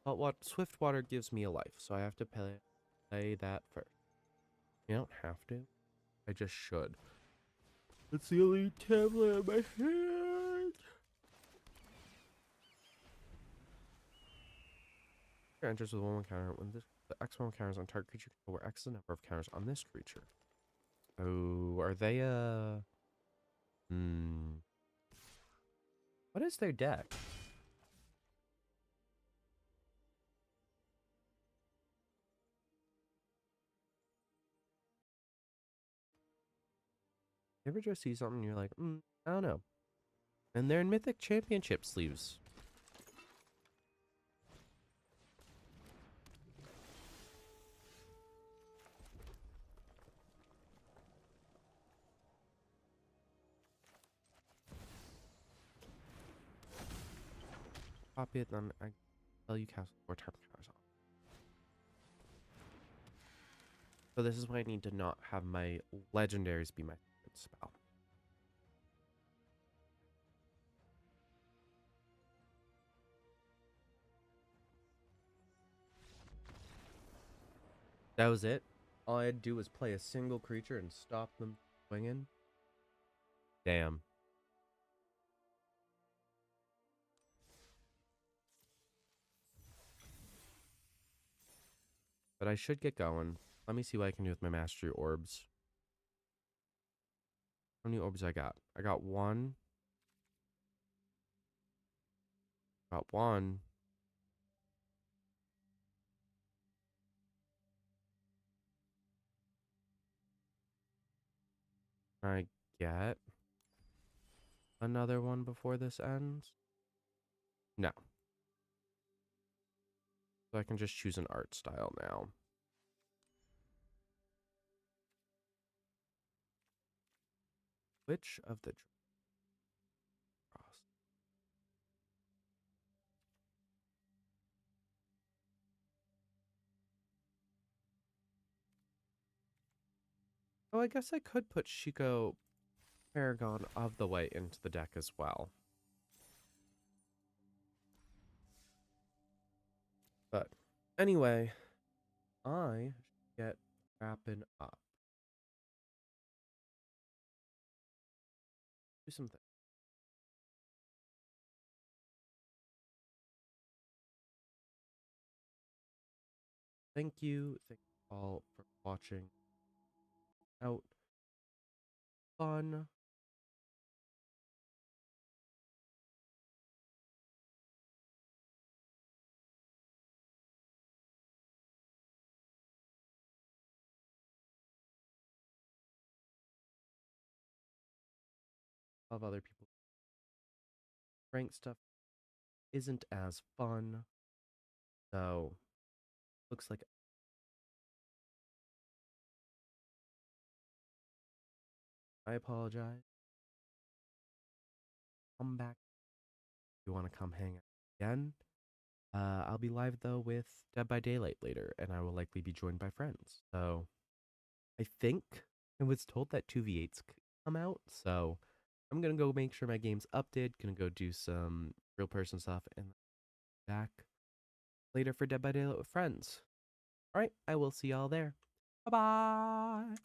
S1: But what Swiftwater gives me a life, so I have to play that first. You don't have to. I just should. It's the only tablet in my hand. Enters with one counter. When the X1 counters on target creature, where X is the number of counters on this creature. Oh, are they What is their deck? You ever just see something and you're like, I don't know. And they're in Mythic Championship sleeves. Copy it, then I tell you cast 4 target counters on. So this is why I need to not have my legendaries be my spell. That was it. All I had to do was play a single creature and stop them swinging. Damn. But I should get going. Let me see what I can do with my mastery orbs. How many orbs I got? I got one. Got one. Can I get another one before this ends? No. So I can just choose an art style now. Which of the draws? Oh, I guess I could put Shiko Paragon of the Way into the deck as well. But anyway, I should get wrapping up. Do something. Thank you all for watching out. Fun. Of other people. Rank stuff isn't as fun. So looks like I apologize. Come back if you want to come hang out again. I'll be live though with Dead by Daylight later, and I will likely be joined by friends. So I think I was told that 2v8s come out, so I'm gonna go make sure my game's updated. Gonna go do some real person stuff, and back later for Dead by Daylight with friends. All right, I will see y'all there. Bye bye.